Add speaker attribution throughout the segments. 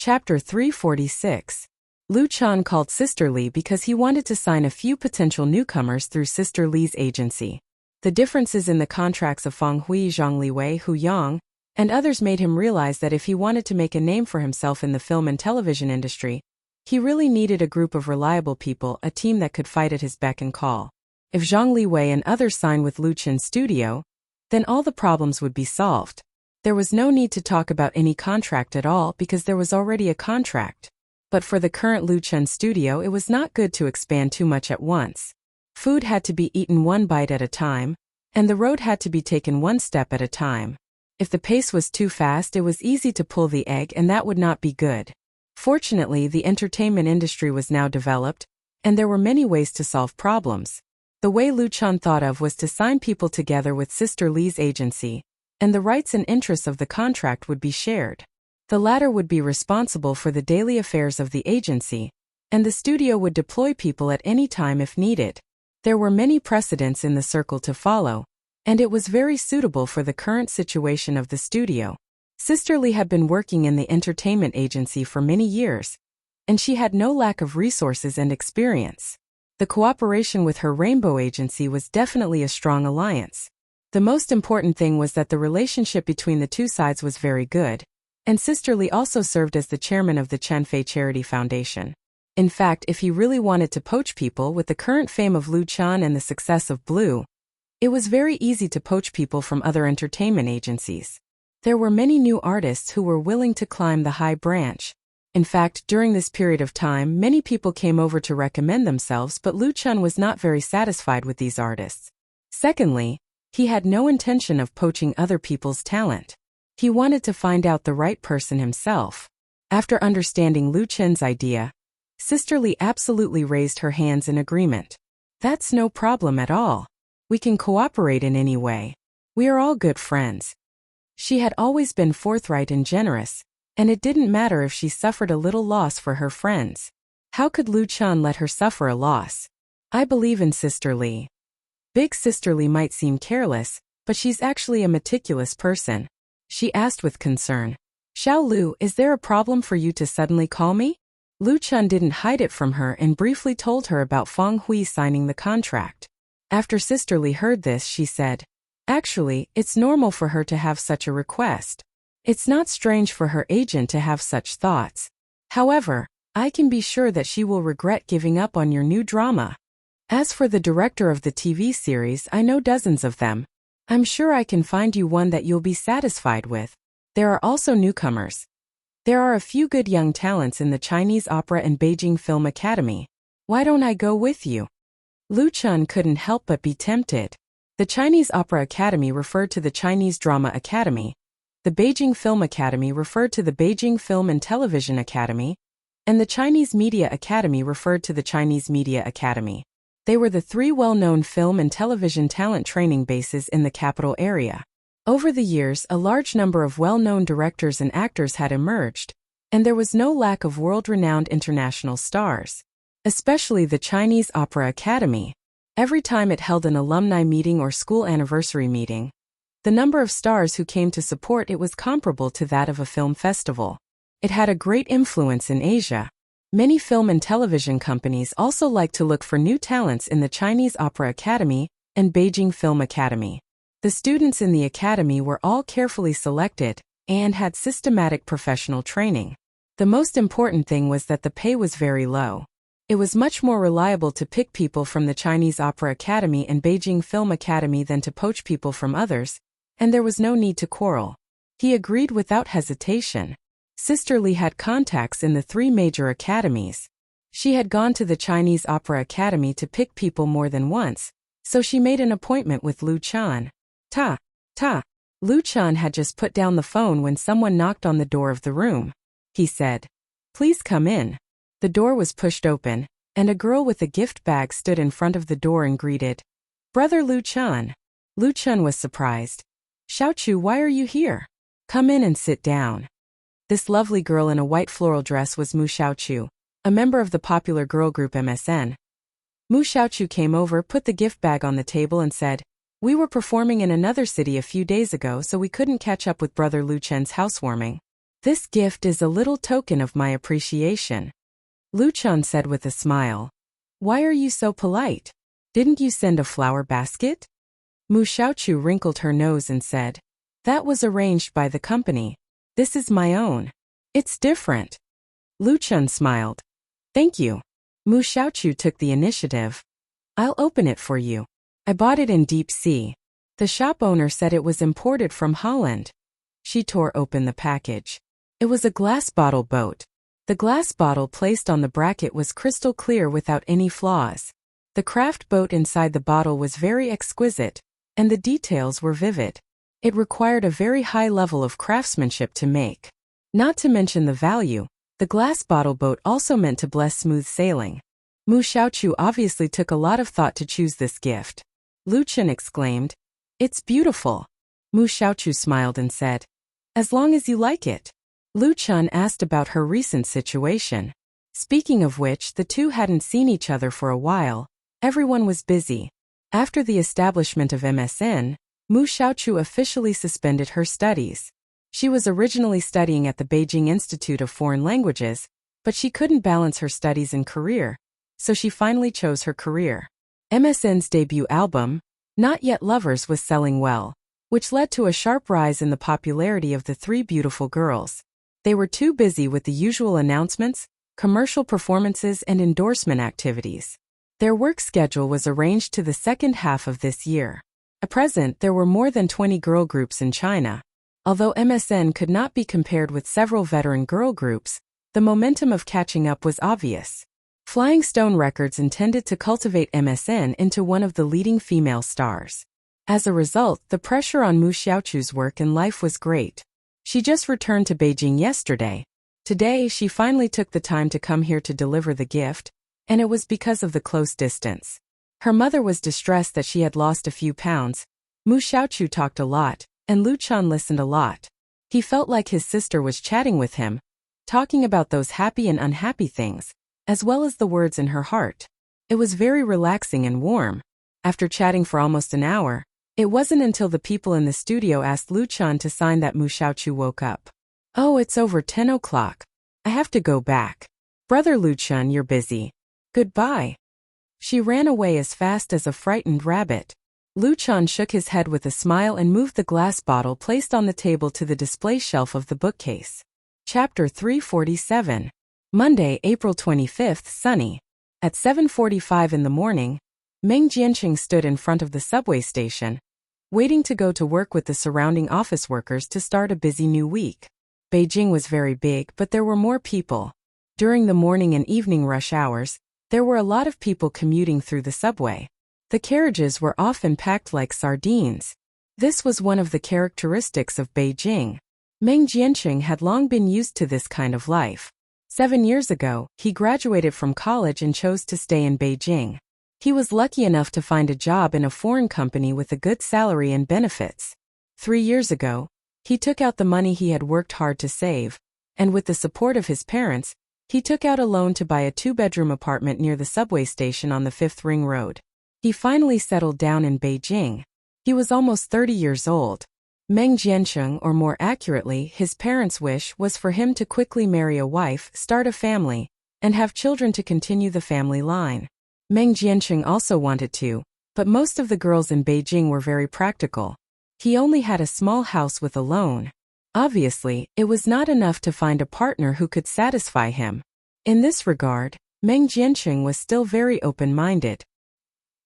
Speaker 1: Chapter 346. Lu Chan called Sister Li because he wanted to sign a few potential newcomers through Sister Li's agency. The differences in the contracts of Feng Hui, Zhang Liwei, Hu Yang, and others made him realize that if he wanted to make a name for himself in the film and television industry, he really needed a group of reliable people, a team that could fight at his beck and call. If Zhang Liwei and others signed with Lu Chen's studio, then all the problems would be solved. There was no need to talk about any contract at all because there was already a contract. But for the current Lu Chen studio, it was not good to expand too much at once. Food had to be eaten one bite at a time, and the road had to be taken one step at a time. If the pace was too fast, it was easy to pull the egg, and that would not be good. Fortunately, the entertainment industry was now developed, and there were many ways to solve problems. The way Lu Chen thought of was to sign people together with Sister Li's agency, and the rights and interests of the contract would be shared. The latter would be responsible for the daily affairs of the agency, and the studio would deploy people at any time if needed. There were many precedents in the circle to follow, and it was very suitable for the current situation of the studio. Sister Li had been working in the entertainment agency for many years, and she had no lack of resources and experience. The cooperation with her Rainbow agency was definitely a strong alliance. The most important thing was that the relationship between the two sides was very good, and Sister Li also served as the chairman of the Chenfei Charity Foundation. In fact, if he really wanted to poach people with the current fame of Lu Chan and the success of Blue, it was very easy to poach people from other entertainment agencies. There were many new artists who were willing to climb the high branch. In fact, during this period of time, many people came over to recommend themselves, but Lu Chan was not very satisfied with these artists. Secondly, he had no intention of poaching other people's talent. He wanted to find out the right person himself. After understanding Lu Chen's idea, Sister Li absolutely raised her hands in agreement. That's no problem at all. We can cooperate in any way. We are all good friends. She had always been forthright and generous, and it didn't matter if she suffered a little loss for her friends. How could Lu Chan let her suffer a loss? I believe in Sister Li. Big Sister Li might seem careless, but she's actually a meticulous person. She asked with concern. Xiao Lu, is there a problem for you to suddenly call me? Lu Chan didn't hide it from her and briefly told her about Feng Hui signing the contract. After Sister Li heard this, she said, actually, it's normal for her to have such a request. It's not strange for her agent to have such thoughts. However, I can be sure that she will regret giving up on your new drama. As for the director of the TV series, I know dozens of them. I'm sure I can find you one that you'll be satisfied with. There are also newcomers. There are a few good young talents in the Chinese Opera and Beijing Film Academy. Why don't I go with you? Lu Chan couldn't help but be tempted. The Chinese Opera Academy referred to the Chinese Drama Academy. The Beijing Film Academy referred to the Beijing Film and Television Academy, and the Chinese Media Academy referred to the Chinese Media Academy. They were the three well-known film and television talent training bases in the capital area. Over the years, a large number of well-known directors and actors had emerged, and there was no lack of world-renowned international stars, especially the Chinese Opera Academy. Every time it held an alumni meeting or school anniversary meeting, the number of stars who came to support it was comparable to that of a film festival. It had a great influence in Asia. Many film and television companies also like to look for new talents in the Chinese Opera Academy and Beijing Film Academy. The students in the academy were all carefully selected and had systematic professional training. The most important thing was that the pay was very low. It was much more reliable to pick people from the Chinese Opera Academy and Beijing Film Academy than to poach people from others, and there was no need to quarrel. He agreed without hesitation. Sister Li had contacts in the three major academies. She had gone to the Chinese Opera Academy to pick people more than once, so she made an appointment with Lu Chan. Lu Chan had just put down the phone when someone knocked on the door of the room. He said, "Please come in." The door was pushed open, and a girl with a gift bag stood in front of the door and greeted, "Brother Lu Chan." Lu Chan was surprised. "Xiaochu, why are you here? Come in and sit down." This lovely girl in a white floral dress was Mu Xiaochu, a member of the popular girl group MSN. Mu Xiaochu came over, put the gift bag on the table and said, "We were performing in another city a few days ago, so we couldn't catch up with Brother Lu Chen's housewarming. This gift is a little token of my appreciation. Luchan said with a smile. Why are you so polite? Didn't you send a flower basket? Mu Xiaochu wrinkled her nose and said, that was arranged by the company. This is my own. It's different. Luchan smiled. Thank you. Mu Xiaochu took the initiative. I'll open it for you. I bought it in deep sea. The shop owner said it was imported from Holland. She tore open the package. It was a glass bottle boat. The glass bottle placed on the bracket was crystal clear without any flaws. The craft boat inside the bottle was very exquisite, and the details were vivid. It required a very high level of craftsmanship to make. Not to mention the value, the glass bottle boat also meant to bless smooth sailing. Mu Xiaochu obviously took a lot of thought to choose this gift. Luchan exclaimed, it's beautiful. Mu Xiaochu smiled and said, as long as you like it. Luchan asked about her recent situation. Speaking of which, the two hadn't seen each other for a while. Everyone was busy. After the establishment of MSN, Mu Xiaochu officially suspended her studies. She was originally studying at the Beijing Institute of Foreign Languages, but she couldn't balance her studies and career, so she finally chose her career. MSN's debut album, Not Yet Lovers, was selling well, which led to a sharp rise in the popularity of the three beautiful girls. They were too busy with the usual announcements, commercial performances, and endorsement activities. Their work schedule was arranged to the second half of this year. At present, there were more than 20 girl groups in China. Although MSN could not be compared with several veteran girl groups, the momentum of catching up was obvious. Flying Stone Records intended to cultivate MSN into one of the leading female stars. As a result, the pressure on Mu Xiaochu's work and life was great. She just returned to Beijing yesterday. Today, she finally took the time to come here to deliver the gift, and it was because of the close distance. Her mother was distressed that she had lost a few pounds. Mu Xiaochu talked a lot, and Luchan listened a lot. He felt like his sister was chatting with him, talking about those happy and unhappy things, as well as the words in her heart. It was very relaxing and warm. After chatting for almost an hour, it wasn't until the people in the studio asked Luchan to sign that Mu Xiaochu woke up. Oh, it's over 10 o'clock. I have to go back. Brother Luchan, you're busy. Goodbye. She ran away as fast as a frightened rabbit. Luchan shook his head with a smile and moved the glass bottle placed on the table to the display shelf of the bookcase. Chapter 347. Monday, April 25th, sunny. At 7:45 in the morning, Meng Jianqing stood in front of the subway station, waiting to go to work with the surrounding office workers to start a busy new week. Beijing was very big, but there were more people. During the morning and evening rush hours, there were a lot of people commuting through the subway. The carriages were often packed like sardines. This was one of the characteristics of Beijing. Meng Jianqing had long been used to this kind of life. 7 years ago, he graduated from college and chose to stay in Beijing. He was lucky enough to find a job in a foreign company with a good salary and benefits. 3 years ago, he took out the money he had worked hard to save, and with the support of his parents, he took out a loan to buy a 2-bedroom apartment near the subway station on the 5th Ring Road. He finally settled down in Beijing. He was almost 30 years old. Meng Jianqing, or more accurately, his parents' wish was for him to quickly marry a wife, start a family, and have children to continue the family line. Meng Jianqing also wanted to, but most of the girls in Beijing were very practical. He only had a small house with a loan. Obviously, it was not enough to find a partner who could satisfy him. In this regard, Meng Jianqing was still very open-minded.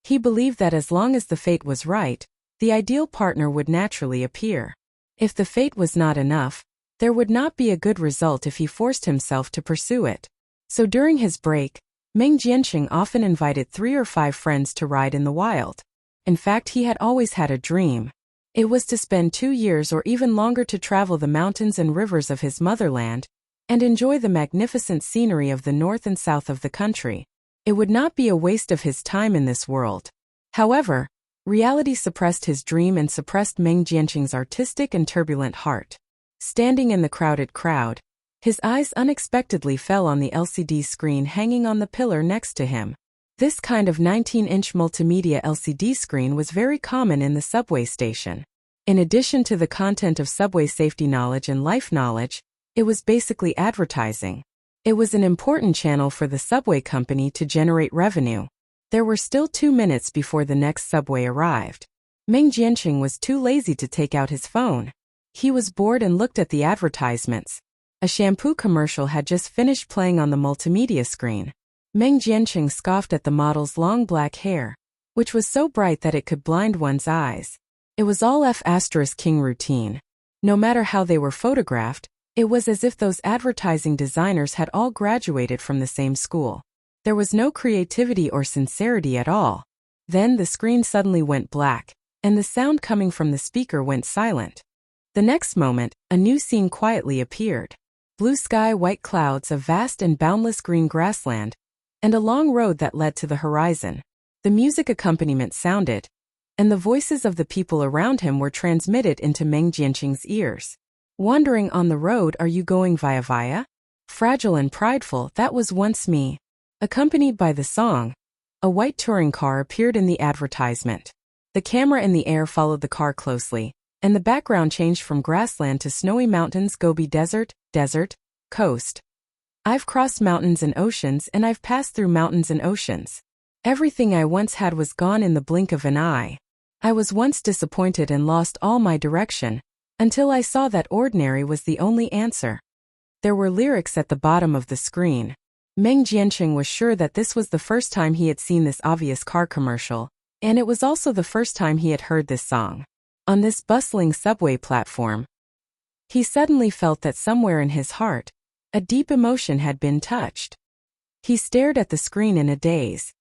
Speaker 1: He believed that as long as the fate was right, the ideal partner would naturally appear. If the fate was not enough, there would not be a good result if he forced himself to pursue it. So during his break, Meng Jianqing often invited 3 or 5 friends to ride in the wild. In fact, he had always had a dream. It was to spend 2 years or even longer to travel the mountains and rivers of his motherland and enjoy the magnificent scenery of the north and south of the country. It would not be a waste of his time in this world. However, reality suppressed his dream and suppressed Meng Jianqing's artistic and turbulent heart. Standing in the crowded crowd, his eyes unexpectedly fell on the LCD screen hanging on the pillar next to him. This kind of 19-inch multimedia LCD screen was very common in the subway station. In addition to the content of subway safety knowledge and life knowledge, It was basically advertising. It was an important channel for the subway company to generate revenue. There were still 2 minutes before the next subway arrived. Meng Jianqing was too lazy to take out his phone. He was bored and looked at the advertisements. A shampoo commercial had just finished playing on the multimedia screen. Meng Jianqing scoffed at the model's long black hair, which was so bright that it could blind one's eyes. It was all F***king routine. No matter how they were photographed, it was as if those advertising designers had all graduated from the same school. There was no creativity or sincerity at all. Then the screen suddenly went black, and the sound coming from the speaker went silent. The next moment, a new scene quietly appeared. Blue sky, white clouds, a vast and boundless green grassland, and a long road that led to the horizon. The music accompaniment sounded, and the voices of the people around him were transmitted into Meng Jianqing's ears. Wandering on the road, are you going via? Fragile and prideful, that was once me. Accompanied by the song, a white touring car appeared in the advertisement. The camera in the air followed the car closely, and the background changed from grassland to snowy mountains, Gobi Desert, coast. I've crossed mountains and oceans, and I've passed through mountains and oceans. Everything I once had was gone in the blink of an eye. I was once disappointed and lost all my direction, until I saw that ordinary was the only answer. There were lyrics at the bottom of the screen. Meng Jianqing was sure that this was the first time he had seen this obvious car commercial, and it was also the first time he had heard this song. On this bustling subway platform, he suddenly felt that somewhere in his heart, a deep emotion had been touched. He stared at the screen in a daze.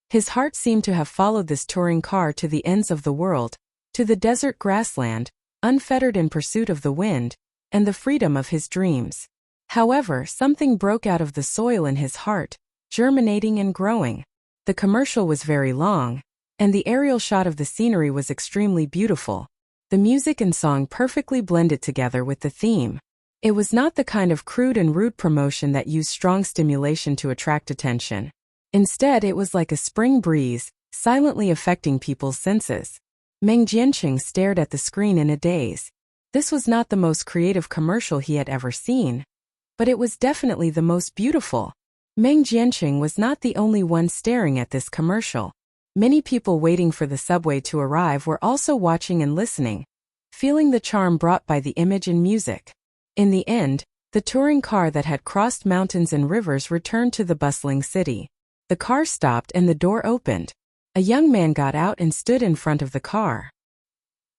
Speaker 1: His heart seemed to have followed this touring car to the ends of the world, to the desert grassland, unfettered in pursuit of the wind, and the freedom of his dreams. However, something broke out of the soil in his heart, germinating and growing. The commercial was very long, and the aerial shot of the scenery was extremely beautiful. The music and song perfectly blended together with the theme. It was not the kind of crude and rude promotion that used strong stimulation to attract attention. Instead, it was like a spring breeze, silently affecting people's senses. Meng Jianqing stared at the screen in a daze. This was not the most creative commercial he had ever seen, but it was definitely the most beautiful. Meng Jianqing was not the only one staring at this commercial. Many people waiting for the subway to arrive were also watching and listening, feeling the charm brought by the image and music. In the end, the touring car that had crossed mountains and rivers returned to the bustling city. The car stopped and the door opened. A young man got out and stood in front of the car.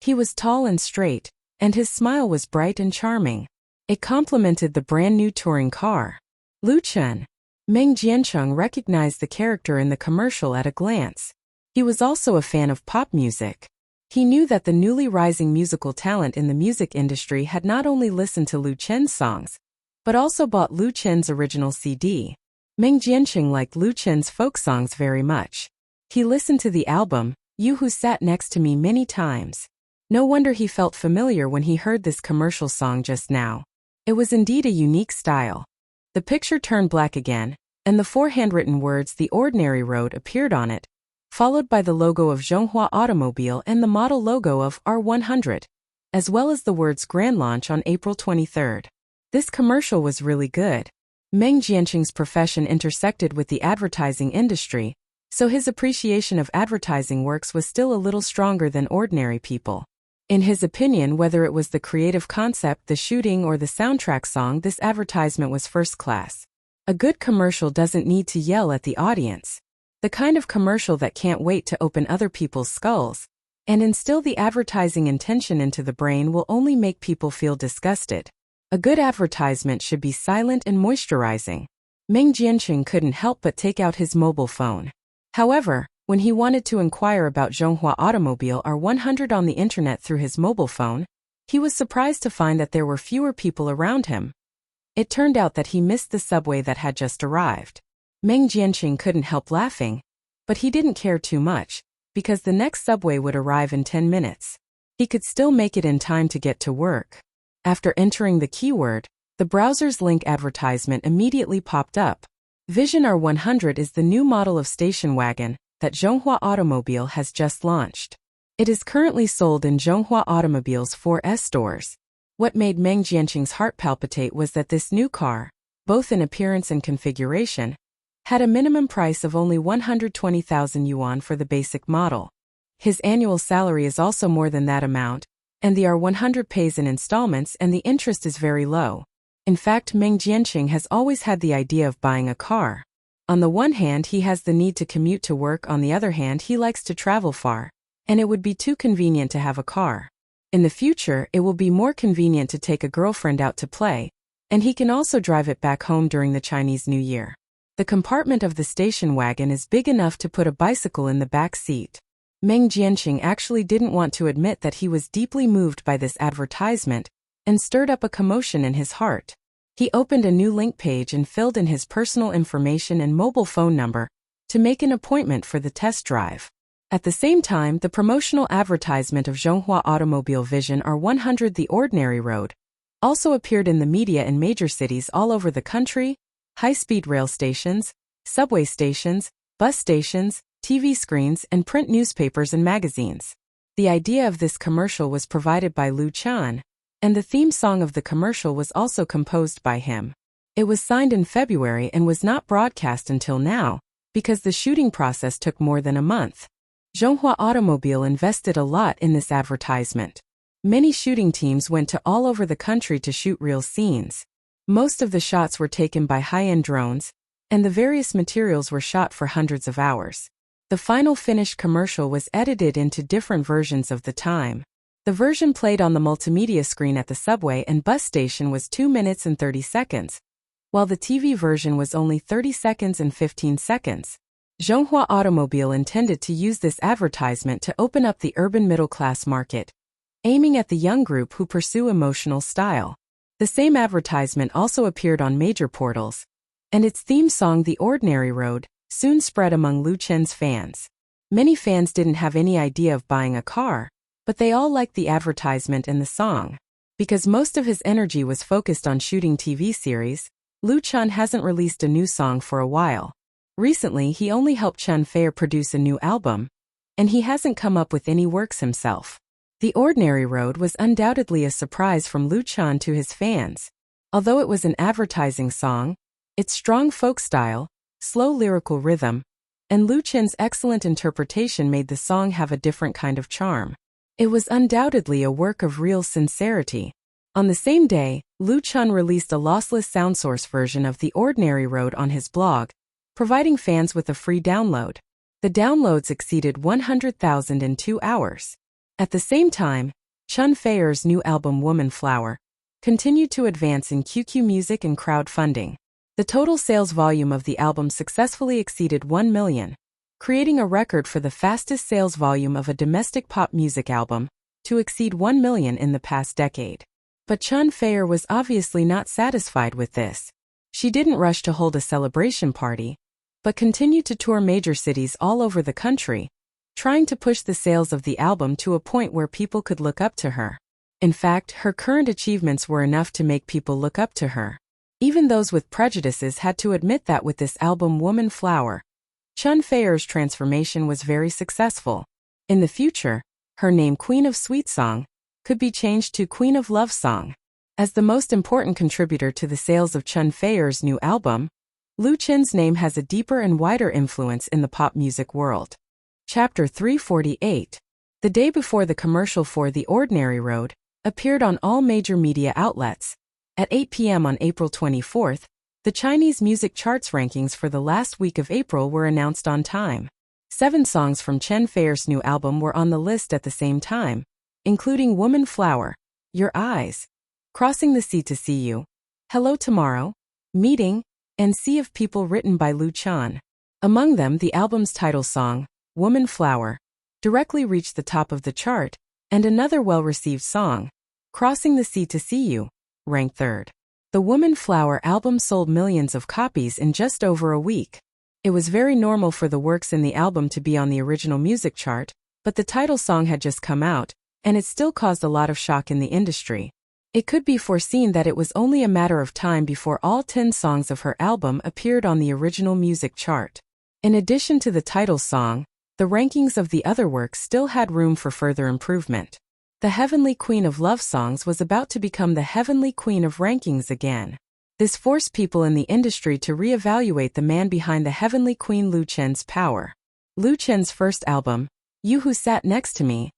Speaker 1: He was tall and straight, and his smile was bright and charming. It complemented the brand new touring car. Lu Chen. Meng Jianqing recognized the character in the commercial at a glance. He was also a fan of pop music. He knew that the newly rising musical talent in the music industry had not only listened to Lu Chen's songs, but also bought Lu Chen's original CD. Meng Jianqing liked Lu Chen's folk songs very much. He listened to the album, You Who Sat Next to Me, many times. No wonder he felt familiar when he heard this commercial song just now. It was indeed a unique style. The picture turned black again, and the 4 handwritten words "The Ordinary Road" appeared on it, followed by the logo of Zhonghua Automobile and the model logo of R100, as well as the words "Grand Launch on April 23rd. This commercial was really good. Meng Jianqing's profession intersected with the advertising industry, so his appreciation of advertising works was still a little stronger than ordinary people. In his opinion, whether it was the creative concept, the shooting, or the soundtrack song, this advertisement was first class. A good commercial doesn't need to yell at the audience. The kind of commercial that can't wait to open other people's skulls and instill the advertising intention into the brain will only make people feel disgusted. A good advertisement should be silent and moisturizing. Meng Jianqing couldn't help but take out his mobile phone. However, when he wanted to inquire about Zhonghua Automobile R100 on the internet through his mobile phone, he was surprised to find that there were fewer people around him. It turned out that he missed the subway that had just arrived. Meng Jianqing couldn't help laughing, but he didn't care too much, because the next subway would arrive in 10 minutes. He could still make it in time to get to work. After entering the keyword, the browser's link advertisement immediately popped up. Vision R100 is the new model of station wagon that Zhonghua Automobile has just launched. It is currently sold in Zhonghua Automobile's 4S stores. What made Meng Jianqing's heart palpitate was that this new car, both in appearance and configuration, had a minimum price of only 120,000 yuan for the basic model. His annual salary is also more than that amount, and the R100 pays in installments and the interest is very low. In fact, Meng Jianqing has always had the idea of buying a car. On the one hand, he has the need to commute to work, on the other hand, he likes to travel far, and it would be too convenient to have a car. In the future, it will be more convenient to take a girlfriend out to play, and he can also drive it back home during the Chinese New Year. The compartment of the station wagon is big enough to put a bicycle in the back seat. Meng Jianqing actually didn't want to admit that he was deeply moved by this advertisement and stirred up a commotion in his heart. He opened a new link page and filled in his personal information and mobile phone number to make an appointment for the test drive. At the same time, the promotional advertisement of Zhonghua Automobile Vision R100 The Ordinary Road also appeared in the media in major cities all over the country, high-speed rail stations, subway stations, bus stations, TV screens, and print newspapers and magazines. The idea of this commercial was provided by Lu Chan, and the theme song of the commercial was also composed by him. It was signed in February and was not broadcast until now, because the shooting process took more than a month. Zhonghua Automobile invested a lot in this advertisement. Many shooting teams went to all over the country to shoot real scenes. Most of the shots were taken by high-end drones, and the various materials were shot for hundreds of hours. The final finished commercial was edited into different versions of the time. The version played on the multimedia screen at the subway and bus station was 2 minutes and 30 seconds, while the TV version was only 30 seconds and 15 seconds. Zhonghua Automobile intended to use this advertisement to open up the urban middle-class market, aiming at the young group who pursue emotional style. The same advertisement also appeared on major portals, and its theme song The Ordinary Road soon spread among Lu Chen's fans. Many fans didn't have any idea of buying a car, but they all liked the advertisement and the song. Because most of his energy was focused on shooting TV series, Lu Chen hasn't released a new song for a while. Recently, he only helped Chen Feier produce a new album, and he hasn't come up with any works himself. The Ordinary Road was undoubtedly a surprise from Lu Chen to his fans. Although it was an advertising song, its strong folk style, slow lyrical rhythm, and Lu Chen's excellent interpretation made the song have a different kind of charm. It was undoubtedly a work of real sincerity. On the same day, Lu Chen released a lossless sound-source version of The Ordinary Road on his blog, providing fans with a free download. The downloads exceeded 100,000 in 2 hours. At the same time, Chen Feier's new album Woman Flower continued to advance in QQ Music and crowdfunding. The total sales volume of the album successfully exceeded 1 million, creating a record for the fastest sales volume of a domestic pop music album to exceed 1 million in the past decade. But Chen Feier was obviously not satisfied with this. She didn't rush to hold a celebration party, but continued to tour major cities all over the country, trying to push the sales of the album to a point where people could look up to her. In fact, her current achievements were enough to make people look up to her. Even those with prejudices had to admit that with this album Woman Flower, Chen Feier's transformation was very successful. In the future, her name Queen of Sweet Song could be changed to Queen of Love Song. As the most important contributor to the sales of Chen Feier's new album, Lu Chen's name has a deeper and wider influence in the pop music world. Chapter 348. The day before the commercial for The Ordinary Road appeared on all major media outlets. At 8 p.m. on April 24th, the Chinese music charts rankings for the last week of April were announced on time. 7 songs from Chen Feier's new album were on the list at the same time, including Woman Flower, Your Eyes, Crossing the Sea to See You, Hello Tomorrow, Meeting, and Sea of People written by Lu Chen. Among them, the album's title song, Woman Flower, directly reached the top of the chart, and another well-received song, Crossing the Sea to See You, ranked third. The Woman Flower album sold millions of copies in just over a week. It was very normal for the works in the album to be on the original music chart, but the title song had just come out, and it still caused a lot of shock in the industry. It could be foreseen that it was only a matter of time before all 10 songs of her album appeared on the original music chart. In addition to the title song, the rankings of the other works still had room for further improvement. The heavenly queen of love songs was about to become the heavenly queen of rankings again. This forced people in the industry to reevaluate the man behind the heavenly queen Lu Chen's power. Lu Chen's first album, You Who Sat Next to Me,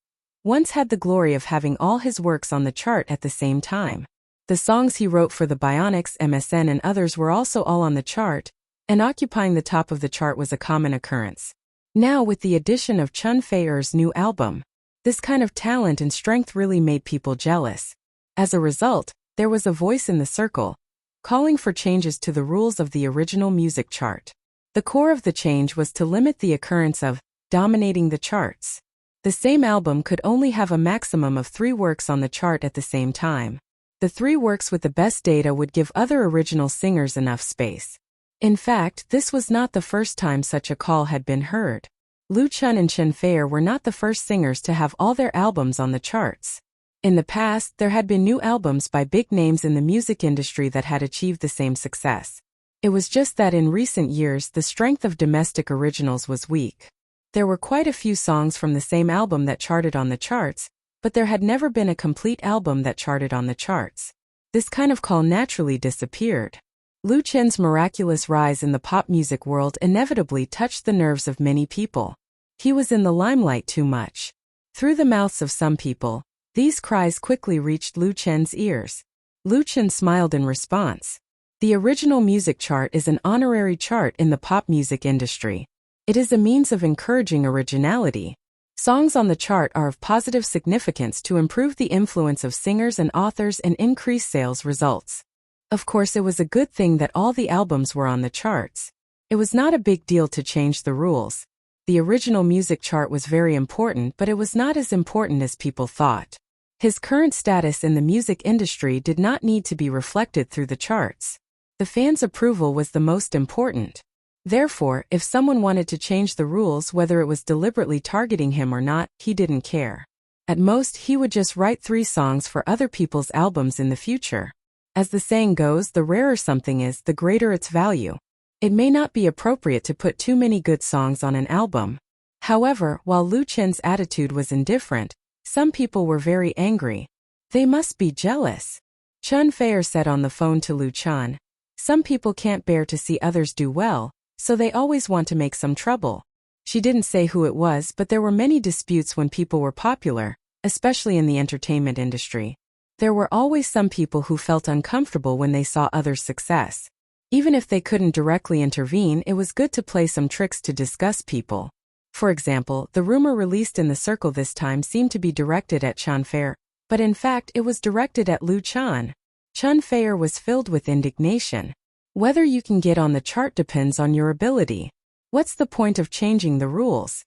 Speaker 1: once had the glory of having all his works on the chart at the same time. The songs he wrote for the Bionics, MSN and others were also all on the chart, and occupying the top of the chart was a common occurrence. Now with the addition of Chun Fei-er's new album, this kind of talent and strength really made people jealous. As a result, there was a voice in the circle, calling for changes to the rules of the original music chart. The core of the change was to limit the occurrence of dominating the charts. The same album could only have a maximum of 3 works on the chart at the same time. The 3 works with the best data would give other original singers enough space. In fact, this was not the first time such a call had been heard. Lu Chun and Chun Fei-er were not the first singers to have all their albums on the charts. In the past, there had been new albums by big names in the music industry that had achieved the same success. It was just that in recent years the strength of domestic originals was weak. There were quite a few songs from the same album that charted on the charts, but there had never been a complete album that charted on the charts. This kind of call naturally disappeared. Lu Chen's miraculous rise in the pop music world inevitably touched the nerves of many people. He was in the limelight too much. Through the mouths of some people, these cries quickly reached Lu Chen's ears. Lu Chen smiled in response. The original music chart is an honorary chart in the pop music industry. It is a means of encouraging originality. Songs on the chart are of positive significance to improve the influence of singers and authors and increase sales results. Of course, it was a good thing that all the albums were on the charts. It was not a big deal to change the rules. The original music chart was very important, but it was not as important as people thought. His current status in the music industry did not need to be reflected through the charts. The fans' approval was the most important. Therefore, if someone wanted to change the rules, whether it was deliberately targeting him or not, he didn't care. At most, he would just write 3 songs for other people's albums in the future. As the saying goes, the rarer something is, the greater its value. It may not be appropriate to put too many good songs on an album. However, while Lu Chen's attitude was indifferent, some people were very angry. They must be jealous. Chun Fei-er said on the phone to Lu Chen, "Some people can't bear to see others do well, so they always want to make some trouble." She didn't say who it was, but there were many disputes when people were popular, especially in the entertainment industry. There were always some people who felt uncomfortable when they saw others' success. Even if they couldn't directly intervene, it was good to play some tricks to disgust people. For example, the rumor released in the circle this time seemed to be directed at Chun Fei-er, but in fact it was directed at Lu Chen. Chun Fei-er was filled with indignation. Whether you can get on the chart depends on your ability. What's the point of changing the rules?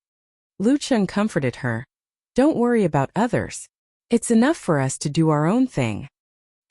Speaker 1: Lu Chen comforted her. Don't worry about others. It's enough for us to do our own thing.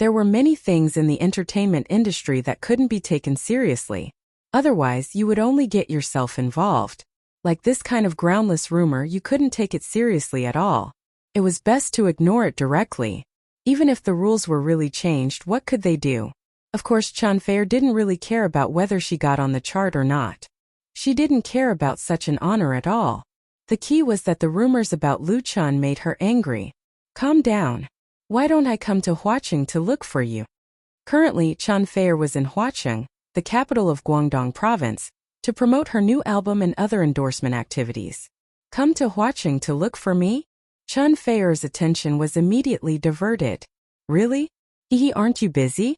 Speaker 1: There were many things in the entertainment industry that couldn't be taken seriously. Otherwise, you would only get yourself involved. Like this kind of groundless rumor, you couldn't take it seriously at all. It was best to ignore it directly. Even if the rules were really changed, what could they do? Of course, Chun Fei-er didn't really care about whether she got on the chart or not. She didn't care about such an honor at all. The key was that the rumors about Lu Chen made her angry. Calm down. Why don't I come to Huacheng to look for you? Currently, Chun Fei-er was in Huacheng, the capital of Guangdong province, to promote her new album and other endorsement activities. Come to Huacheng to look for me? Chun Fei-er's attention was immediately diverted. Really? Aren't you busy?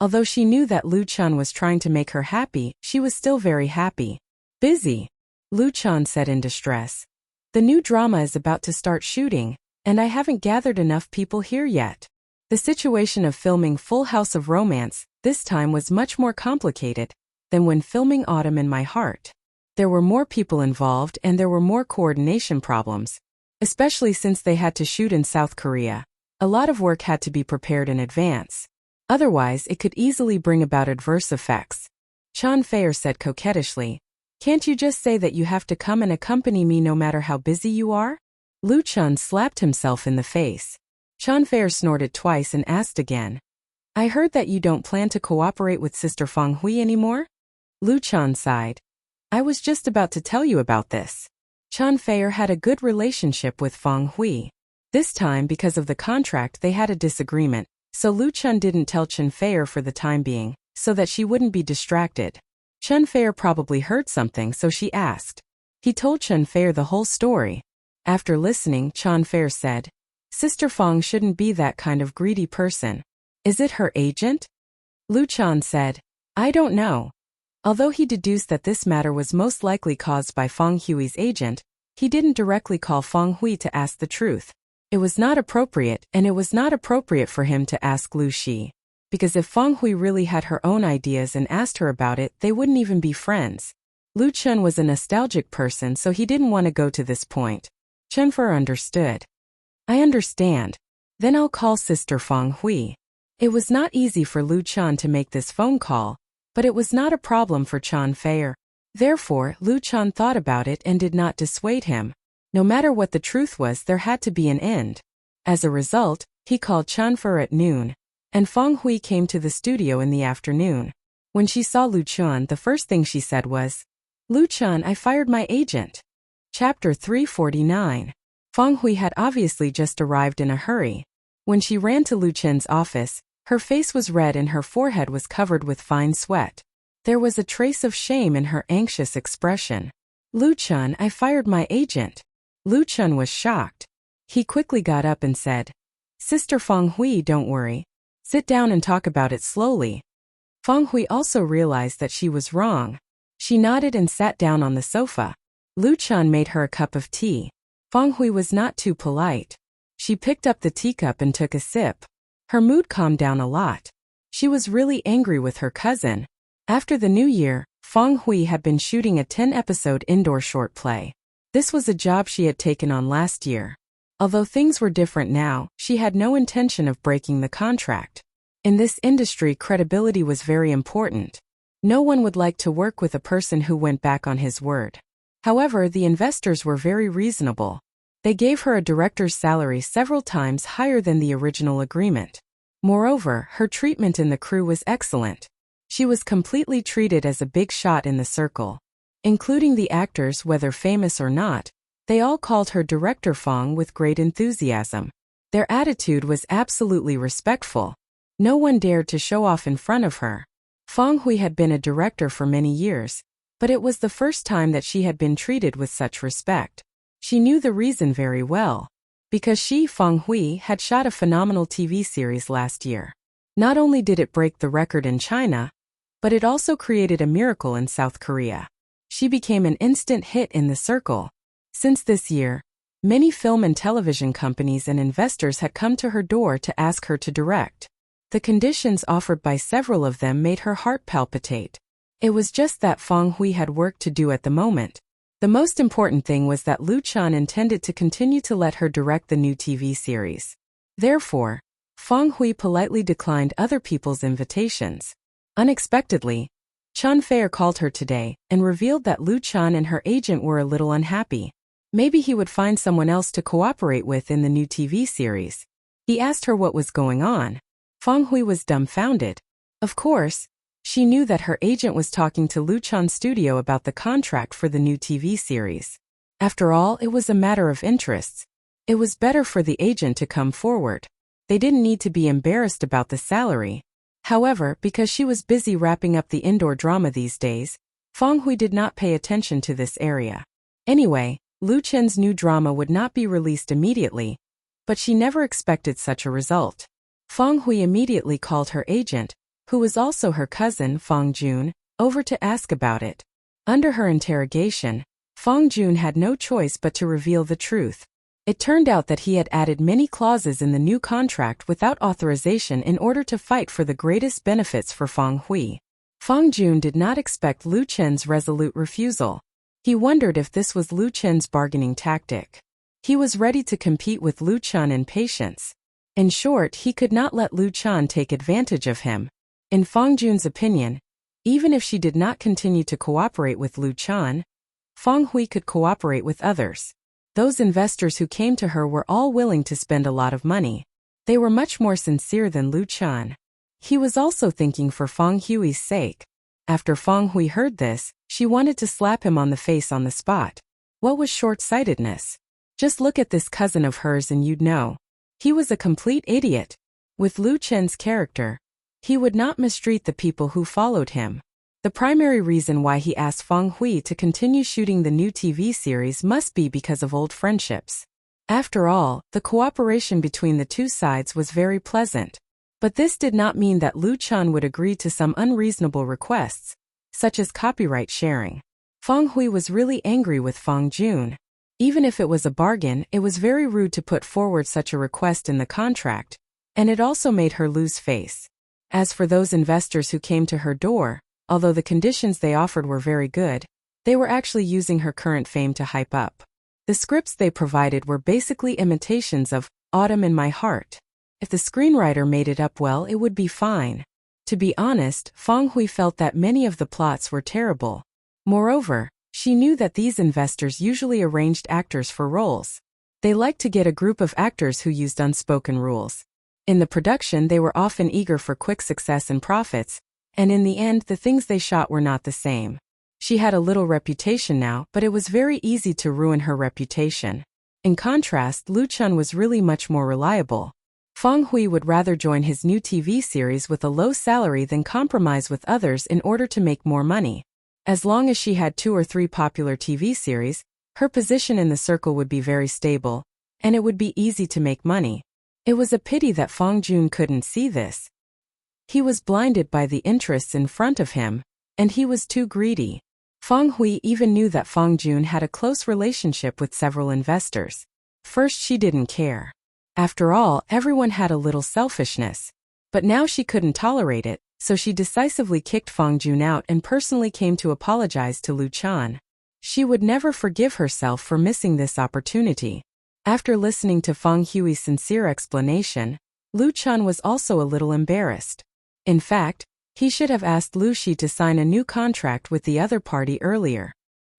Speaker 1: Although she knew that Lu Chen was trying to make her happy, she was still very happy. Busy? Lu Chen said in distress. The new drama is about to start shooting, and I haven't gathered enough people here yet. The situation of filming Full House of Romance this time was much more complicated than when filming Autumn in My Heart. There were more people involved and there were more coordination problems, especially since they had to shoot in South Korea. A lot of work had to be prepared in advance. Otherwise, it could easily bring about adverse effects. Chun Fei-er said coquettishly, "Can't you just say that you have to come and accompany me no matter how busy you are?" Lu Chen slapped himself in the face. Chun Fei-er snorted twice and asked again, "I heard that you don't plan to cooperate with Sister Feng Hui anymore?" Lu Chen sighed. "I was just about to tell you about this." Chun Fei-er had a good relationship with Feng Hui. This time, because of the contract, they had a disagreement, so Lu Chun didn't tell Chen Feier for the time being, so that she wouldn't be distracted. Chen Feier probably heard something, so she asked. He told Chen Feier the whole story. After listening, Chen Feier said, Sister Fang shouldn't be that kind of greedy person. Is it her agent? Lu Chun said, I don't know. Although he deduced that this matter was most likely caused by Fang Hui's agent, he didn't directly call Fang Hui to ask the truth. It was not appropriate, and it was not appropriate for him to ask Lu Shi. Because if Fang Hui really had her own ideas and asked her about it, they wouldn't even be friends. Lu Chun was a nostalgic person, so he didn't want to go to this point. Chen Feier understood. I understand. Then I'll call Sister Fang Hui. It was not easy for Lu Chun to make this phone call, but it was not a problem for Chen Feier. Therefore, Lu Chun thought about it and did not dissuade him. No matter what the truth was, there had to be an end. As a result, he called Chen Feier at noon, and Fang Hui came to the studio in the afternoon. When she saw Lu Chun, the first thing she said was, Lu Chun, I fired my agent. Chapter 349. Fang Hui had obviously just arrived in a hurry. When she ran to Lu Chun's office, her face was red and her forehead was covered with fine sweat. There was a trace of shame in her anxious expression. Lu Chun, I fired my agent. Lu Chun was shocked. He quickly got up and said, Sister Fang Hui, don't worry. Sit down and talk about it slowly. Fang Hui also realized that she was wrong. She nodded and sat down on the sofa. Lu Chun made her a cup of tea. Fang Hui was not too polite. She picked up the teacup and took a sip. Her mood calmed down a lot. She was really angry with her cousin. After the new year, Fang Hui had been shooting a 10-episode indoor short play. This was a job she had taken on last year. Although things were different now, she had no intention of breaking the contract. In this industry, credibility was very important. No one would like to work with a person who went back on his word. However, the investors were very reasonable. They gave her a director's salary several times higher than the original agreement. Moreover, her treatment in the crew was excellent. She was completely treated as a big shot in the circle. Including the actors, whether famous or not, they all called her Director Fang with great enthusiasm. Their attitude was absolutely respectful. No one dared to show off in front of her. Fang Hui had been a director for many years, but it was the first time that she had been treated with such respect. She knew the reason very well. Because she, Fang Hui, had shot a phenomenal TV series last year. Not only did it break the record in China, but it also created a miracle in South Korea. She became an instant hit in the circle. Since this year, many film and television companies and investors had come to her door to ask her to direct. The conditions offered by several of them made her heart palpitate. It was just that Fang Hui had work to do at the moment. The most important thing was that Lu Chun intended to continue to let her direct the new TV series. Therefore, Fang Hui politely declined other people's invitations. Unexpectedly, Chen Feier called her today and revealed that Lu Chun and her agent were a little unhappy. Maybe he would find someone else to cooperate with in the new TV series. He asked her what was going on. Fang Hui was dumbfounded. Of course, she knew that her agent was talking to Lu Chun's studio about the contract for the new TV series. After all, it was a matter of interests. It was better for the agent to come forward. They didn't need to be embarrassed about the salary. However, because she was busy wrapping up the indoor drama these days, Fang Hui did not pay attention to this area. Anyway, Lu Chen's new drama would not be released immediately, but she never expected such a result. Fang Hui immediately called her agent, who was also her cousin Fang Jun, over to ask about it. Under her interrogation, Fang Jun had no choice but to reveal the truth. It turned out that he had added many clauses in the new contract without authorization in order to fight for the greatest benefits for Fang Hui. Fang Jun did not expect Lu Chen's resolute refusal. He wondered if this was Lu Chen's bargaining tactic. He was ready to compete with Lu Chun in patience. In short, he could not let Lu Chun take advantage of him. In Fang Jun's opinion, even if she did not continue to cooperate with Lu Chun, Fang Hui could cooperate with others. Those investors who came to her were all willing to spend a lot of money. They were much more sincere than Lu Chun. He was also thinking for Fang Hui's sake. After Fang Hui heard this, she wanted to slap him on the face on the spot. What was short-sightedness? Just look at this cousin of hers and you'd know. He was a complete idiot. With Lu Chen's character, he would not mistreat the people who followed him. The primary reason why he asked Feng Hui to continue shooting the new TV series must be because of old friendships. After all, the cooperation between the two sides was very pleasant. But this did not mean that Lu Chen would agree to some unreasonable requests, such as copyright sharing. Feng Hui was really angry with Feng Jun. Even if it was a bargain, it was very rude to put forward such a request in the contract, and it also made her lose face. As for those investors who came to her door, although the conditions they offered were very good, they were actually using her current fame to hype up. The scripts they provided were basically imitations of Autumn in My Heart. If the screenwriter made it up well, it would be fine. To be honest, Feng Hui felt that many of the plots were terrible. Moreover, she knew that these investors usually arranged actors for roles. They liked to get a group of actors who used unspoken rules. In the production, they were often eager for quick success and profits, and in the end, the things they shot were not the same. She had a little reputation now, but it was very easy to ruin her reputation. In contrast, Lu Chen was really much more reliable. Feng Hui would rather join his new TV series with a low salary than compromise with others in order to make more money. As long as she had 2 or 3 popular TV series, her position in the circle would be very stable, and it would be easy to make money. It was a pity that Feng Jun couldn't see this. He was blinded by the interests in front of him, and he was too greedy. Feng Hui even knew that Feng Jun had a close relationship with several investors. First, she didn't care. After all, everyone had a little selfishness. But now she couldn't tolerate it, so she decisively kicked Feng Jun out and personally came to apologize to Lu Chen. She would never forgive herself for missing this opportunity. After listening to Feng Hui's sincere explanation, Lu Chen was also a little embarrassed. In fact, he should have asked Lu Shi to sign a new contract with the other party earlier.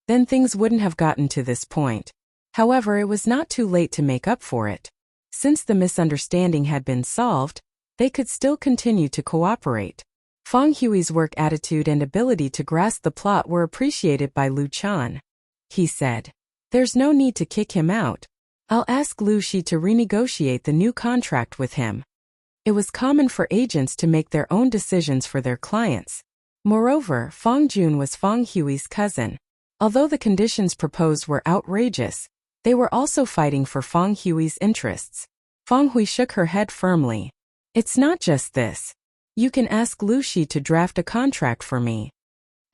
Speaker 1: Then things wouldn't have gotten to this point. However, it was not too late to make up for it. Since the misunderstanding had been solved, they could still continue to cooperate. Feng Hui's work attitude and ability to grasp the plot were appreciated by Lu Chen. He said, "There's no need to kick him out. I'll ask Lu Shi to renegotiate the new contract with him." It was common for agents to make their own decisions for their clients. Moreover, Feng Jun was Feng Hui's cousin. Although the conditions proposed were outrageous, they were also fighting for Feng Hui's interests. Feng Hui shook her head firmly. "It's not just this. You can ask Lu Shi to draft a contract for me."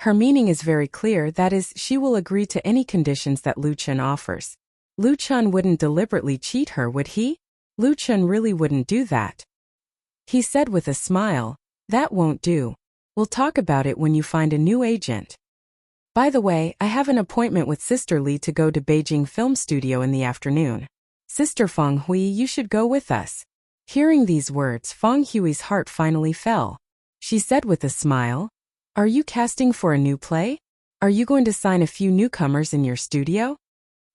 Speaker 1: Her meaning is very clear, that is, she will agree to any conditions that Lu Chen offers. Lu Chen wouldn't deliberately cheat her, would he? Lu Chen really wouldn't do that. He said with a smile, "That won't do. We'll talk about it when you find a new agent. By the way, I have an appointment with Sister Li to go to Beijing Film Studio in the afternoon. Sister Feng Hui, you should go with us." Hearing these words, Feng Hui's heart finally fell. She said with a smile, "Are you casting for a new play? Are you going to sign a few newcomers in your studio?"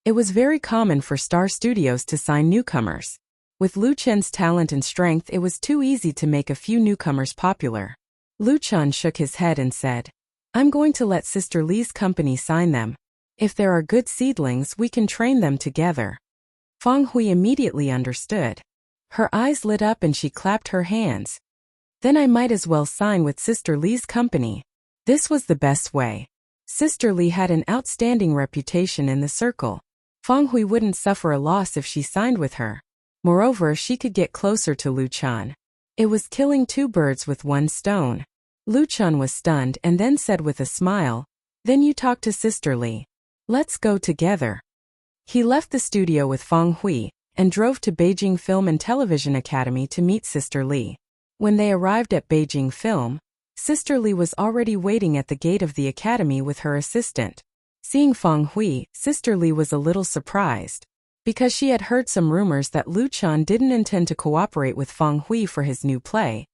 Speaker 1: It was very common for star studios to sign newcomers. With Lu Chen's talent and strength, it was too easy to make a few newcomers popular. Lu Chen shook his head and said, "I'm going to let Sister Li's company sign them. If there are good seedlings, we can train them together." Feng Hui immediately understood. Her eyes lit up and she clapped her hands. "Then I might as well sign with Sister Li's company." This was the best way. Sister Li had an outstanding reputation in the circle. Feng Hui wouldn't suffer a loss if she signed with her. Moreover, she could get closer to Lu Chen. It was killing 2 birds with 1 stone. Lu Chen was stunned and then said with a smile, "Then you talk to Sister Li. Let's go together." He left the studio with Feng Hui and drove to Beijing Film and Television Academy to meet Sister Li. When they arrived at Beijing Film, Sister Li was already waiting at the gate of the academy with her assistant. Seeing Feng Hui, Sister Li was a little surprised. Because she had heard some rumors that Lu Chen didn't intend to cooperate with Feng Hui for his new play,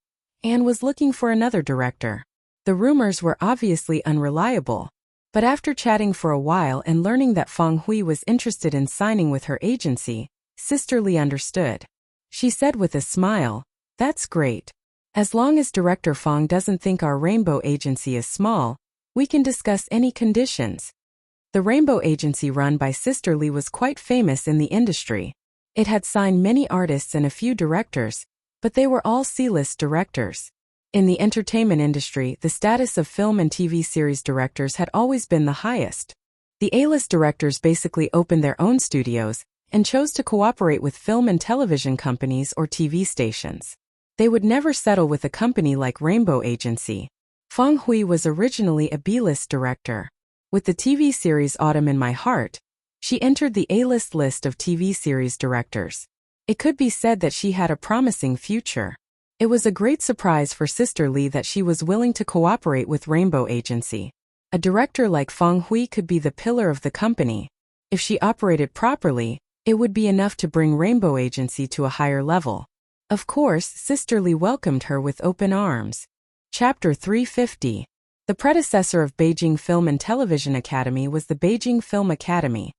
Speaker 1: and was looking for another director. The rumors were obviously unreliable. But after chatting for a while and learning that Feng Hui was interested in signing with her agency, Sister Li understood. She said with a smile, "That's great. As long as Director Feng doesn't think our rainbow agency is small, we can discuss any conditions." The Rainbow agency run by Sister Lee was quite famous in the industry. It had signed many artists and a few directors, but they were all C-list directors. In the entertainment industry, the status of film and TV series directors had always been the highest. The A-list directors basically opened their own studios and chose to cooperate with film and television companies or TV stations. They would never settle with a company like Rainbow Agency. Fang Hui was originally a B-list director. With the TV series Autumn in My Heart, she entered the A-list list of TV series directors. It could be said that she had a promising future. It was a great surprise for Sister Lee that she was willing to cooperate with Rainbow Agency. A director like Fang Hui could be the pillar of the company. If she operated properly, it would be enough to bring Rainbow Agency to a higher level. Of course, Sister Lee welcomed her with open arms. Chapter 350. The predecessor of Beijing Film and Television Academy was the Beijing Film Academy,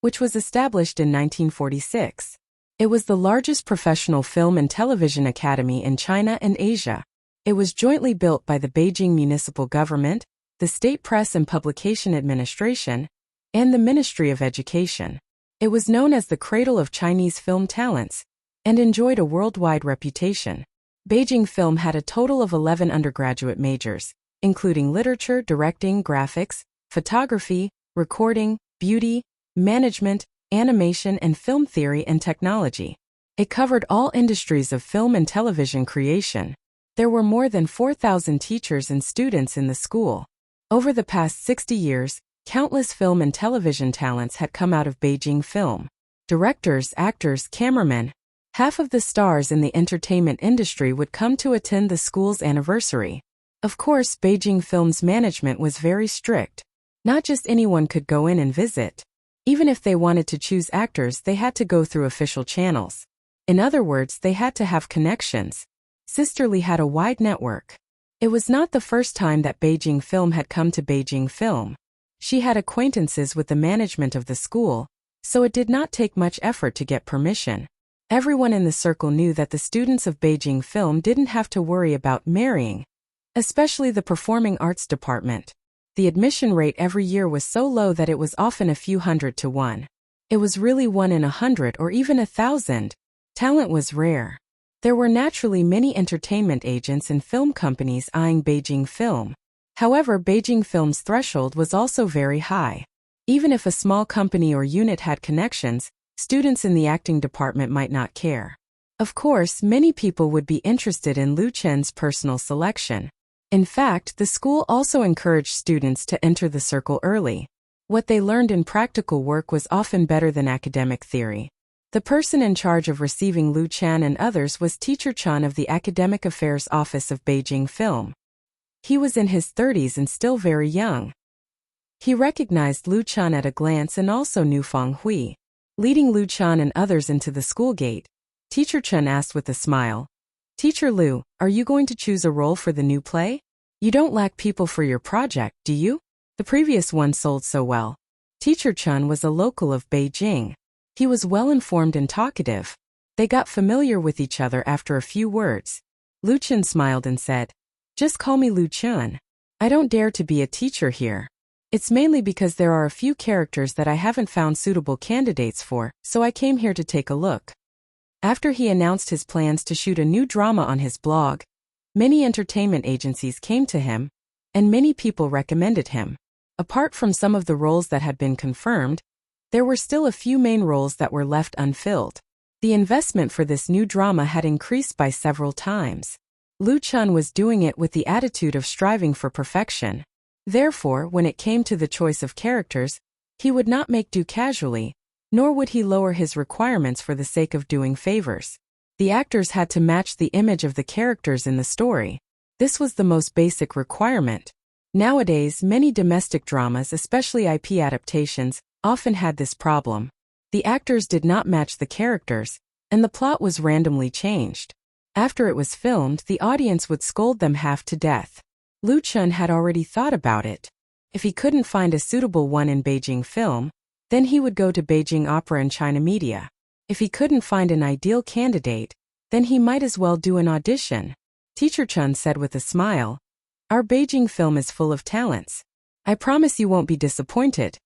Speaker 1: which was established in 1946. It was the largest professional film and television academy in China and Asia. It was jointly built by the Beijing Municipal Government, the State Press and Publication Administration, and the Ministry of Education. It was known as the cradle of Chinese film talents and enjoyed a worldwide reputation. Beijing Film had a total of 11 undergraduate majors, including literature, directing, graphics, photography, recording, beauty, management, animation, and film theory and technology. It covered all industries of film and television creation. There were more than 4,000 teachers and students in the school. Over the past 60 years, countless film and television talents had come out of Beijing Film. Directors, actors, cameramen. Half of the stars in the entertainment industry would come to attend the school's anniversary. Of course, Beijing Film's management was very strict. Not just anyone could go in and visit. Even if they wanted to choose actors, they had to go through official channels. In other words, they had to have connections. Sister Lee had a wide network. It was not the first time that Beijing Film had come to Beijing Film. She had acquaintances with the management of the school, so it did not take much effort to get permission. Everyone in the circle knew that the students of Beijing Film didn't have to worry about marrying, especially the performing arts department. The admission rate every year was so low that it was often a few hundred to one. It was really 1 in 100 or even 1,000. Talent was rare. There were naturally many entertainment agents and film companies eyeing Beijing Film. However, Beijing Film's threshold was also very high. Even if a small company or unit had connections, students in the acting department might not care. Of course, many people would be interested in Lu Chen's personal selection. In fact, the school also encouraged students to enter the circle early. What they learned in practical work was often better than academic theory. The person in charge of receiving Lu Chen and others was Teacher Chen of the Academic Affairs Office of Beijing Film. He was in his 30s and still very young. He recognized Lu Chen at a glance and also knew Fang Hui. Leading Lu Chen and others into the school gate, Teacher Chen asked with a smile, "Teacher Lu, are you going to choose a role for the new play? You don't lack people for your project, do you? The previous one sold so well." Teacher Chen was a local of Beijing. He was well-informed and talkative. They got familiar with each other after a few words. Lu Chen smiled and said, "Just call me Lu Chen. I don't dare to be a teacher here. It's mainly because there are a few characters that I haven't found suitable candidates for, so I came here to take a look." After he announced his plans to shoot a new drama on his blog, many entertainment agencies came to him, and many people recommended him. Apart from some of the roles that had been confirmed, there were still a few main roles that were left unfilled. The investment for this new drama had increased by several times. Lu Chen was doing it with the attitude of striving for perfection. Therefore, when it came to the choice of characters, he would not make do casually, nor would he lower his requirements for the sake of doing favors. The actors had to match the image of the characters in the story. This was the most basic requirement. Nowadays, many domestic dramas, especially IP adaptations, often had this problem. The actors did not match the characters, and the plot was randomly changed. After it was filmed, the audience would scold them half to death. Lu Chen had already thought about it. If he couldn't find a suitable one in Beijing Film, then he would go to Beijing Opera and China Media. If he couldn't find an ideal candidate, then he might as well do an audition. Teacher Chen said with a smile, "Our Beijing Film is full of talents. I promise you won't be disappointed."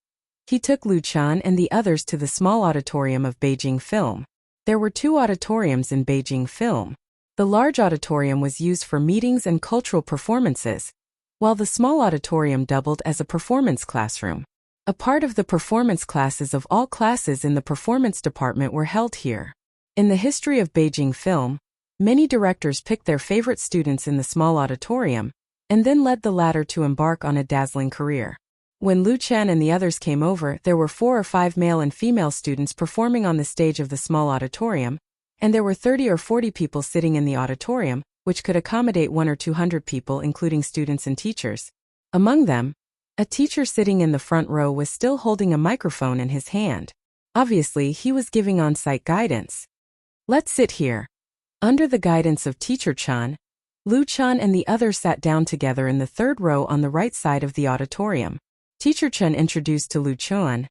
Speaker 1: He took Lu Chan and the others to the small auditorium of Beijing Film. There were 2 auditoriums in Beijing Film. The large auditorium was used for meetings and cultural performances, while the small auditorium doubled as a performance classroom. A part of the performance classes of all classes in the performance department were held here. In the history of Beijing Film, many directors picked their favorite students in the small auditorium, and then led the latter to embark on a dazzling career. When Lu Chan and the others came over, there were 4 or 5 male and female students performing on the stage of the small auditorium, and there were 30 or 40 people sitting in the auditorium, which could accommodate 100 or 200 people including students and teachers. Among them, a teacher sitting in the front row was still holding a microphone in his hand. Obviously, he was giving on-site guidance. "Let's sit here." Under the guidance of Teacher Chan, Lu Chan and the others sat down together in the 3rd row on the right side of the auditorium. Teacher Chan introduced to Lu Chan,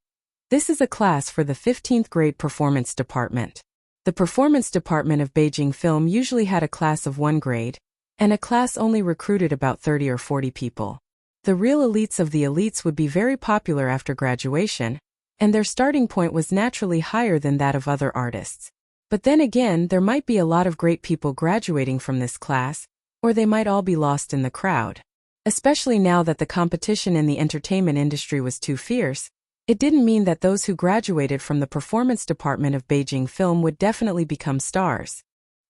Speaker 1: "This is a class for the 15th grade performance department." The performance department of Beijing Film usually had a class of 1 grade, and a class only recruited about 30 or 40 people. The real elites of the elites would be very popular after graduation, and their starting point was naturally higher than that of other artists. But then again, there might be a lot of great people graduating from this class, or they might all be lost in the crowd. Especially now that the competition in the entertainment industry was too fierce, it didn't mean that those who graduated from the performance department of Beijing Film would definitely become stars.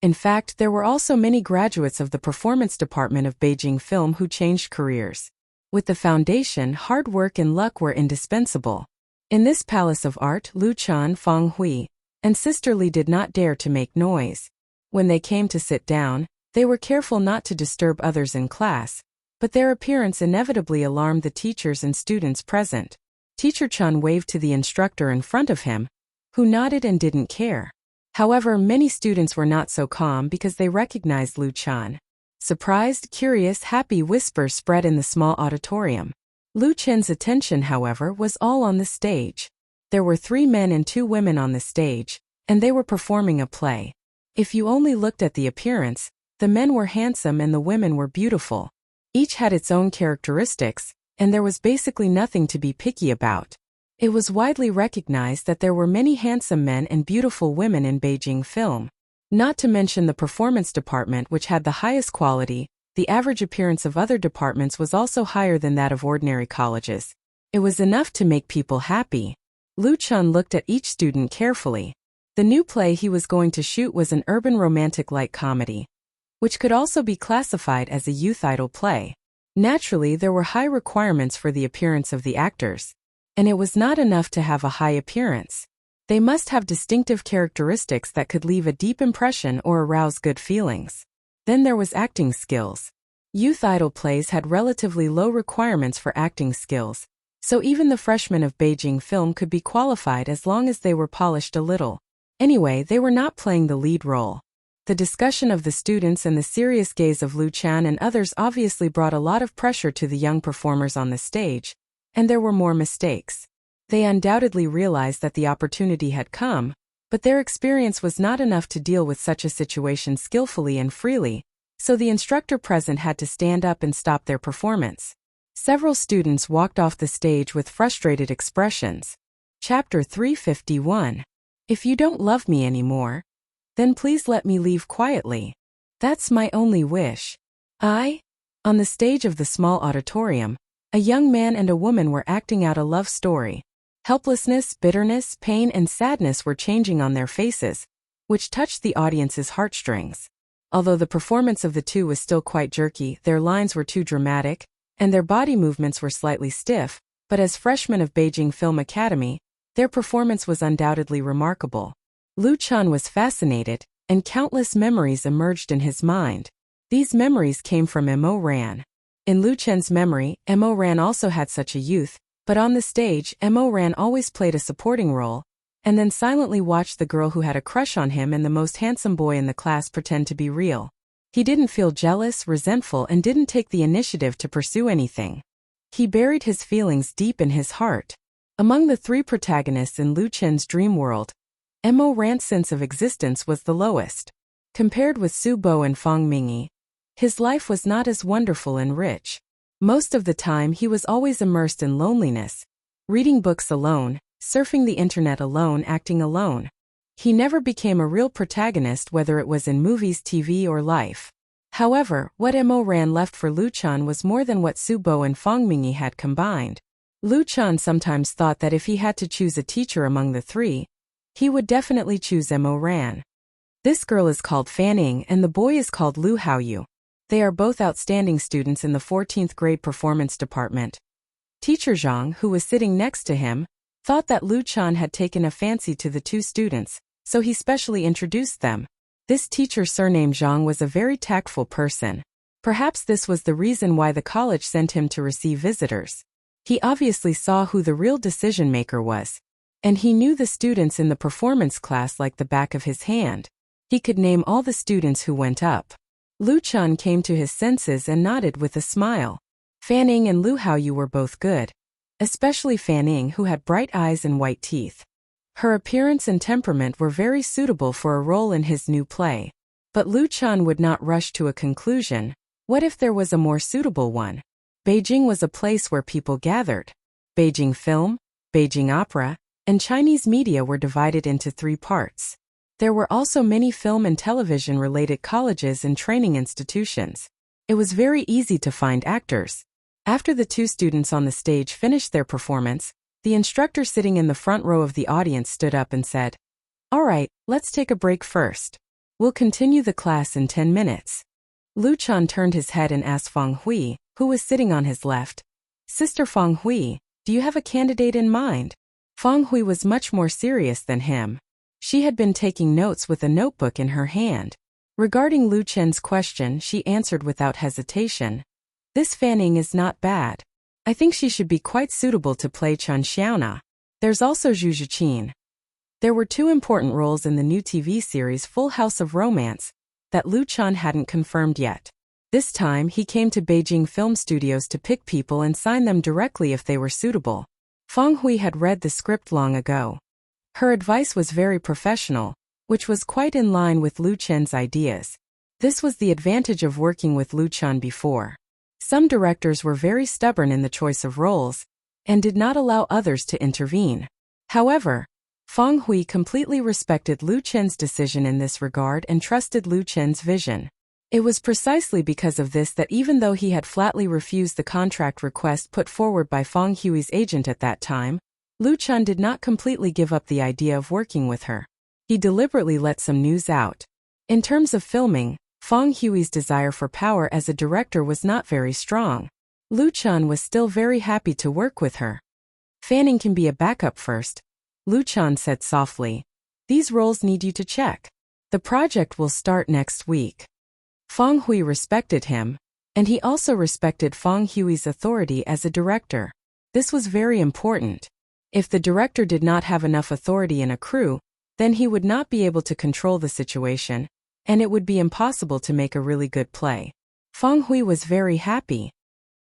Speaker 1: In fact, there were also many graduates of the performance department of Beijing Film who changed careers. With the foundation, hard work and luck were indispensable. In this palace of art, Lu Chan, Fang Hui, and Sister Li did not dare to make noise. When they came to sit down, they were careful not to disturb others in class, but their appearance inevitably alarmed the teachers and students present. Teacher Chan waved to the instructor in front of him, who nodded and didn't care. However, many students were not so calm because they recognized Lu Chan. Surprised, curious, happy whispers spread in the small auditorium. Lu Chan's attention, however, was all on the stage. There were 3 men and 2 women on the stage, and they were performing a play. If you only looked at the appearance, the men were handsome and the women were beautiful. Each had its own characteristics, and there was basically nothing to be picky about. It was widely recognized that there were many handsome men and beautiful women in Beijing Film. Not to mention the performance department, which had the highest quality. The average appearance of other departments was also higher than that of ordinary colleges. It was enough to make people happy. Lu Chan looked at each student carefully. The new play he was going to shoot was an urban romantic light comedy, which could also be classified as a youth idol play. Naturally, there were high requirements for the appearance of the actors, and it was not enough to have a high appearance. They must have distinctive characteristics that could leave a deep impression or arouse good feelings. Then there was acting skills. Youth idol plays had relatively low requirements for acting skills, so even the freshmen of Beijing Film could be qualified as long as they were polished a little. Anyway, they were not playing the lead role. The discussion of the students and the serious gaze of Lu Chan and others obviously brought a lot of pressure to the young performers on the stage, and there were more mistakes. They undoubtedly realized that the opportunity had come, but their experience was not enough to deal with such a situation skillfully and freely, so the instructor present had to stand up and stop their performance. Several students walked off the stage with frustrated expressions. Chapter 351. If you don't love me anymore, then please let me leave quietly. That's my only wish. On the stage of the small auditorium, a young man and a woman were acting out a love story. Helplessness, bitterness, pain, and sadness were changing on their faces, which touched the audience's heartstrings. Although the performance of the two was still quite jerky, their lines were too dramatic, and their body movements were slightly stiff, but as freshmen of Beijing Film Academy, their performance was undoubtedly remarkable. Lu Chan was fascinated, and countless memories emerged in his mind. These memories came from Mo Ran. In Lu Chan's memory, Mo Ran also had such a youth, but on the stage, Mo Ran always played a supporting role, and then silently watched the girl who had a crush on him and the most handsome boy in the class pretend to be real. He didn't feel jealous, resentful, and didn't take the initiative to pursue anything. He buried his feelings deep in his heart. Among the 3 protagonists in Lu Chan's dream world, Mo Ran's sense of existence was the lowest. Compared with Su Bo and Fang Mingyi, his life was not as wonderful and rich. Most of the time he was always immersed in loneliness, reading books alone, surfing the internet alone, acting alone. He never became a real protagonist, whether it was in movies, TV, or life. However, what Mo Ran left for Lu Chan was more than what Su Bo and Fong Mingyi had combined. Lu Chan sometimes thought that if he had to choose a teacher among the three, he would definitely choose Mo Ran. This girl is called Fanning and the boy is called Lu Haoyu. They are both outstanding students in the 14th grade performance department. Teacher Zhang, who was sitting next to him, thought that Lu Chan had taken a fancy to the two students, so he specially introduced them. This teacher, surnamed Zhang, was a very tactful person. Perhaps this was the reason why the college sent him to receive visitors. He obviously saw who the real decision-maker was, and he knew the students in the performance class like the back of his hand. He could name all the students who went up. Lu Chan came to his senses and nodded with a smile. Fanning and Lu Haoyu were both good, especially Fanning, who had bright eyes and white teeth. Her appearance and temperament were very suitable for a role in his new play. But Lu Chan would not rush to a conclusion. What if there was a more suitable one? Beijing was a place where people gathered. Beijing film, Beijing opera, and Chinese media were divided into three parts. There were also many film and television-related colleges and training institutions. It was very easy to find actors. After the two students on the stage finished their performance, the instructor sitting in the front row of the audience stood up and said, "All right, let's take a break first. We'll continue the class in 10 minutes. Lu Chan turned his head and asked Fong Hui, who was sitting on his left, "Sister Fong Hui, do you have a candidate in mind?" Fong Hui was much more serious than him. She had been taking notes with a notebook in her hand. Regarding Lu Chen's question, she answered without hesitation, "This Fanning is not bad. I think she should be quite suitable to play Chen Xiaona. There's also Zhu Zhiqin." There were two important roles in the new TV series Full House of Romance that Lu Chan hadn't confirmed yet. This time he came to Beijing Film Studios to pick people and sign them directly if they were suitable. Fong Hui had read the script long ago. Her advice was very professional, which was quite in line with Lu Chen's ideas. This was the advantage of working with Lu Chan before. Some directors were very stubborn in the choice of roles and did not allow others to intervene. However, Fong Hui completely respected Lu Chen's decision in this regard and trusted Lu Chen's vision. It was precisely because of this that even though he had flatly refused the contract request put forward by Fong Hui's agent at that time, Lu Chan did not completely give up the idea of working with her. He deliberately let some news out. In terms of filming, Fong Hui's desire for power as a director was not very strong. Lu Chan was still very happy to work with her. "Fanning can be a backup first," Lu Chan said softly. "These roles need you to check. The project will start next week." Fong Hui respected him, and he also respected Fong Hui's authority as a director. This was very important. If the director did not have enough authority in a crew, then he would not be able to control the situation, and it would be impossible to make a really good play. Fong Hui was very happy.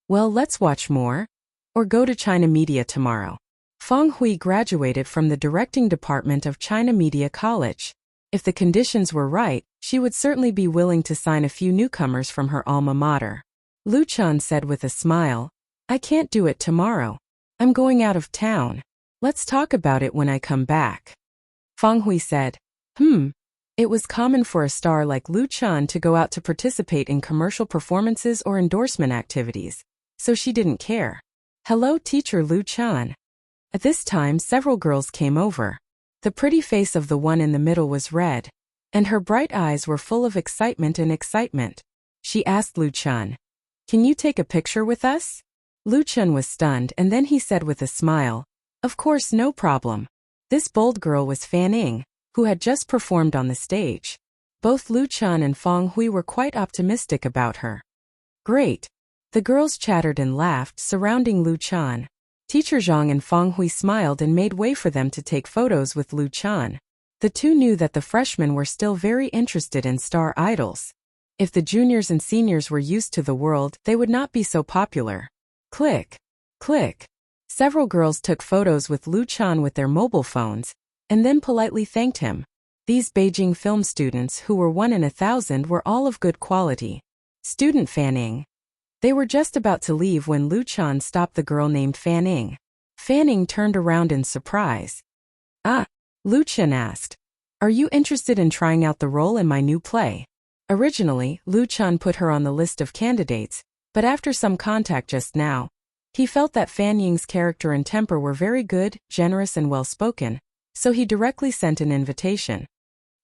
Speaker 1: "Well, let's watch more, or go to China Media tomorrow." Fong Hui graduated from the directing department of China Media College. If the conditions were right, she would certainly be willing to sign a few newcomers from her alma mater. Lu Chan said with a smile, "I can't do it tomorrow. I'm going out of town. Let's talk about it when I come back." Fong Hui said, It was common for a star like Lu Chan to go out to participate in commercial performances or endorsement activities, so she didn't care. "Hello, teacher Lu Chan." At this time, several girls came over. The pretty face of the one in the middle was red, and her bright eyes were full of excitement. She asked Lu Chan, "Can you take a picture with us?" Lu Chan was stunned, and then he said with a smile, "Of course, no problem." This bold girl was Fanning, who had just performed on the stage. Both Lu Chan and Fong Hui were quite optimistic about her. "Great." The girls chattered and laughed, surrounding Lu Chan. Teacher Zhang and Fong Hui smiled and made way for them to take photos with Lu Chan. The two knew that the freshmen were still very interested in star idols. If the juniors and seniors were used to the world, they would not be so popular. Click, click. Several girls took photos with Lu Chan with their mobile phones, and then politely thanked him. These Beijing film students, who were 1 in 1,000, were all of good quality. Student Fanning. They were just about to leave when Lu Chan stopped the girl named Fanning. Fanning turned around in surprise. Ah, Lu Chen asked. Are you interested in trying out the role in my new play? Originally, Lu Chen put her on the list of candidates, but after some contact just now, he felt that Fan Ying's character and temper were very good, generous and well-spoken, so he directly sent an invitation.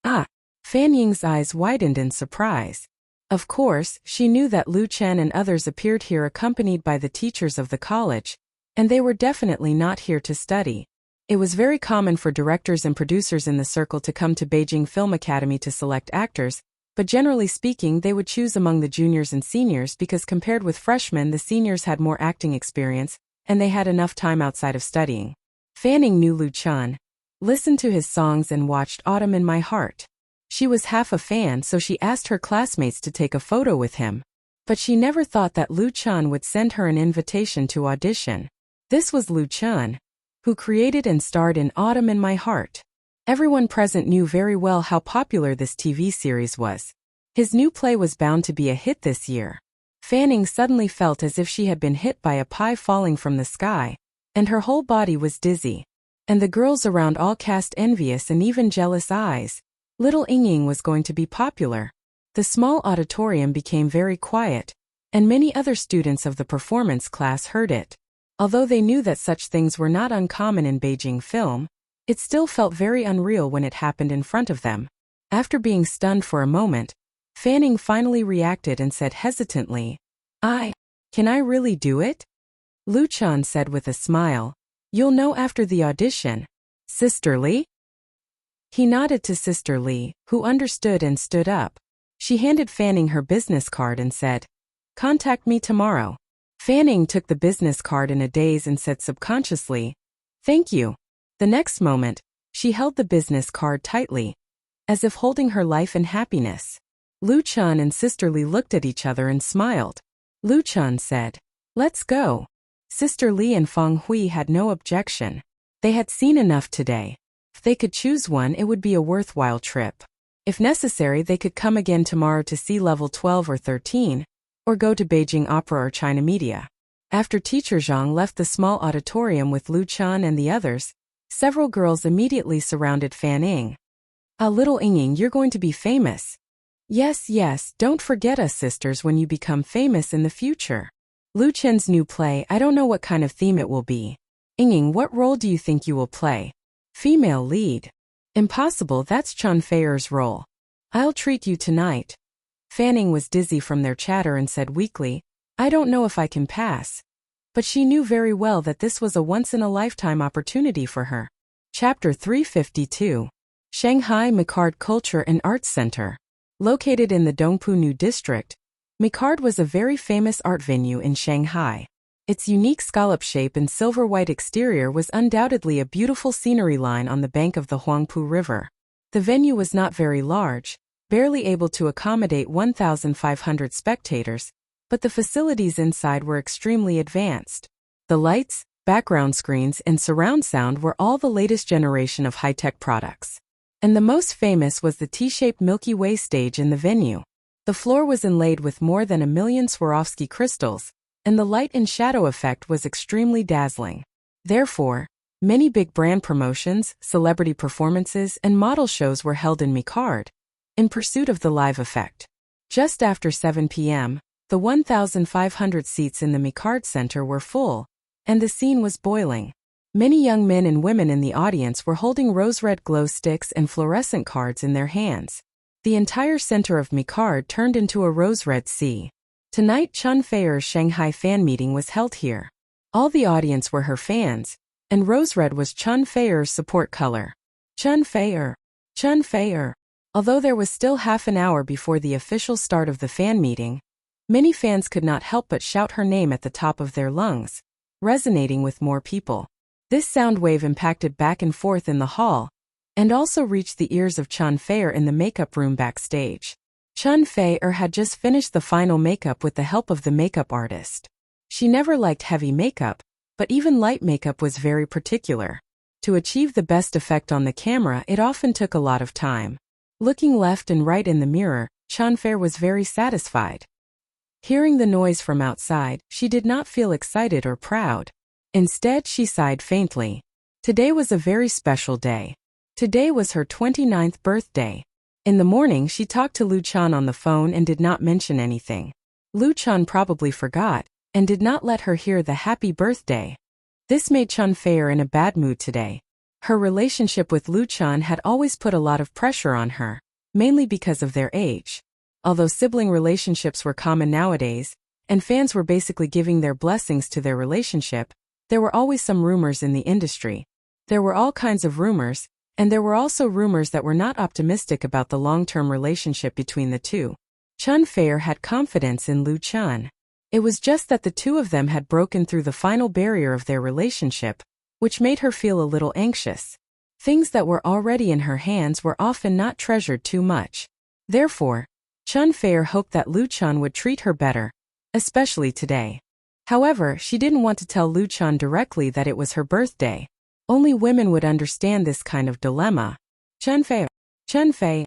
Speaker 1: Ah, Fan Ying's eyes widened in surprise. Of course, she knew that Lu Chen and others appeared here accompanied by the teachers of the college, and they were definitely not here to study. It was very common for directors and producers in the circle to come to Beijing Film Academy to select actors, but generally speaking they would choose among the juniors and seniors because compared with freshmen the seniors had more acting experience, and they had enough time outside of studying. Fanning knew Lu Chen, listened to his songs and watched Autumn in My Heart. She was half a fan, so she asked her classmates to take a photo with him. But she never thought that Lu Chen would send her an invitation to audition. This was Lu Chen, who created and starred in Autumn in My Heart. Everyone present knew very well how popular this TV series was. His new play was bound to be a hit this year. Fanning suddenly felt as if she had been hit by a pie falling from the sky, and her whole body was dizzy. And the girls around all cast envious and even jealous eyes. Little Ying was going to be popular. The small auditorium became very quiet, and many other students of the performance class heard it. Although they knew that such things were not uncommon in Beijing film, it still felt very unreal when it happened in front of them. After being stunned for a moment, Fanning finally reacted and said hesitantly, Can I really do it? Lu Chen said with a smile, You'll know after the audition. Sister Li? He nodded to Sister Li, who understood and stood up. She handed Fanning her business card and said, Contact me tomorrow. Fanning took the business card in a daze and said subconsciously, Thank you. The next moment, she held the business card tightly, as if holding her life and happiness. Lu Chen and Sister Li looked at each other and smiled. Lu Chen said, Let's go. Sister Li and Feng Hui had no objection. They had seen enough today. If they could choose one, it would be a worthwhile trip. If necessary, they could come again tomorrow to see level 12 or 13, or go to Beijing Opera or China Media. After Teacher Zhang left the small auditorium with Lu Chen and the others, several girls immediately surrounded Fanning. Little Ying, you're going to be famous. Yes, don't forget us sisters when you become famous in the future. Lu Chen's new play, I don't know what kind of theme it will be. Ying, what role do you think you will play? Female lead. Impossible, that's Chen Feier's role. I'll treat you tonight. Fanning was dizzy from their chatter and said weakly, I don't know if I can pass. But she knew very well that this was a once-in-a-lifetime opportunity for her. Chapter 352. Shanghai Micard Culture and Arts Center. Located in the Dongpu New District, Micard was a very famous art venue in Shanghai. Its unique scallop shape and silver-white exterior was undoubtedly a beautiful scenery line on the bank of the Huangpu River. The venue was not very large, barely able to accommodate 1,500 spectators, but the facilities inside were extremely advanced. The lights, background screens, and surround sound were all the latest generation of high-tech products. And the most famous was the T-shaped Milky Way stage in the venue. The floor was inlaid with more than 1 million Swarovski crystals, and the light and shadow effect was extremely dazzling. Therefore, many big brand promotions, celebrity performances, and model shows were held in Micard, in pursuit of the live effect. Just after 7 p.m., the 1,500 seats in the Micard Center were full, and the scene was boiling. Many young men and women in the audience were holding rose-red glow sticks and fluorescent cards in their hands. The entire center of Micard turned into a rose-red sea. Tonight Chen Feier's Shanghai fan meeting was held here. All the audience were her fans, and rose-red was Chen Feier's support color. Chen Feier. Chen Feier. Although there was still half an hour before the official start of the fan meeting, many fans could not help but shout her name at the top of their lungs, resonating with more people. This sound wave impacted back and forth in the hall, and also reached the ears of Chen Feier in the makeup room backstage. Chen Feier had just finished the final makeup with the help of the makeup artist. She never liked heavy makeup, but even light makeup was very particular. To achieve the best effect on the camera, it often took a lot of time. Looking left and right in the mirror, Chen Feier was very satisfied. Hearing the noise from outside, she did not feel excited or proud. Instead, she sighed faintly. Today was a very special day. Today was her 29th birthday. In the morning, she talked to Lu Chan on the phone and did not mention anything. Lu Chan probably forgot and did not let her hear the happy birthday. This made Chun Fei in a bad mood today. Her relationship with Lu Chan had always put a lot of pressure on her, mainly because of their age. Although sibling relationships were common nowadays, and fans were basically giving their blessings to their relationship, there were always some rumors in the industry. There were all kinds of rumors, and there were also rumors that were not optimistic about the long-term relationship between the two. Chun Fei had confidence in Lu Chan. It was just that the two of them had broken through the final barrier of their relationship, which made her feel a little anxious. Things that were already in her hands were often not treasured too much. Therefore, Chun Fei hoped that Lu Chan would treat her better, especially today. However, she didn't want to tell Lu Chan directly that it was her birthday. Only women would understand this kind of dilemma. Chun Fei.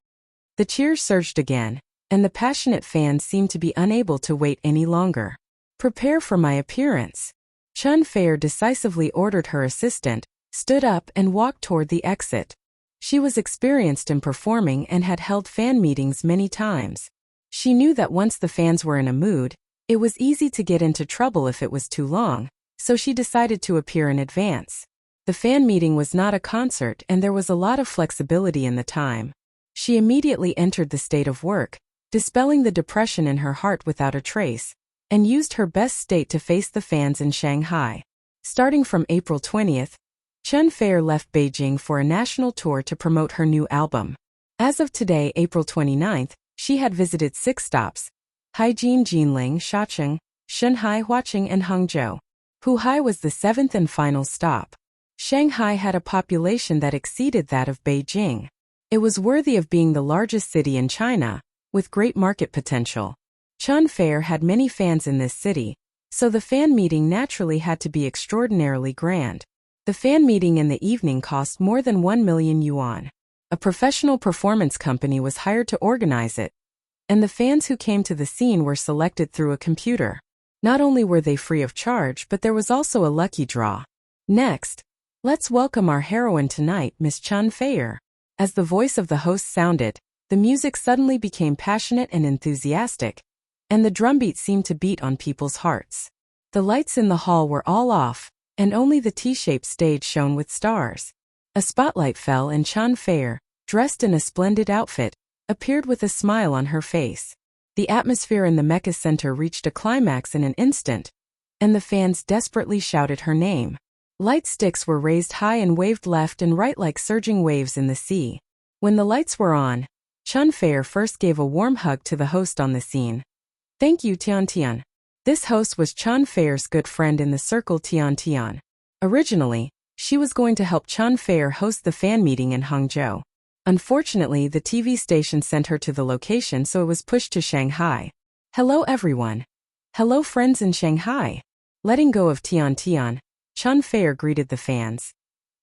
Speaker 1: The cheers surged again, and the passionate fans seemed to be unable to wait any longer. Prepare for my appearance. Chun Fei decisively ordered her assistant, stood up and walked toward the exit. She was experienced in performing and had held fan meetings many times. She knew that once the fans were in a mood, it was easy to get into trouble if it was too long, so she decided to appear in advance. The fan meeting was not a concert and there was a lot of flexibility in the time. She immediately entered the state of work, dispelling the depression in her heart without a trace, and used her best state to face the fans in Shanghai. Starting from April 20th, Chun Fei left Beijing for a national tour to promote her new album. As of today, April 29th, she had visited 6 stops: Haijin, Jinling, Shacheng, Shanghai, Huaqing, and Hangzhou. Huhai was the 7th and final stop. Shanghai had a population that exceeded that of Beijing. It was worthy of being the largest city in China, with great market potential. Chun Fei had many fans in this city, so the fan meeting naturally had to be extraordinarily grand. The fan meeting in the evening cost more than 1 million yuan. A professional performance company was hired to organize it, and the fans who came to the scene were selected through a computer. Not only were they free of charge, but there was also a lucky draw. Next, let's welcome our heroine tonight, Miss Chun Fei. As the voice of the host sounded, the music suddenly became passionate and enthusiastic, and the drumbeat seemed to beat on people's hearts. The lights in the hall were all off, and only the T-shaped stage shone with stars. A spotlight fell and Chun Fei, dressed in a splendid outfit, appeared with a smile on her face. The atmosphere in the Mecha Center reached a climax in an instant, and the fans desperately shouted her name. Light sticks were raised high and waved left and right like surging waves in the sea. When the lights were on, Chun Fei first gave a warm hug to the host on the scene. Thank you, Tian Tian. This host was Chun Fei's good friend in the circle, Tian Tian. Originally, she was going to help Chun Fei host the fan meeting in Hangzhou. Unfortunately, the TV station sent her to the location, so it was pushed to Shanghai. Hello everyone. Hello friends in Shanghai. Letting go of Tian Tian, Chun Fei greeted the fans.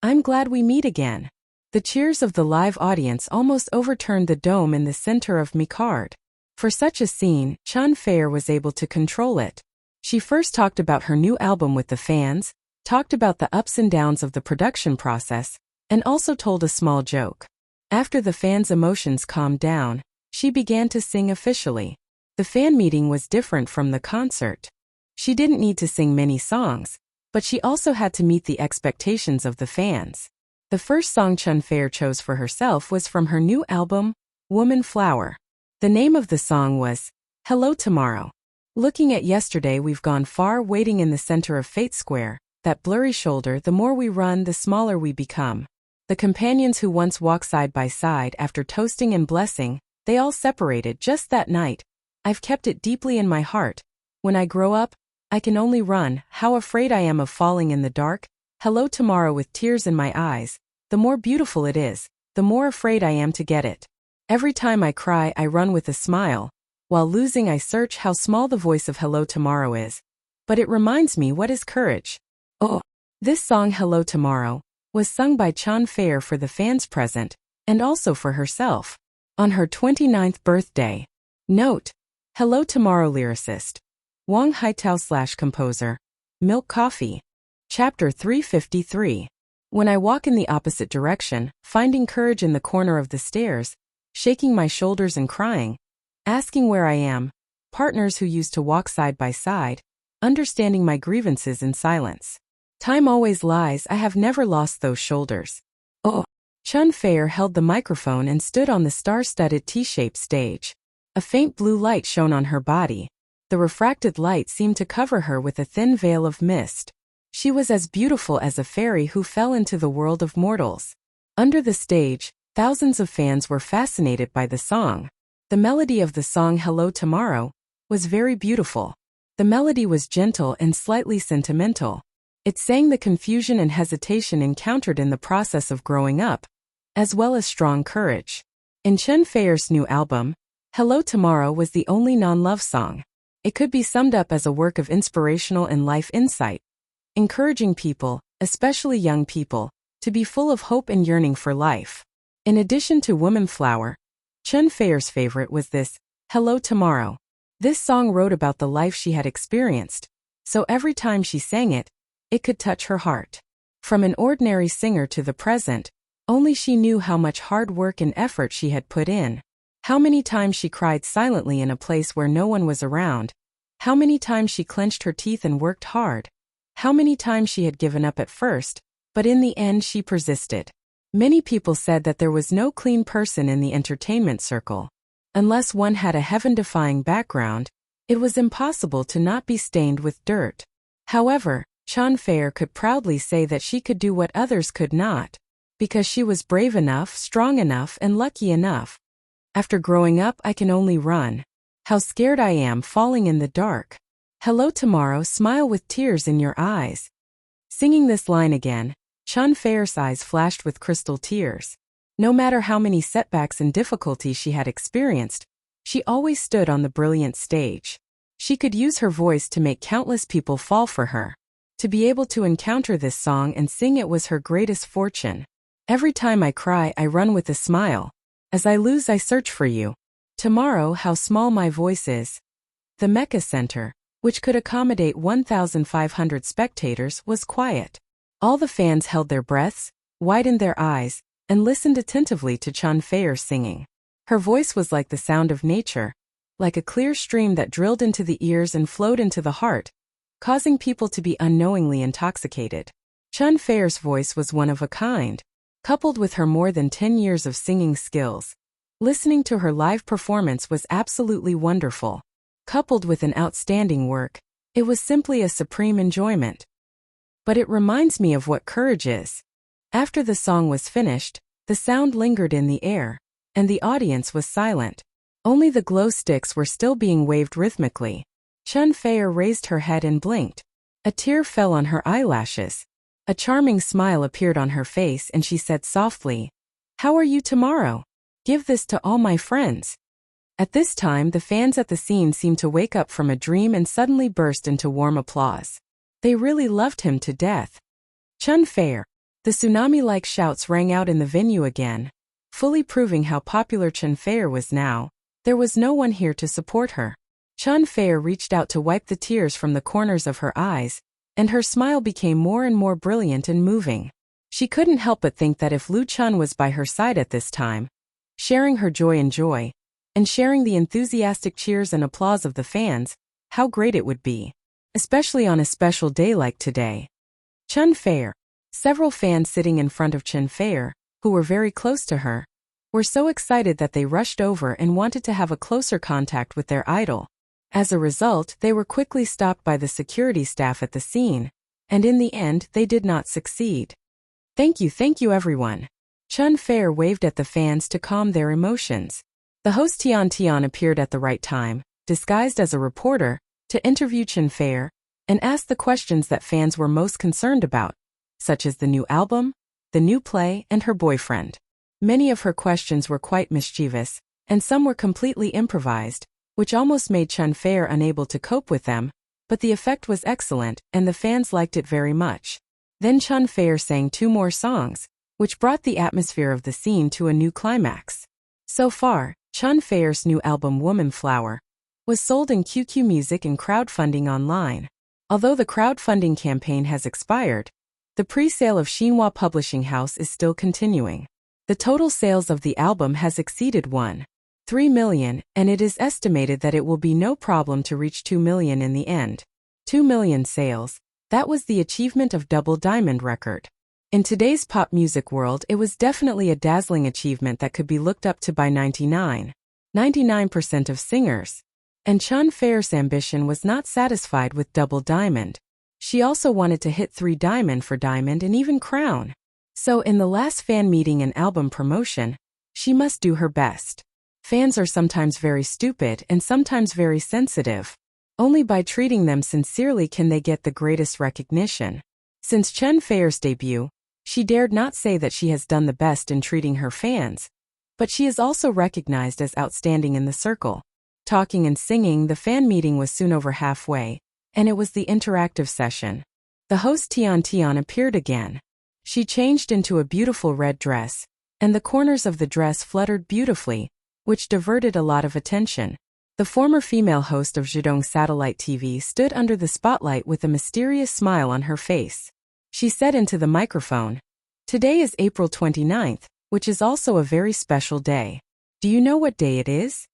Speaker 1: I'm glad we meet again. The cheers of the live audience almost overturned the dome in the center of Mikard. For such a scene, Chun Fei was able to control it. She first talked about her new album with the fans, talked about the ups and downs of the production process, and also told a small joke. After the fans' emotions calmed down, she began to sing officially. The fan meeting was different from the concert. She didn't need to sing many songs, but she also had to meet the expectations of the fans. The first song Chun Fei chose for herself was from her new album, Woman Flower. The name of the song was Hello Tomorrow. Looking at yesterday, we've gone far, waiting in the center of Fate Square, that blurry shoulder. The more we run, the smaller we become. The companions who once walked side by side after toasting and blessing, they all separated just that night. I've kept it deeply in my heart. When I grow up, I can only run. How afraid I am of falling in the dark. Hello tomorrow with tears in my eyes. The more beautiful it is, the more afraid I am to get it. Every time I cry, I run with a smile. While losing, I search how small the voice of Hello Tomorrow is. But it reminds me what is courage. Oh, this song Hello Tomorrow was sung by Chun Fei for the fans present, and also for herself, on her 29th birthday. Note: Hello Tomorrow lyricist Wang Haitao / composer, Milk Coffee. Chapter 353. When I walk in the opposite direction, finding courage in the corner of the stairs, shaking my shoulders and crying, asking where I am, partners who used to walk side by side, understanding my grievances in silence. Time always lies, I have never lost those shoulders. Oh. Chun Fair held the microphone and stood on the star-studded T-shaped stage. A faint blue light shone on her body. The refracted light seemed to cover her with a thin veil of mist. She was as beautiful as a fairy who fell into the world of mortals. Under the stage, thousands of fans were fascinated by the song. The melody of the song Hello Tomorrow was very beautiful. The melody was gentle and slightly sentimental. It sang the confusion and hesitation encountered in the process of growing up, as well as strong courage. In Chun Fair's new album, Hello Tomorrow was the only non-love song. It could be summed up as a work of inspirational and life insight, encouraging people, especially young people, to be full of hope and yearning for life. In addition to Woman Flower, Chun Fair's favorite was this, Hello Tomorrow. This song wrote about the life she had experienced, so every time she sang it, it could touch her heart. From an ordinary singer to the present, only she knew how much hard work and effort she had put in. How many times she cried silently in a place where no one was around. How many times she clenched her teeth and worked hard. How many times she had given up at first, but in the end she persisted. Many people said that there was no clean person in the entertainment circle. Unless one had a heaven-defying background, it was impossible to not be stained with dirt. However, Chun Fair could proudly say that she could do what others could not, because she was brave enough, strong enough, and lucky enough. After growing up, I can only run. How scared I am falling in the dark. Hello Tomorrow, smile with tears in your eyes. Singing this line again, Chun Fair's eyes flashed with crystal tears. No matter how many setbacks and difficulties she had experienced, she always stood on the brilliant stage. She could use her voice to make countless people fall for her. To be able to encounter this song and sing it was her greatest fortune. Every time I cry, I run with a smile. As I lose, I search for you. Tomorrow, how small my voice is. The Mecca Center, which could accommodate 1,500 spectators, was quiet. All the fans held their breaths, widened their eyes, and listened attentively to Chun Fair singing. Her voice was like the sound of nature, like a clear stream that drilled into the ears and flowed into the heart, causing people to be unknowingly intoxicated. Chun Fair's voice was one of a kind. Coupled with her more than 10 years of singing skills, listening to her live performance was absolutely wonderful. Coupled with an outstanding work, it was simply a supreme enjoyment. But it reminds me of what courage is. After the song was finished, the sound lingered in the air, and the audience was silent. Only the glow sticks were still being waved rhythmically. Chun Fair raised her head and blinked. A tear fell on her eyelashes. A charming smile appeared on her face and she said softly, "How are you tomorrow? Give this to all my friends." At this time, the fans at the scene seemed to wake up from a dream and suddenly burst into warm applause. They really loved him to death. Chun Fair. The tsunami-like shouts rang out in the venue again, fully proving how popular Chun Fair was now. There was no one here to support her. Chun Fair reached out to wipe the tears from the corners of her eyes, and her smile became more and more brilliant and moving. She couldn't help but think that if Lu Chun was by her side at this time, sharing her joy, and sharing the enthusiastic cheers and applause of the fans, how great it would be, especially on a special day like today. Chun Fair. Several fans sitting in front of Chun Fair, who were very close to her, were so excited that they rushed over and wanted to have a closer contact with their idol. As a result, they were quickly stopped by the security staff at the scene, and in the end, they did not succeed. Thank you everyone. Chun Fair waved at the fans to calm their emotions. The host Tian Tian appeared at the right time, disguised as a reporter, to interview Chun Fair, and ask the questions that fans were most concerned about, such as the new album, the new play, and her boyfriend. Many of her questions were quite mischievous, and some were completely improvised, which almost made Chun Fair unable to cope with them, but the effect was excellent, and the fans liked it very much. Then Chun Fair sang 2 more songs, which brought the atmosphere of the scene to a new climax. So far, Chun Fair's new album Woman Flower was sold in QQ Music and crowdfunding online. Although the crowdfunding campaign has expired, the pre-sale of Xinhua Publishing House is still continuing. The total sales of the album has exceeded 1.3 million, and it is estimated that it will be no problem to reach 2 million in the end. 2 million sales, that was the achievement of Double Diamond record. In today's pop music world, it was definitely a dazzling achievement that could be looked up to by 99% of singers. And Chun Fair's ambition was not satisfied with Double Diamond. She also wanted to hit 3 Diamond for Diamond and even Crown. So in the last fan meeting and album promotion, she must do her best. Fans are sometimes very stupid and sometimes very sensitive. Only by treating them sincerely can they get the greatest recognition. Since Chun Fair's debut, she dared not say that she has done the best in treating her fans, but she is also recognized as outstanding in the circle. Talking and singing, the fan meeting was soon over halfway, and it was the interactive session. The host Tian Tian appeared again. She changed into a beautiful red dress, and the corners of the dress fluttered beautifully, which diverted a lot of attention. The former female host of Zhejiang Satellite TV stood under the spotlight with a mysterious smile on her face. She said into the microphone, "Today is April 29th, which is also a very special day. Do you know what day it is?"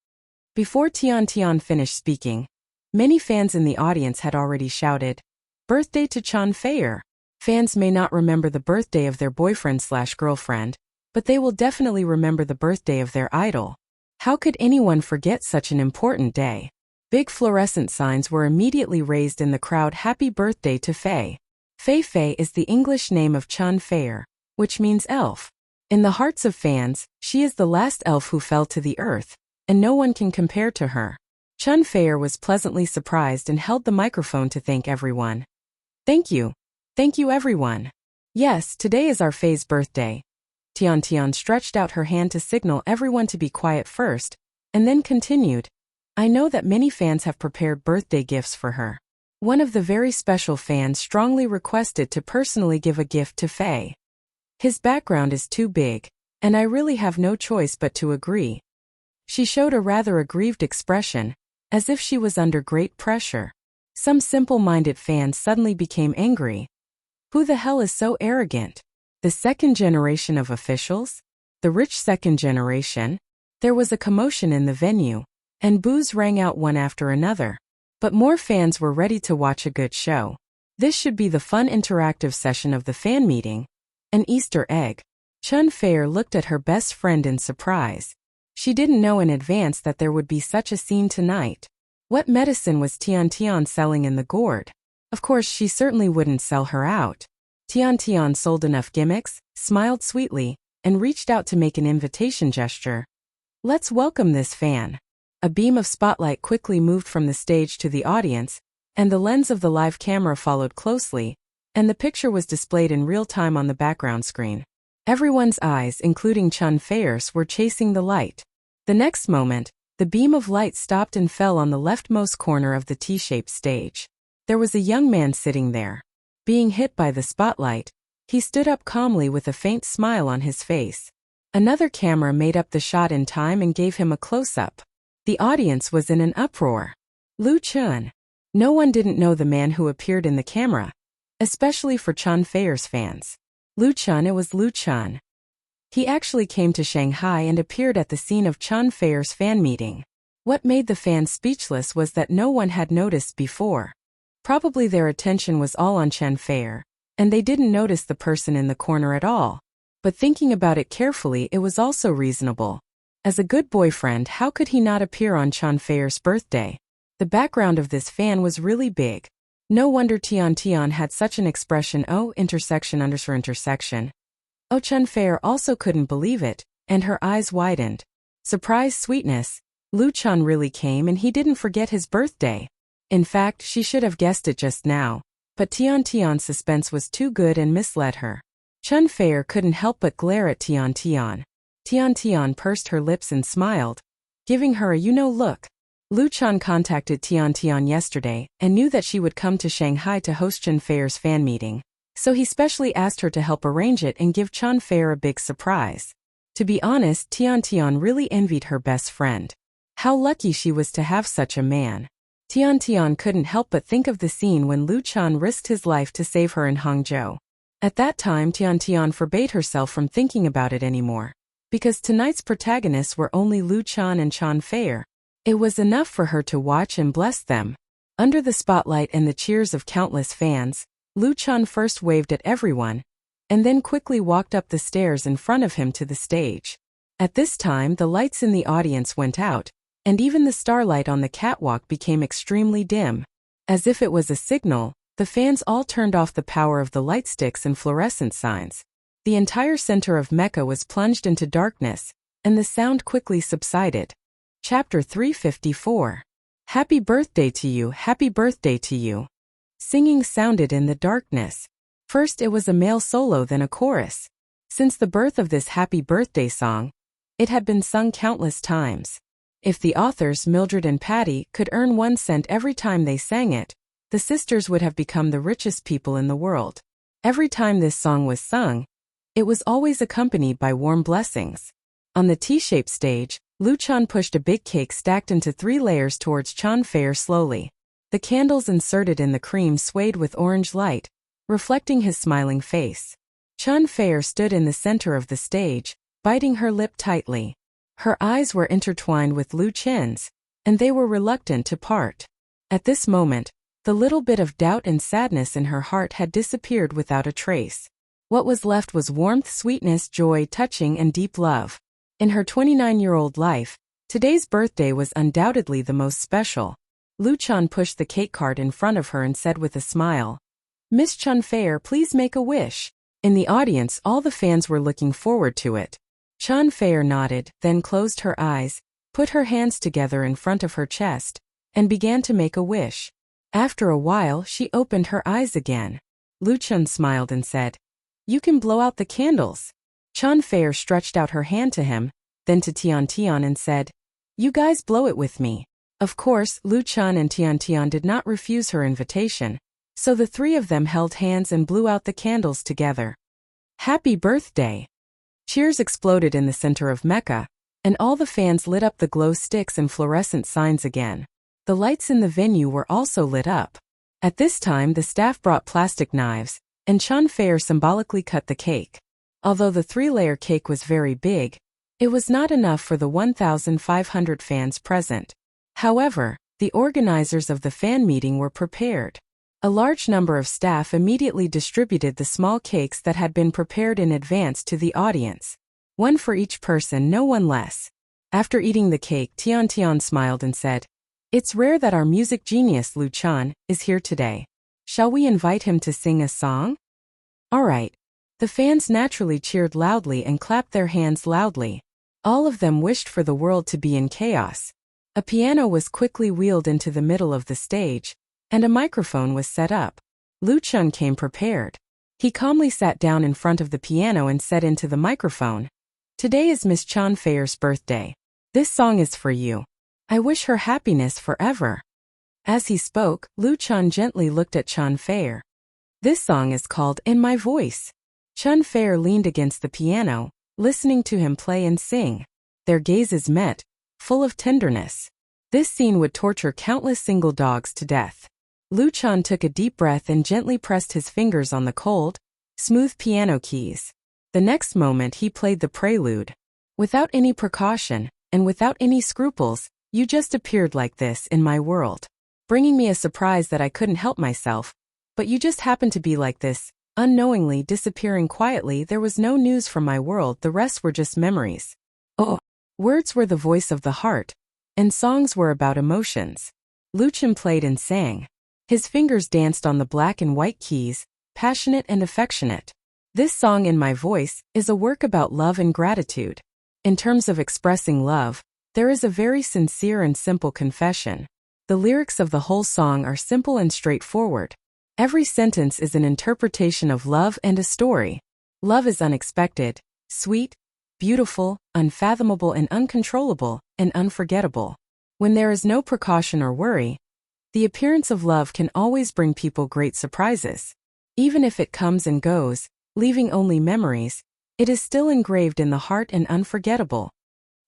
Speaker 1: Before Tian Tian finished speaking, many fans in the audience had already shouted, "Birthday to Chun Fair." Fans may not remember the birthday of their boyfriend/girlfriend, but they will definitely remember the birthday of their idol. How could anyone forget such an important day? Big fluorescent signs were immediately raised in the crowd. Happy birthday to Fei. Fei Fei is the English name of Chun Fair, which means elf. In the hearts of fans, she is the last elf who fell to the earth, and no one can compare to her. Chun Fair was pleasantly surprised and held the microphone to thank everyone. Thank you everyone. Yes, today is our Fei's birthday. Tian Tian stretched out her hand to signal everyone to be quiet first, and then continued, I know that many fans have prepared birthday gifts for her. One of the very special fans strongly requested to personally give a gift to Fei. His background is too big, and I really have no choice but to agree. She showed a rather aggrieved expression, as if she was under great pressure. Some simple-minded fans suddenly became angry. Who the hell is so arrogant? The second generation of officials? The rich second generation? There was a commotion in the venue, and boos rang out one after another. But more fans were ready to watch a good show. This should be the fun interactive session of the fan meeting. An Easter egg. Chun Fair looked at her best friend in surprise. She didn't know in advance that there would be such a scene tonight. What medicine was Tian Tian selling in the gourd? Of course, she certainly wouldn't sell her out. Tian Tian sold enough gimmicks, smiled sweetly, and reached out to make an invitation gesture. Let's welcome this fan. A beam of spotlight quickly moved from the stage to the audience, and the lens of the live camera followed closely, and the picture was displayed in real time on the background screen. Everyone's eyes, including Chun Fair's, were chasing the light. The next moment, the beam of light stopped and fell on the leftmost corner of the T-shaped stage. There was a young man sitting there. Being hit by the spotlight, he stood up calmly with a faint smile on his face. Another camera made up the shot in time and gave him a close-up. The audience was in an uproar. Lu Chun. No one didn't know the man who appeared in the camera, especially for Chun Fair's fans. Lu Chun, it was Lu Chun. He actually came to Shanghai and appeared at the scene of Chun Fair's fan meeting. What made the fans speechless was that no one had noticed before. Probably their attention was all on Chun Fair, and they didn't notice the person in the corner at all. But thinking about it carefully, it was also reasonable. As a good boyfriend, how could he not appear on Chun Fair's birthday? The background of this fan was really big. No wonder Tian Tian had such an expression, oh, intersection. Oh, Chun Fair also couldn't believe it, and her eyes widened. Surprise sweetness. Lu Chun really came and he didn't forget his birthday. In fact, she should have guessed it just now, but Tian Tian's suspense was too good and misled her. Chun Fair couldn't help but glare at Tian Tian. Tian Tian pursed her lips and smiled, giving her a you-know look. Lu Chun contacted Tian Tian yesterday and knew that she would come to Shanghai to host Chun Fair's fan meeting, so he specially asked her to help arrange it and give Chun Fair a big surprise. To be honest, Tian Tian really envied her best friend. How lucky she was to have such a man. Tian Tian couldn't help but think of the scene when Lu Chan risked his life to save her in Hangzhou. At that time Tian Tian forbade herself from thinking about it anymore. Because tonight's protagonists were only Lu Chan and Chan Feier, it was enough for her to watch and bless them. Under the spotlight and the cheers of countless fans, Lu Chan first waved at everyone, and then quickly walked up the stairs in front of him to the stage. At this time the lights in the audience went out, and even the starlight on the catwalk became extremely dim. As if it was a signal, the fans all turned off the power of the light sticks and fluorescent signs. The entire center of Mecca was plunged into darkness, and the sound quickly subsided. Chapter 354. Happy birthday to you, happy birthday to you. Singing sounded in the darkness. First it was a male solo, then a chorus. Since the birth of this happy birthday song, it had been sung countless times. If the authors, Mildred and Patty, could earn 1 cent every time they sang it, the sisters would have become the richest people in the world. Every time this song was sung, it was always accompanied by warm blessings. On the T-shaped stage, Lu Chan pushed a big cake stacked into 3 layers towards Chan Feier slowly. The candles inserted in the cream swayed with orange light, reflecting his smiling face. Chan Feier stood in the center of the stage, biting her lip tightly. Her eyes were intertwined with Lu Chen's, and they were reluctant to part. At this moment, the little bit of doubt and sadness in her heart had disappeared without a trace. What was left was warmth, sweetness, joy, touching, and deep love. In her 29-year-old life, today's birthday was undoubtedly the most special. Lu Chan pushed the cake cart in front of her and said with a smile, "Miss Chan Feier, please make a wish." In the audience, all the fans were looking forward to it. Chan Feier nodded, then closed her eyes, put her hands together in front of her chest, and began to make a wish. After a while, she opened her eyes again. Lu Chan smiled and said, "You can blow out the candles." Chan Feier stretched out her hand to him, then to Tian Tian and said, "You guys blow it with me." Of course, Lu Chan and Tian Tian did not refuse her invitation, so the 3 of them held hands and blew out the candles together. Happy birthday! Cheers exploded in the center of Mecca, and all the fans lit up the glow sticks and fluorescent signs again. The lights in the venue were also lit up. At this time the staff brought plastic knives, and Chan Feier symbolically cut the cake. Although the 3-layer cake was very big, it was not enough for the 1,500 fans present. However, the organizers of the fan meeting were prepared. A large number of staff immediately distributed the small cakes that had been prepared in advance to the audience. 1 for each person, no one less. After eating the cake, Tian Tian smiled and said, "It's rare that our music genius Lu Chan is here today. Shall we invite him to sing a song?" All right. The fans naturally cheered loudly and clapped their hands loudly. All of them wished for the world to be in chaos. A piano was quickly wheeled into the middle of the stage, and a microphone was set up. Lu Chan came prepared. He calmly sat down in front of the piano and said into the microphone, "Today is Miss Chan Feier's birthday. This song is for you. I wish her happiness forever." As he spoke, Lu Chan gently looked at Chan Feier. "This song is called In My Voice." Chan Feier leaned against the piano, listening to him play and sing. Their gazes met, full of tenderness. This scene would torture countless single dogs to death. Lu Chan took a deep breath and gently pressed his fingers on the cold, smooth piano keys. The next moment he played the prelude. "Without any precaution, and without any scruples, you just appeared like this in my world, bringing me a surprise that I couldn't help myself. But you just happened to be like this, unknowingly disappearing quietly. There was no news from my world, the rest were just memories." Oh, words were the voice of the heart, and songs were about emotions. Lu Chan played and sang. His fingers danced on the black and white keys, passionate and affectionate. This song In My Voice is a work about love and gratitude. In terms of expressing love, there is a very sincere and simple confession. The lyrics of the whole song are simple and straightforward. Every sentence is an interpretation of love and a story. Love is unexpected, sweet, beautiful, unfathomable and uncontrollable, and unforgettable. When there is no precaution or worry, the appearance of love can always bring people great surprises. Even if it comes and goes, leaving only memories, it is still engraved in the heart and unforgettable.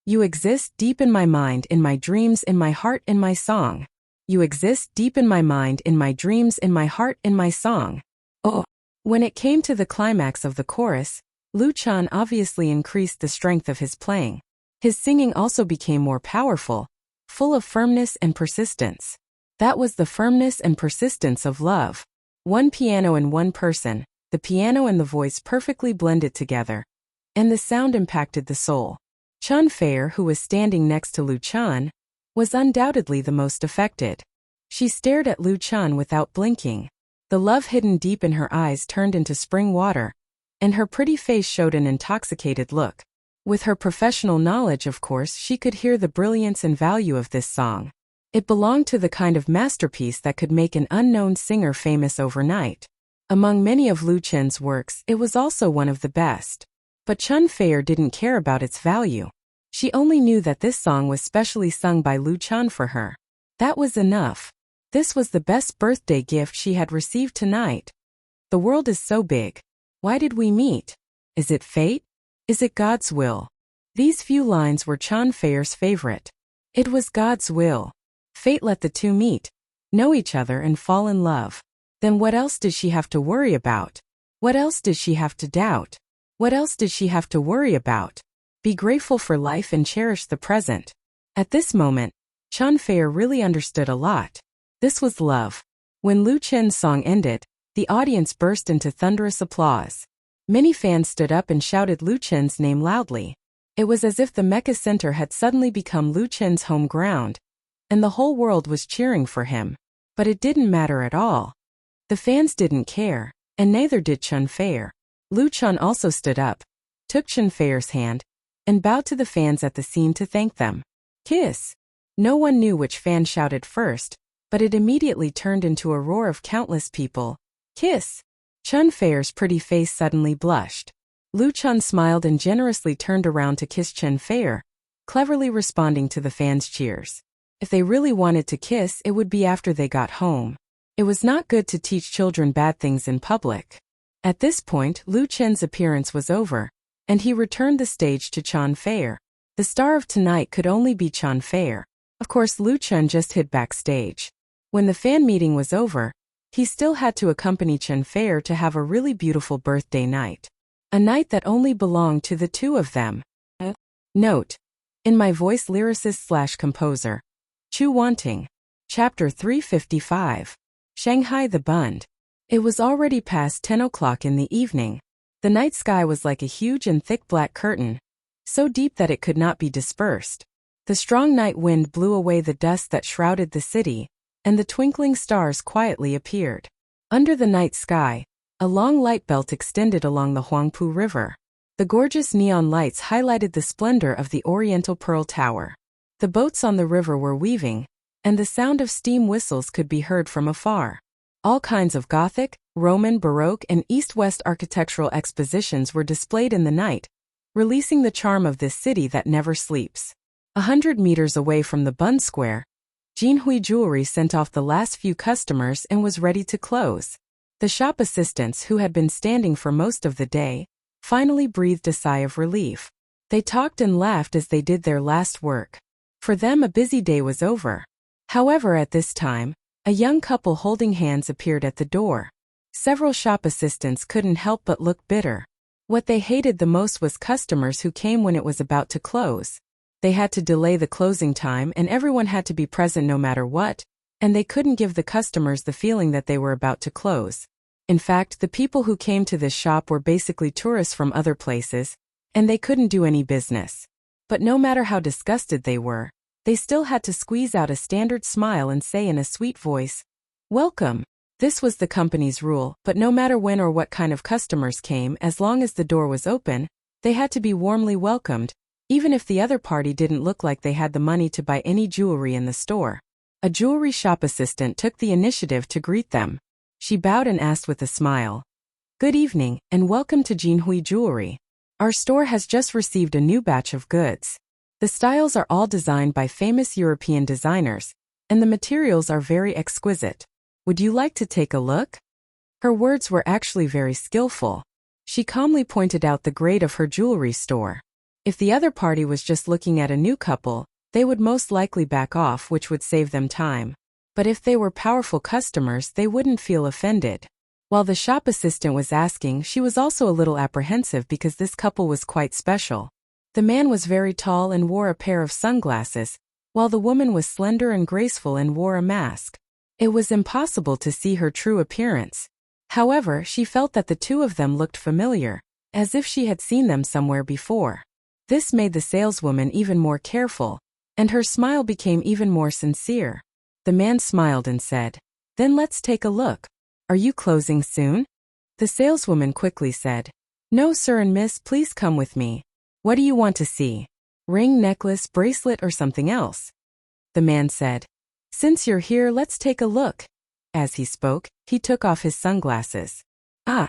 Speaker 1: You exist deep in my mind, in my dreams, in my heart, in my song. You exist deep in my mind, in my dreams, in my heart, in my song. Oh. When it came to the climax of the chorus, Lu Chan obviously increased the strength of his playing. His singing also became more powerful, full of firmness and persistence. That was the firmness and persistence of love. One piano and one person, the piano and the voice perfectly blended together, and the sound impacted the soul. Chun Fei, who was standing next to Lu Chan, was undoubtedly the most affected. She stared at Lu Chan without blinking. The love hidden deep in her eyes turned into spring water, and her pretty face showed an intoxicated look. With her professional knowledge, of course, she could hear the brilliance and value of this song. It belonged to the kind of masterpiece that could make an unknown singer famous overnight. Among many of Lu Chen's works, it was also one of the best. But Chun Fei didn't care about its value. She only knew that this song was specially sung by Lu Chan for her. That was enough. This was the best birthday gift she had received tonight. The world is so big. Why did we meet? Is it fate? Is it God's will? These few lines were Chun Fei's favorite. It was God's will. Fate let the two meet, know each other and fall in love. Then what else did she have to worry about? What else did she have to doubt? What else did she have to worry about? Be grateful for life and cherish the present. At this moment, Chun Fei really understood a lot. This was love. When Lu Chen's song ended, the audience burst into thunderous applause. Many fans stood up and shouted Lu Chen's name loudly. It was as if the Mecca Center had suddenly become Lu Chen's home ground, and the whole world was cheering for him. But it didn't matter at all. The fans didn't care, and neither did Chun Fei. Lu Chan also stood up, took Chun Fei's hand, and bowed to the fans at the scene to thank them. Kiss! No one knew which fan shouted first, but it immediately turned into a roar of countless people. Kiss! Chun Fei's pretty face suddenly blushed. Lu Chan smiled and generously turned around to kiss Chun Fei, cleverly responding to the fans' cheers. If they really wanted to kiss, it would be after they got home. It was not good to teach children bad things in public. At this point, Lu Chen's appearance was over, and he returned the stage to Chun Fei. The star of tonight could only be Chun Fei. Of course, Lu Chen just hid backstage. When the fan meeting was over, he still had to accompany Chun Fei to have a really beautiful birthday night. A night that only belonged to the two of them. Note: in my voice, lyricist/composer. Chu Wanting. Chapter 355. Shanghai the Bund. It was already past 10 o'clock in the evening. The night sky was like a huge and thick black curtain, so deep that it could not be dispersed. The strong night wind blew away the dust that shrouded the city, and the twinkling stars quietly appeared. Under the night sky, a long light belt extended along the Huangpu River. The gorgeous neon lights highlighted the splendor of the Oriental Pearl Tower. The boats on the river were weaving, and the sound of steam whistles could be heard from afar. All kinds of Gothic, Roman, Baroque, and East-West architectural expositions were displayed in the night, releasing the charm of this city that never sleeps. 100 meters away from the Bund Square, Jinhui Jewelry sent off the last few customers and was ready to close. The shop assistants, who had been standing for most of the day, finally breathed a sigh of relief. They talked and laughed as they did their last work. For them, a busy day was over. However, at this time, a young couple holding hands appeared at the door. Several shop assistants couldn't help but look bitter. What they hated the most was customers who came when it was about to close. They had to delay the closing time and everyone had to be present no matter what, and they couldn't give the customers the feeling that they were about to close. In fact, the people who came to this shop were basically tourists from other places, and they couldn't do any business. But no matter how disgusted they were, they still had to squeeze out a standard smile and say in a sweet voice, "Welcome." This was the company's rule, but no matter when or what kind of customers came, as long as the door was open, they had to be warmly welcomed, even if the other party didn't look like they had the money to buy any jewelry in the store. A jewelry shop assistant took the initiative to greet them. She bowed and asked with a smile, "Good evening, and welcome to Jinhui Jewelry. Our store has just received a new batch of goods. The styles are all designed by famous European designers, and the materials are very exquisite. Would you like to take a look?" Her words were actually very skillful. She calmly pointed out the grade of her jewelry store. If the other party was just looking at a new couple, they would most likely back off, which would save them time. but if they were powerful customers, they wouldn't feel offended. While the shop assistant was asking, she was also a little apprehensive because this couple was quite special. The man was very tall and wore a pair of sunglasses, while the woman was slender and graceful and wore a mask. It was impossible to see her true appearance. However, she felt that the two of them looked familiar, as if she had seen them somewhere before. This made the saleswoman even more careful, and her smile became even more sincere. The man smiled and said, "Then let's take a look. Are you closing soon?" The saleswoman quickly said, "No sir and miss, please come with me. What do you want to see? Ring, necklace, bracelet, or something else?" The man said, "Since you're here, let's take a look." As he spoke, he took off his sunglasses. Ah!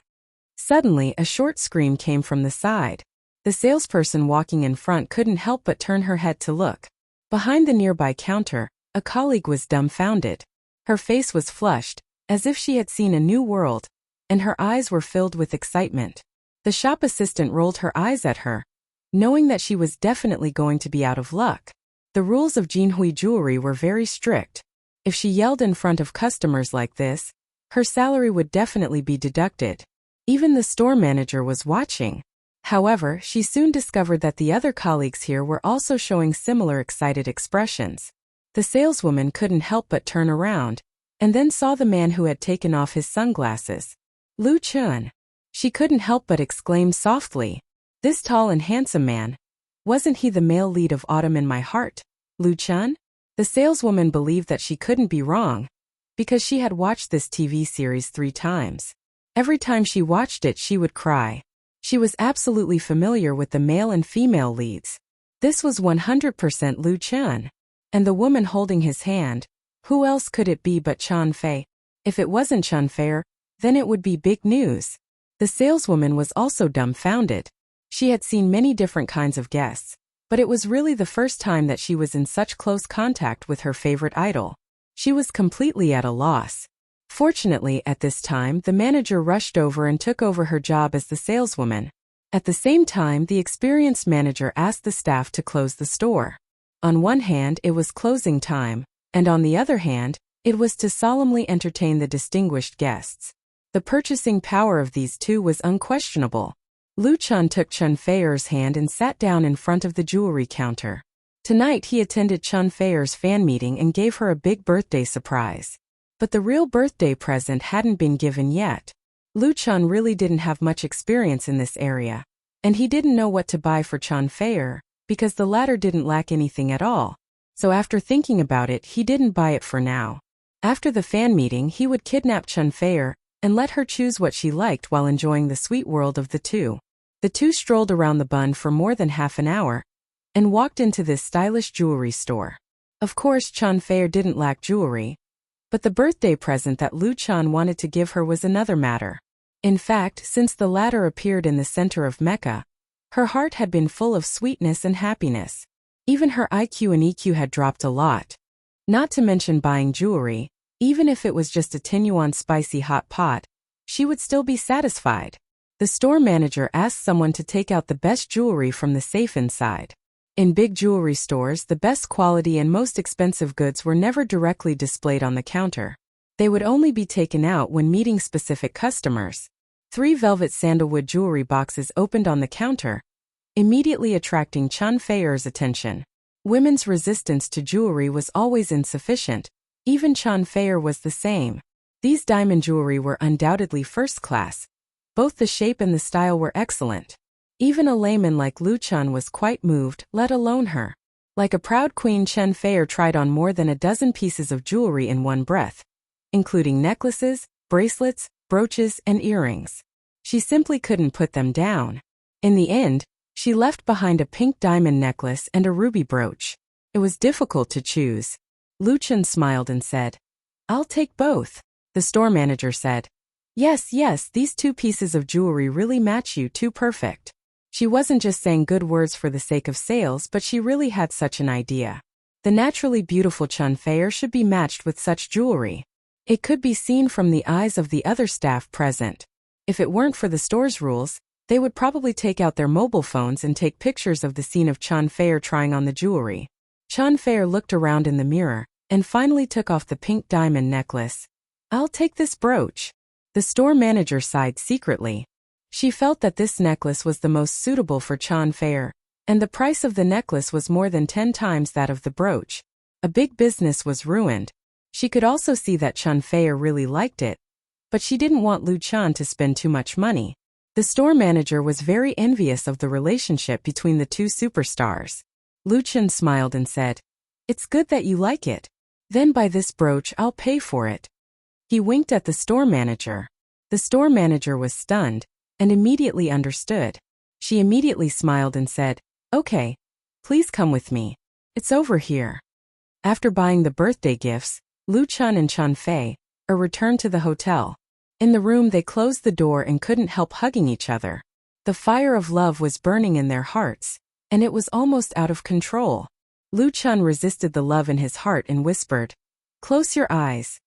Speaker 1: Suddenly, a short scream came from the side. The salesperson walking in front couldn't help but turn her head to look. Behind the nearby counter, a colleague was dumbfounded. Her face was flushed, as if she had seen a new world, and her eyes were filled with excitement. The shop assistant rolled her eyes at her, knowing that she was definitely going to be out of luck. The rules of Jinhui jewelry were very strict. If she yelled in front of customers like this, her salary would definitely be deducted. Even the store manager was watching. However, she soon discovered that the other colleagues here were also showing similar excited expressions. The saleswoman couldn't help but turn around, and then saw the man who had taken off his sunglasses. Lu Chun. She couldn't help but exclaim softly, "This tall and handsome man. Wasn't he the male lead of Autumn in My Heart? Lu Chun?" The saleswoman believed that she couldn't be wrong, because she had watched this TV series 3 times. Every time she watched it, she would cry. She was absolutely familiar with the male and female leads. This was 100% Lu Chun. And the woman holding his hand, who else could it be but Chan Fei? If it wasn't Chan Fei, then it would be big news. The saleswoman was also dumbfounded. She had seen many different kinds of guests, but it was really the first time that she was in such close contact with her favorite idol. She was completely at a loss. Fortunately, at this time, the manager rushed over and took over her job as the saleswoman. At the same time, the experienced manager asked the staff to close the store. On one hand, it was closing time, and on the other hand, it was to solemnly entertain the distinguished guests. The purchasing power of these two was unquestionable. Lu Chun took Chun Fei's hand and sat down in front of the jewelry counter. Tonight he attended Chun Fei's fan meeting and gave her a big birthday surprise. But the real birthday present hadn't been given yet. Lu Chun really didn't have much experience in this area, and he didn't know what to buy for Chun Fei, because the latter didn't lack anything at all. So after thinking about it, he didn't buy it for now. After the fan meeting, he would kidnap Chun Fei and let her choose what she liked while enjoying the sweet world of the two. The two strolled around the bund for more than half an hour and walked into this stylish jewelry store. Of course, Chun Fei didn't lack jewelry, but the birthday present that Lu Chun wanted to give her was another matter. In fact, since the latter appeared in the center of Mecca, her heart had been full of sweetness and happiness. Even her IQ and EQ had dropped a lot. Not to mention buying jewelry, even if it was just a Tinyuan spicy hot pot, she would still be satisfied. The store manager asked someone to take out the best jewelry from the safe inside. In big jewelry stores, the best quality and most expensive goods were never directly displayed on the counter. They would only be taken out when meeting specific customers. 3 velvet sandalwood jewelry boxes opened on the counter, immediately attracting Chun Fei's attention. Women's resistance to jewelry was always insufficient. Even Chun Fei was the same. These diamond jewelry were undoubtedly first class. Both the shape and the style were excellent. Even a layman like Lu Chun was quite moved, let alone her. Like a proud queen, Chun Fei tried on more than a dozen pieces of jewelry in one breath, including necklaces, bracelets, brooches, and earrings. She simply couldn't put them down. In the end, she left behind a pink diamond necklace and a ruby brooch. It was difficult to choose. Lu Chun smiled and said, "I'll take both." The store manager said, Yes, these 2 pieces of jewelry really match you too perfect." She wasn't just saying good words for the sake of sales, but she really had such an idea. The naturally beautiful Chun Fei should be matched with such jewelry. It could be seen from the eyes of the other staff present. If it weren't for the store's rules, they would probably take out their mobile phones and take pictures of the scene of Chun Fei trying on the jewelry. Chun Fei looked around in the mirror, and finally took off the pink diamond necklace. "I'll take this brooch." The store manager sighed secretly. She felt that this necklace was the most suitable for Chan Fei, and the price of the necklace was more than 10 times that of the brooch. A big business was ruined. She could also see that Chan Fei really liked it, but she didn't want Lu Chan to spend too much money. The store manager was very envious of the relationship between the two superstars. Lu Chan smiled and said, "It's good that you like it. Then buy this brooch, I'll pay for it." He winked at the store manager. The store manager was stunned and immediately understood. She immediately smiled and said, "Okay, please come with me. It's over here." After buying the birthday gifts, Lu Chan and Chan Fei returned to the hotel. In the room they closed the door and couldn't help hugging each other. The fire of love was burning in their hearts, and it was almost out of control. Lu Chan resisted the love in his heart and whispered, "Close your eyes."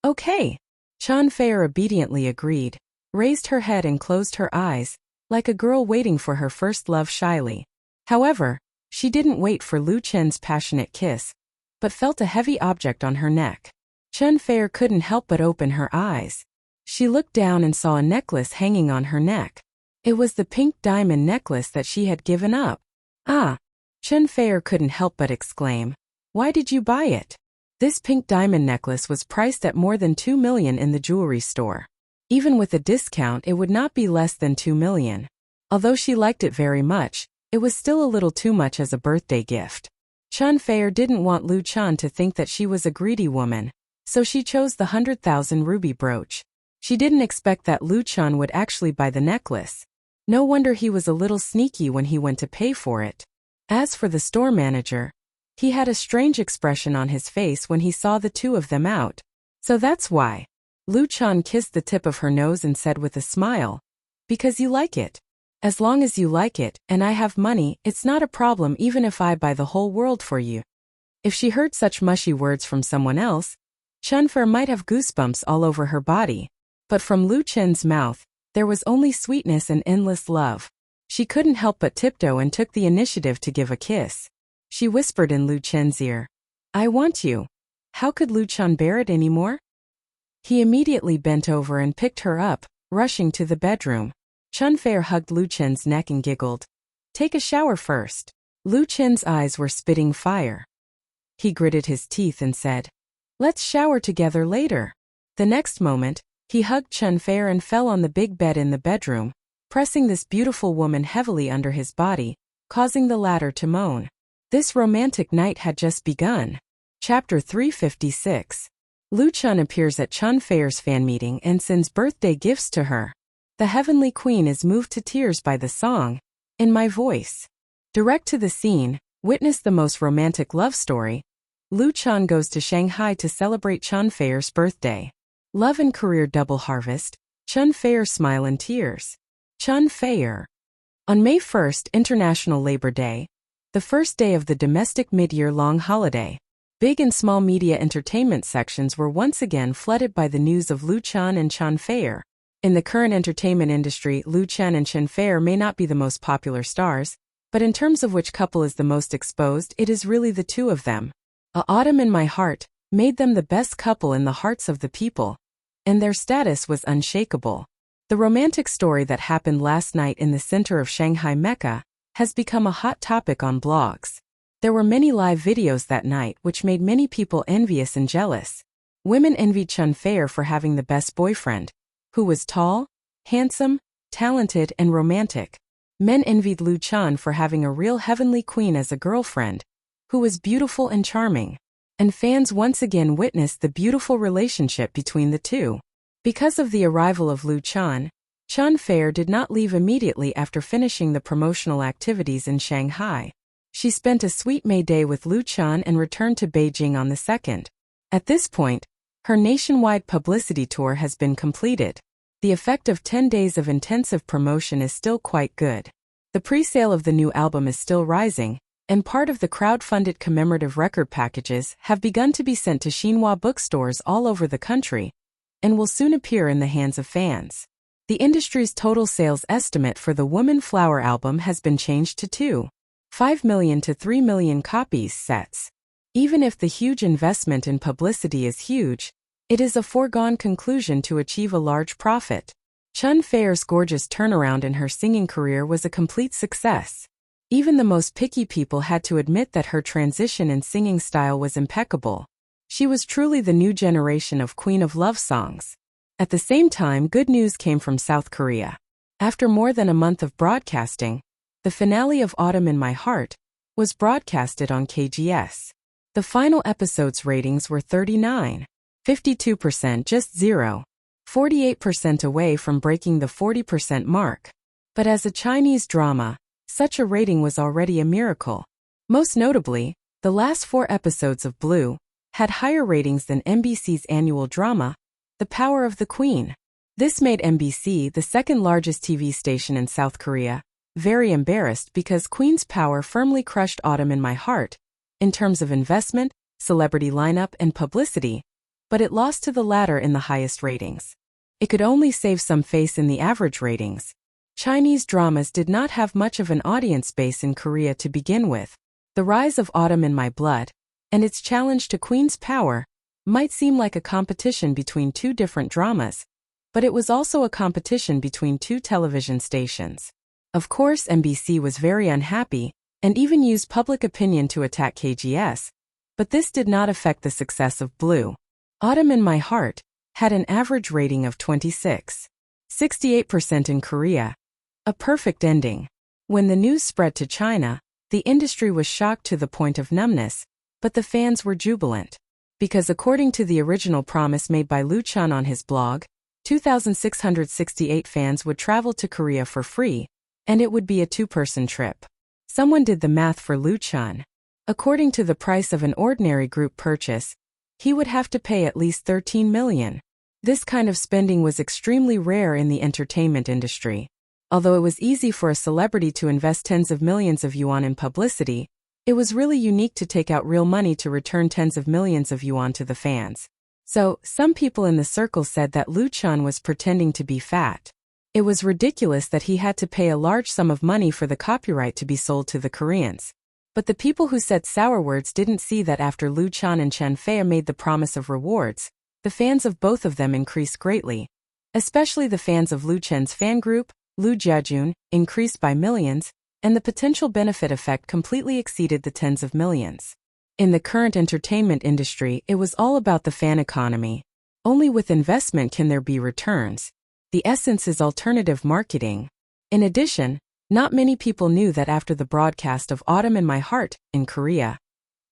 Speaker 1: "Okay." Chan Fei obediently agreed, raised her head and closed her eyes, like a girl waiting for her first love shyly. However, she didn't wait for Lu Chen's passionate kiss, but felt a heavy object on her neck. Chan Fei couldn't help but open her eyes. She looked down and saw a necklace hanging on her neck. It was the pink diamond necklace that she had given up. "Ah!" Chan Fei couldn't help but exclaim. "Why did you buy it?" This pink diamond necklace was priced at more than 2 million in the jewelry store. Even with a discount, it would not be less than 2 million. Although she liked it very much, it was still a little too much as a birthday gift. Chan Fei didn't want Lu Chan to think that she was a greedy woman, so she chose the 100,000 ruby brooch. She didn't expect that Lu Chan would actually buy the necklace. No wonder he was a little sneaky when he went to pay for it. As for the store manager, he had a strange expression on his face when he saw the two of them out. "So that's why." Lu Chan kissed the tip of her nose and said with a smile, "Because you like it. As long as you like it, and I have money, it's not a problem even if I buy the whole world for you." If she heard such mushy words from someone else, Chan Fei might have goosebumps all over her body. But from Lu Chen's mouth, there was only sweetness and endless love. She couldn't help but tiptoe and took the initiative to give a kiss. She whispered in Lu Chen's ear, "I want you." How could Lu Chan bear it anymore? He immediately bent over and picked her up, rushing to the bedroom. Chan Fei hugged Lu Chen's neck and giggled. "Take a shower first." Lu Chen's eyes were spitting fire. He gritted his teeth and said, "Let's shower together later." The next moment, he hugged Chan Fei and fell on the big bed in the bedroom, pressing this beautiful woman heavily under his body, causing the latter to moan. This romantic night had just begun. Chapter 356. Lu Chan appears at Chan Fei's fan meeting and sends birthday gifts to her. The heavenly queen is moved to tears by the song, "In My Voice." Direct to the scene, witness the most romantic love story. Lu Chan goes to Shanghai to celebrate Chan Fei's birthday. Love and career double harvest, Chan Fei's smile and tears. Chan Fei. On May 1st, International Labor Day, the first day of the domestic mid-year long holiday, big and small media entertainment sections were once again flooded by the news of Lu Chan and Chan Fei. In the current entertainment industry, Lu Chan and Chan Fei may not be the most popular stars, but in terms of which couple is the most exposed, it is really the two of them. "A Autumn in My Heart" made them the best couple in the hearts of the people, and their status was unshakable. The romantic story that happened last night in the center of Shanghai Mecca has become a hot topic on blogs. There were many live videos that night which made many people envious and jealous. Women envied Chan Fei for having the best boyfriend, who was tall, handsome, talented, and romantic. Men envied Lu Chan for having a real heavenly queen as a girlfriend, who was beautiful and charming. And fans once again witnessed the beautiful relationship between the two. Because of the arrival of Lu Chan, Chan Fei did not leave immediately after finishing the promotional activities in Shanghai. She spent a sweet May Day with Lu Chan and returned to Beijing on the 2nd. At this point, her nationwide publicity tour has been completed. The effect of 10 days of intensive promotion is still quite good. The pre-sale of the new album is still rising, and part of the crowd-funded commemorative record packages have begun to be sent to Xinhua bookstores all over the country, and will soon appear in the hands of fans. The industry's total sales estimate for the Woman Flower album has been changed to 2.5 million to 3 million copies sets. Even if the huge investment in publicity is huge, it is a foregone conclusion to achieve a large profit. Chen Fei's gorgeous turnaround in her singing career was a complete success. Even the most picky people had to admit that her transition in singing style was impeccable. She was truly the new generation of queen of love songs. At the same time, good news came from South Korea. After more than a month of broadcasting, the finale of Autumn in My Heart was broadcasted on KGS. The final episode's ratings were 39, 52%, just 48% away from breaking the 40% mark. But as a Chinese drama, such a rating was already a miracle. Most notably, the last 4 episodes of Blue had higher ratings than MBC's annual drama, The Power of the Queen. This made MBC, the second largest TV station in South Korea, very embarrassed because Queen's Power firmly crushed Autumn in My Heart in terms of investment, celebrity lineup, and publicity, but it lost to the latter in the highest ratings. It could only save some face in the average ratings. Chinese dramas did not have much of an audience base in Korea to begin with. The rise of Autumn in My Blood and its challenge to Queen's Power might seem like a competition between 2 different dramas, but it was also a competition between 2 television stations. Of course, MBC was very unhappy and even used public opinion to attack KGS, but this did not affect the success of Blue. Autumn in My Heart had an average rating of 68% in Korea. A perfect ending. When the news spread to China, the industry was shocked to the point of numbness, but the fans were jubilant. Because according to the original promise made by Lu Chun on his blog, 2,668 fans would travel to Korea for free, and it would be a 2-person trip. Someone did the math for Lu Chun. According to the price of an ordinary group purchase, he would have to pay at least 13 million. This kind of spending was extremely rare in the entertainment industry. Although it was easy for a celebrity to invest tens of millions of yuan in publicity, it was really unique to take out real money to return tens of millions of yuan to the fans. So, some people in the circle said that Lu Chun was pretending to be fat. It was ridiculous that he had to pay a large sum of money for the copyright to be sold to the Koreans. But the people who said sour words didn't see that after Lu Chun and Chen Fei made the promise of rewards, the fans of both of them increased greatly. Especially the fans of Lu Chen's fan group, Lu Jiajun, increased by millions, and the potential benefit effect completely exceeded the tens of millions. In the current entertainment industry, it was all about the fan economy. Only with investment can there be returns. The essence is alternative marketing. In addition, not many people knew that after the broadcast of Autumn in My Heart, in Korea,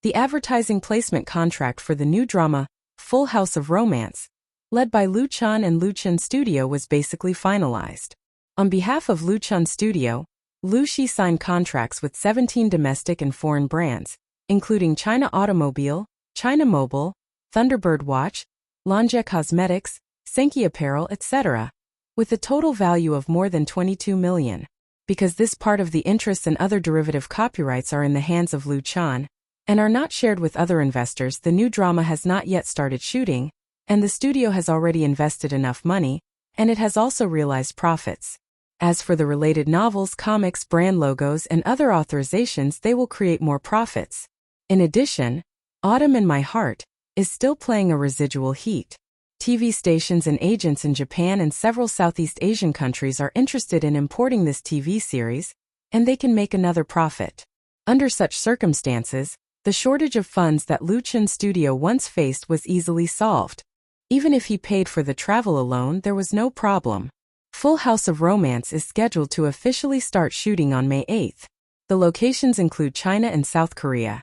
Speaker 1: the advertising placement contract for the new drama, Full House of Romance, led by Lu Chun and Lu Chun Studio was basically finalized. On behalf of Lu Chun Studio, Lu Shi signed contracts with 17 domestic and foreign brands, including China Automobile, China Mobile, Thunderbird Watch, Longe Cosmetics, Senki Apparel, etc., with a total value of more than 22 million. Because this part of the interests and other derivative copyrights are in the hands of Lu Chun and are not shared with other investors, the new drama has not yet started shooting, and the studio has already invested enough money, and it has also realized profits. As for the related novels, comics, brand logos, and other authorizations, they will create more profits. In addition, Autumn in My Heart is still playing a residual heat. TV stations and agents in Japan and several Southeast Asian countries are interested in importing this TV series, and they can make another profit. Under such circumstances, the shortage of funds that Lu Chun Studio once faced was easily solved. Even if he paid for the travel alone, there was no problem. Full House of Romance is scheduled to officially start shooting on May 8th. The locations include China and South Korea.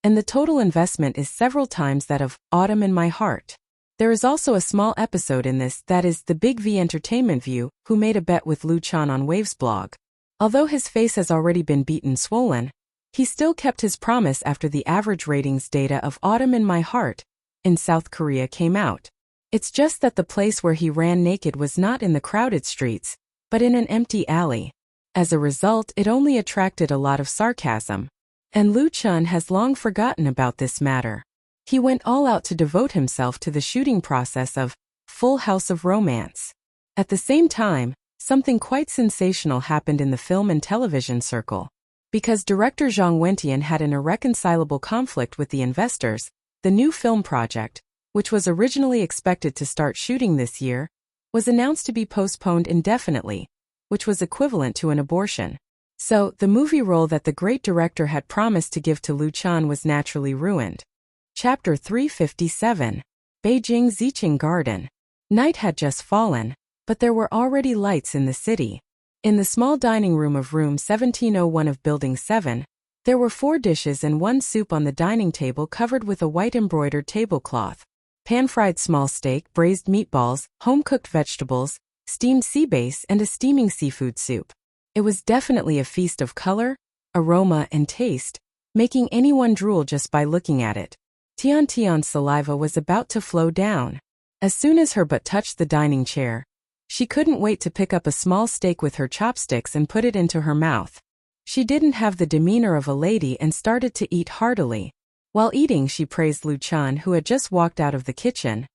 Speaker 1: And the total investment is several times that of Autumn in My Heart. There is also a small episode in this that is the Big V Entertainment View, who made a bet with Lu Chun on Wave's blog. Although his face has already been beaten swollen, he still kept his promise after the average ratings data of Autumn in My Heart in South Korea came out. It's just that the place where he ran naked was not in the crowded streets, but in an empty alley. As a result, it only attracted a lot of sarcasm. And Lu Chun has long forgotten about this matter. He went all out to devote himself to the shooting process of Full House of Romance. At the same time, something quite sensational happened in the film and television circle. Because director Zhang Wentian had an irreconcilable conflict with the investors, the new film project, which was originally expected to start shooting this year, was announced to be postponed indefinitely, which was equivalent to an abortion. So, the movie role that the great director had promised to give to Lu Chan was naturally ruined. Chapter 357. Beijing Ziqing Garden. Night had just fallen, but there were already lights in the city. In the small dining room of room 1701 of Building 7, there were 4 dishes and 1 soup on the dining table covered with a white embroidered tablecloth. Pan-fried small steak, braised meatballs, home-cooked vegetables, steamed sea bass, and a steaming seafood soup. It was definitely a feast of color, aroma, and taste, making anyone drool just by looking at it. Tian's saliva was about to flow down. As soon as her butt touched the dining chair, she couldn't wait to pick up a small steak with her chopsticks and put it into her mouth. She didn't have the demeanor of a lady and started to eat heartily. While eating, she praised Lu Chan, who had just walked out of the kitchen.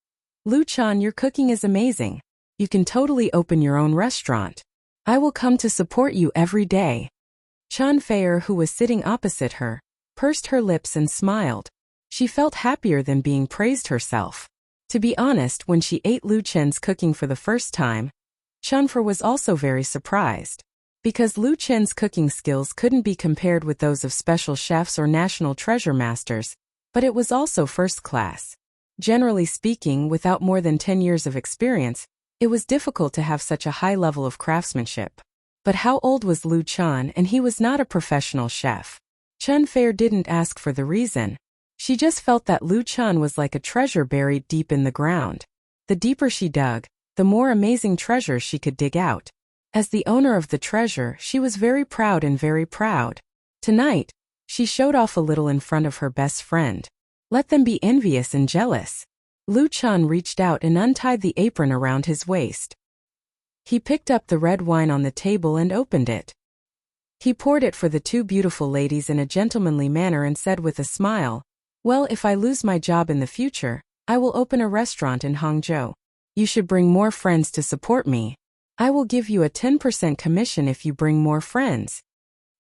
Speaker 1: "Lu Chan, your cooking is amazing. You can totally open your own restaurant. I will come to support you every day." Chan Feier, who was sitting opposite her, pursed her lips and smiled. She felt happier than being praised herself. To be honest, when she ate Lu Chen's cooking for the first time, Chan Feier was also very surprised. Because Lu Chen's cooking skills couldn't be compared with those of special chefs or national treasure masters, but it was also first class. Generally speaking, without more than 10 years of experience, it was difficult to have such a high level of craftsmanship. But how old was Lu Chan, and he was not a professional chef? Chan Feier didn't ask for the reason. She just felt that Lu Chan was like a treasure buried deep in the ground. The deeper she dug, the more amazing treasures she could dig out. As the owner of the treasure, she was very proud and very proud. Tonight, she showed off a little in front of her best friend. Let them be envious and jealous. Lu Chan reached out and untied the apron around his waist. He picked up the red wine on the table and opened it. He poured it for the 2 beautiful ladies in a gentlemanly manner and said with a smile, "Well, if I lose my job in the future, I will open a restaurant in Hangzhou. You should bring more friends to support me. I will give you a 10% commission if you bring more friends."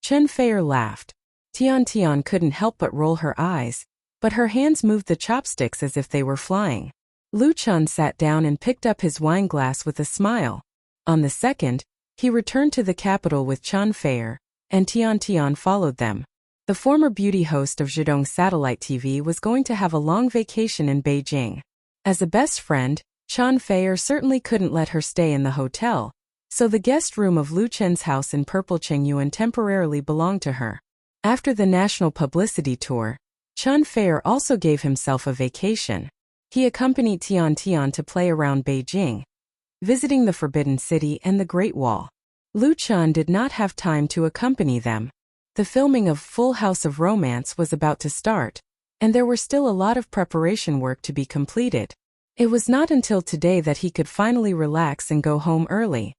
Speaker 1: Chen Feier laughed. Tian couldn't help but roll her eyes, but her hands moved the chopsticks as if they were flying. Lu Chan sat down and picked up his wine glass with a smile. On the second, he returned to the capital with Chen Feier, and Tian followed them. The former beauty host of Zhidong Satellite TV was going to have a long vacation in Beijing. As a best friend, Chen Feier certainly couldn't let her stay in the hotel, so the guest room of Lu Chen's house in Purple Chengyuan temporarily belonged to her. After the national publicity tour, Chen Feier also gave himself a vacation. He accompanied Tian to play around Beijing, visiting the Forbidden City and the Great Wall. Lu Chan did not have time to accompany them. The filming of Full House of Romance was about to start, and there were still a lot of preparation work to be completed. It was not until today that he could finally relax and go home early.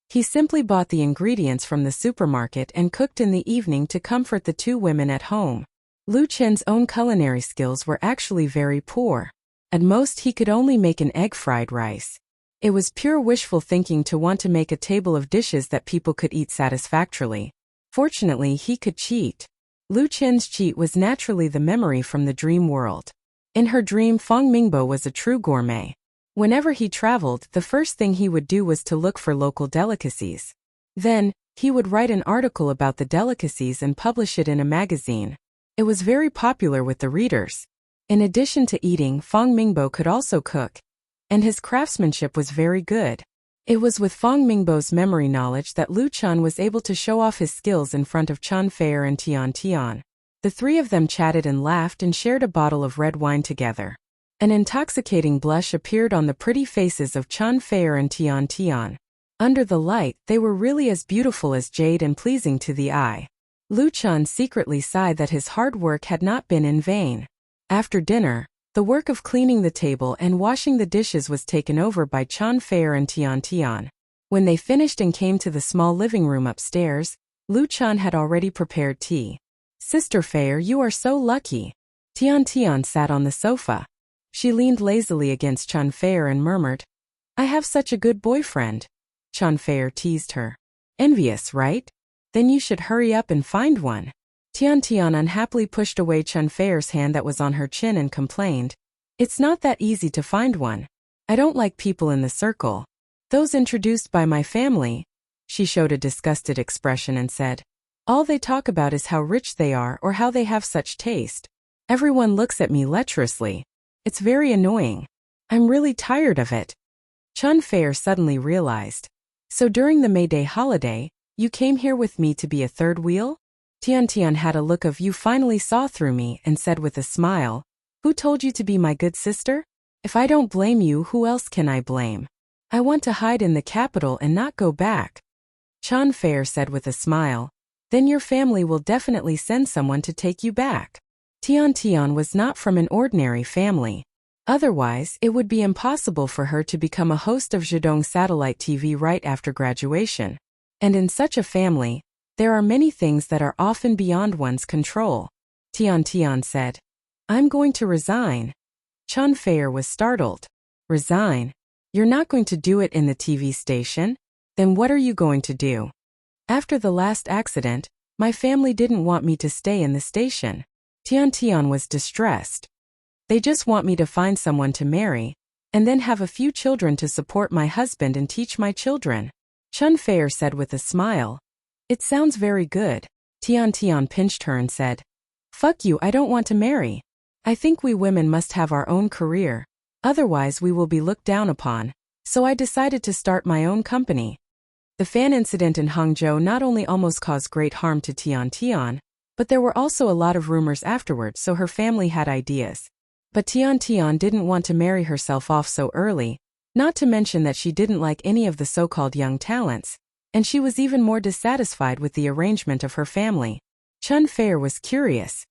Speaker 1: He simply bought the ingredients from the supermarket and cooked in the evening to comfort the 2 women at home. Lu Chen's own culinary skills were actually very poor. At most, he could only make an egg fried rice. It was pure wishful thinking to want to make a table of dishes that people could eat satisfactorily. Fortunately, he could cheat. Lu Chen's cheat was naturally the memory from the dream world. In her dream, Fang Mingbo was a true gourmet. Whenever he traveled, the first thing he would do was to look for local delicacies. Then, he would write an article about the delicacies and publish it in a magazine. It was very popular with the readers. In addition to eating, Fang Mingbo could also cook, and his craftsmanship was very good. It was with Fang Mingbo's memory knowledge that Lu Chan was able to show off his skills in front of Chen Feier and Tian. The 3 of them chatted and laughed and shared a bottle of red wine together. An intoxicating blush appeared on the pretty faces of Chen Feier and Tian. Under the light, they were really as beautiful as jade and pleasing to the eye. Lu Chan secretly sighed that his hard work had not been in vain. After dinner, the work of cleaning the table and washing the dishes was taken over by Chen Feier and Tian. When they finished and came to the small living room upstairs, Lu Chan had already prepared tea. "Sister Feier, you are so lucky." Tian sat on the sofa. She leaned lazily against Chen Feier and murmured, "I have such a good boyfriend." Chen Feier teased her. "Envious, right?" Then you should hurry up and find one. Tian unhappily pushed away Chun Fei's hand that was on her chin and complained, "It's not that easy to find one. I don't like people in the circle. Those introduced by my family." She showed a disgusted expression and said, "All they talk about is how rich they are or how they have such taste. Everyone looks at me lecherously. It's very annoying. I'm really tired of it." Chun Fei suddenly realized. "So during the May Day holiday, you came here with me to be a third wheel?" Tian had a look of "you finally saw through me" and said with a smile, "Who told you to be my good sister? If I don't blame you, who else can I blame? I want to hide in the capital and not go back." Chun Fei said with a smile, "Then your family will definitely send someone to take you back." Tian was not from an ordinary family. Otherwise, it would be impossible for her to become a host of Zhidong satellite TV right after graduation. And in such a family, there are many things that are often beyond one's control. Tian said, "I'm going to resign." Chun Fei was startled. "Resign? You're not going to do it in the TV station? Then what are you going to do?" "After the last accident, my family didn't want me to stay in the station." Tian was distressed. "They just want me to find someone to marry, and then have a few children to support my husband and teach my children." Chun Fei said with a smile, "It sounds very good." Tian pinched her and said, "Fuck you, I don't want to marry. I think we women must have our own career. Otherwise we will be looked down upon. So I decided to start my own company." The fan incident in Hangzhou not only almost caused great harm to Tian, but there were also a lot of rumors afterwards, so her family had ideas. But Tian didn't want to marry herself off so early, not to mention that she didn't like any of the so-called young talents, and she was even more dissatisfied with the arrangement of her family. Chun Fei was curious.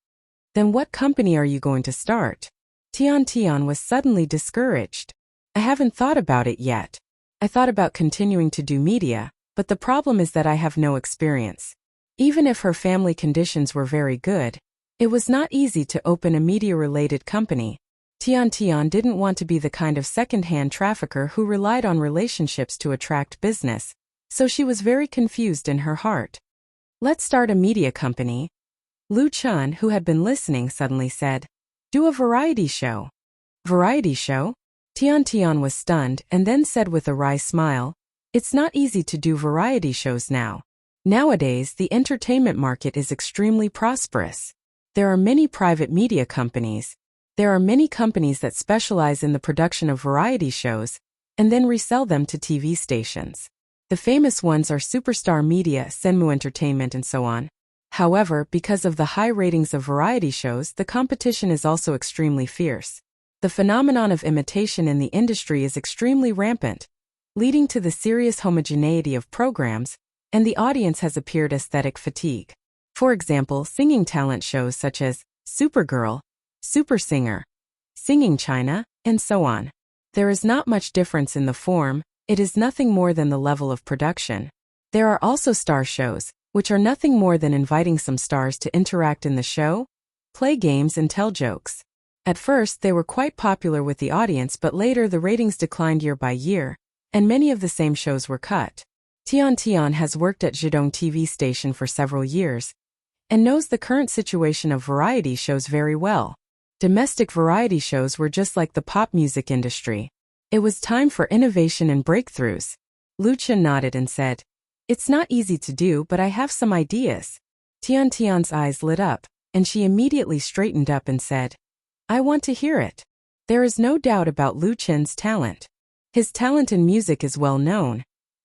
Speaker 1: "Then what company are you going to start?" Tian was suddenly discouraged. "I haven't thought about it yet. I thought about continuing to do media, but the problem is that I have no experience." Even if her family conditions were very good, it was not easy to open a media-related company. Tian didn't want to be the kind of second-hand trafficker who relied on relationships to attract business, so she was very confused in her heart. "Let's start a media company." Lu Chun, who had been listening, suddenly said, "Do a variety show." "Variety show?" Tian was stunned and then said with a wry smile, "It's not easy to do variety shows now. Nowadays, the entertainment market is extremely prosperous. There are many private media companies. There are many companies that specialize in the production of variety shows and then resell them to TV stations. The famous ones are Superstar Media, Senmu Entertainment, and so on. However, because of the high ratings of variety shows, the competition is also extremely fierce. The phenomenon of imitation in the industry is extremely rampant, leading to the serious homogeneity of programs, and the audience has appeared aesthetic fatigue. For example, singing talent shows such as Supergirl, Super Singer, Singing China, and so on. There is not much difference in the form, it is nothing more than the level of production. There are also star shows, which are nothing more than inviting some stars to interact in the show, play games and tell jokes. At first they were quite popular with the audience, but later the ratings declined year by year, and many of the same shows were cut. Tian has worked at Zhidong TV station for several years, and knows the current situation of variety shows very well. Domestic variety shows were just like the pop music industry. It was time for innovation and breakthroughs. Lucia nodded and said, "It's not easy to do, but I have some ideas." Tian's eyes lit up, and she immediately straightened up and said, "I want to hear it." There is no doubt about Lu Chen's talent. His talent in music is well known,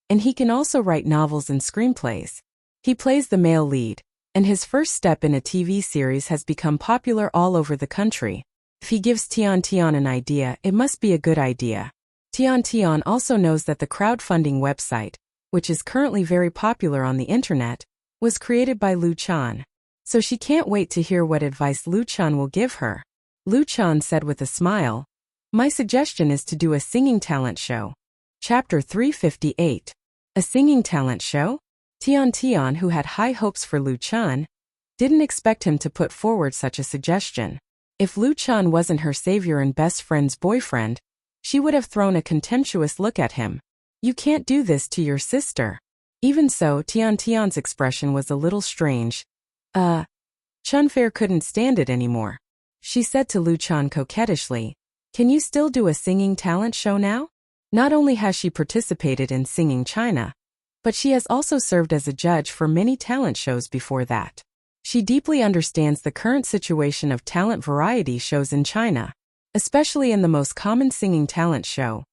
Speaker 1: and he can also write novels and screenplays. He plays the male lead, and his first step in a TV series has become popular all over the country. If he gives Tian an idea, it must be a good idea. Tian also knows that the crowdfunding website, which is currently very popular on the internet, was created by Lu Chan. So she can't wait to hear what advice Lu Chan will give her. Lu Chan said with a smile, "My suggestion is to do a singing talent show." Chapter 358. A singing talent show? Tian, who had high hopes for Lu Chan, didn't expect him to put forward such a suggestion. If Lu Chan wasn't her savior and best friend's boyfriend, she would have thrown a contemptuous look at him. "You can't do this to your sister." Even so, Tian's expression was a little strange. Chunfair couldn't stand it anymore. She said to Luchan coquettishly, "Can you still do a singing talent show now?" Not only has she participated in Singing China, but she has also served as a judge for many talent shows before that. She deeply understands the current situation of talent variety shows in China, especially in the most common singing talent show.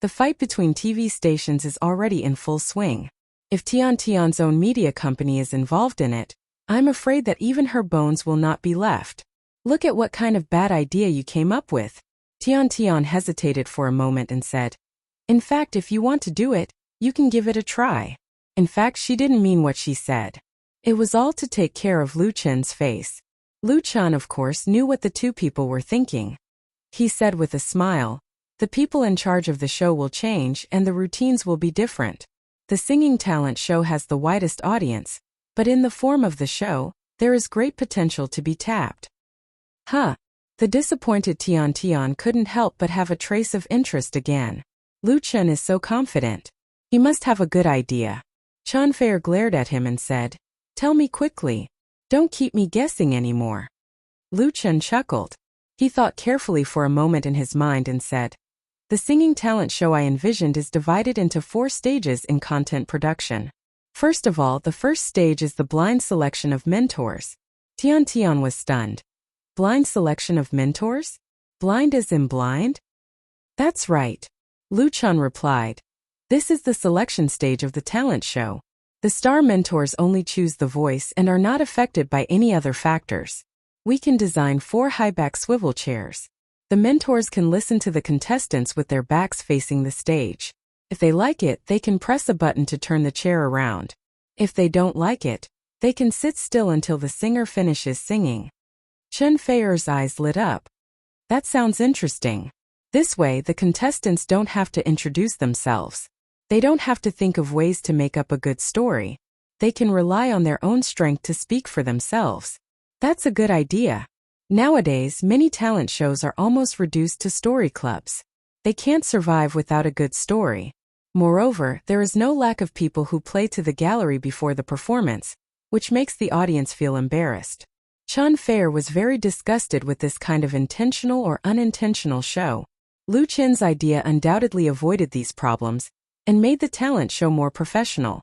Speaker 1: The fight between TV stations is already in full swing. If Tian's own media company is involved in it, I'm afraid that even her bones will not be left. Look at what kind of bad idea you came up with. Tian hesitated for a moment and said, "In fact, if you want to do it, you can give it a try." In fact, she didn't mean what she said. It was all to take care of Luchan's face. Luchan, of course, knew what the two people were thinking. He said with a smile, "The people in charge of the show will change and the routines will be different. The singing talent show has the widest audience, but in the form of the show, there is great potential to be tapped." The disappointed Tian couldn't help but have a trace of interest again. Luchan is so confident. He must have a good idea. Chunfair glared at him and said, "Tell me quickly. Don't keep me guessing anymore." Luchan chuckled. He thought carefully for a moment in his mind and said, "The singing talent show I envisioned is divided into 4 stages in content production. First of all, the first stage is the blind selection of mentors." Tian was stunned. Blind selection of mentors? Blind as in blind? "That's right," Luchan replied. "This is the selection stage of the talent show. The star mentors only choose the voice and are not affected by any other factors. We can design 4 high-back swivel chairs. The mentors can listen to the contestants with their backs facing the stage. If they like it, they can press a button to turn the chair around. If they don't like it, they can sit still until the singer finishes singing." Chunfair's eyes lit up. "That sounds interesting. This way, the contestants don't have to introduce themselves. They don't have to think of ways to make up a good story. They can rely on their own strength to speak for themselves. That's a good idea. Nowadays, many talent shows are almost reduced to story clubs. They can't survive without a good story. Moreover, there is no lack of people who play to the gallery before the performance, which makes the audience feel embarrassed." Chunfair was very disgusted with this kind of intentional or unintentional show. Luchan's idea undoubtedly avoided these problems and made the talent show more professional.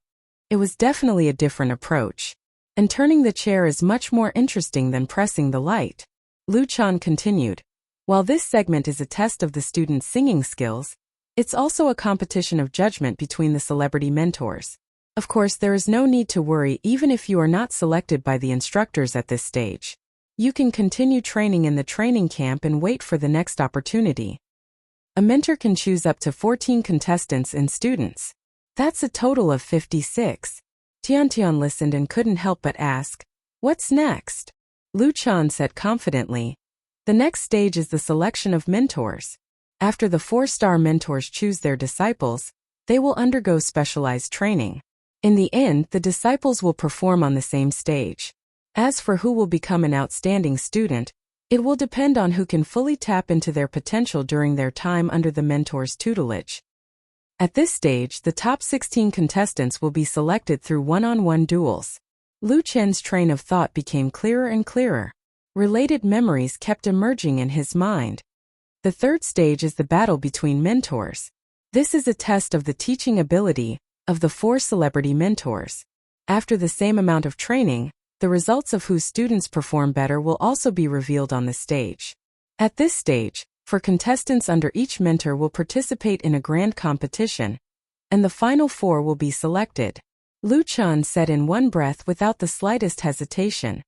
Speaker 1: It was definitely a different approach. And turning the chair is much more interesting than pressing the light. Luchan continued, "While this segment is a test of the students' singing skills, it's also a competition of judgment between the celebrity mentors. Of course, there is no need to worry even if you are not selected by the instructors at this stage. You can continue training in the training camp and wait for the next opportunity. A mentor can choose up to 14 contestants and students. That's a total of 56. Tian listened and couldn't help but ask, "What's next?" Luchan said confidently, "The next stage is the selection of mentors. After the 4-star mentors choose their disciples, they will undergo specialized training. In the end, the disciples will perform on the same stage. As for who will become an outstanding student, it will depend on who can fully tap into their potential during their time under the mentor's tutelage. At this stage, the top 16 contestants will be selected through one-on-one duels." Luchan's train of thought became clearer and clearer. Related memories kept emerging in his mind. The third stage is the battle between mentors. This is a test of the teaching ability of the 4 celebrity mentors. After the same amount of training, the results of whose students perform better will also be revealed on the stage. At this stage, 4 contestants under each mentor will participate in a grand competition, and the final 4 will be selected. Luchan said in one breath without the slightest hesitation.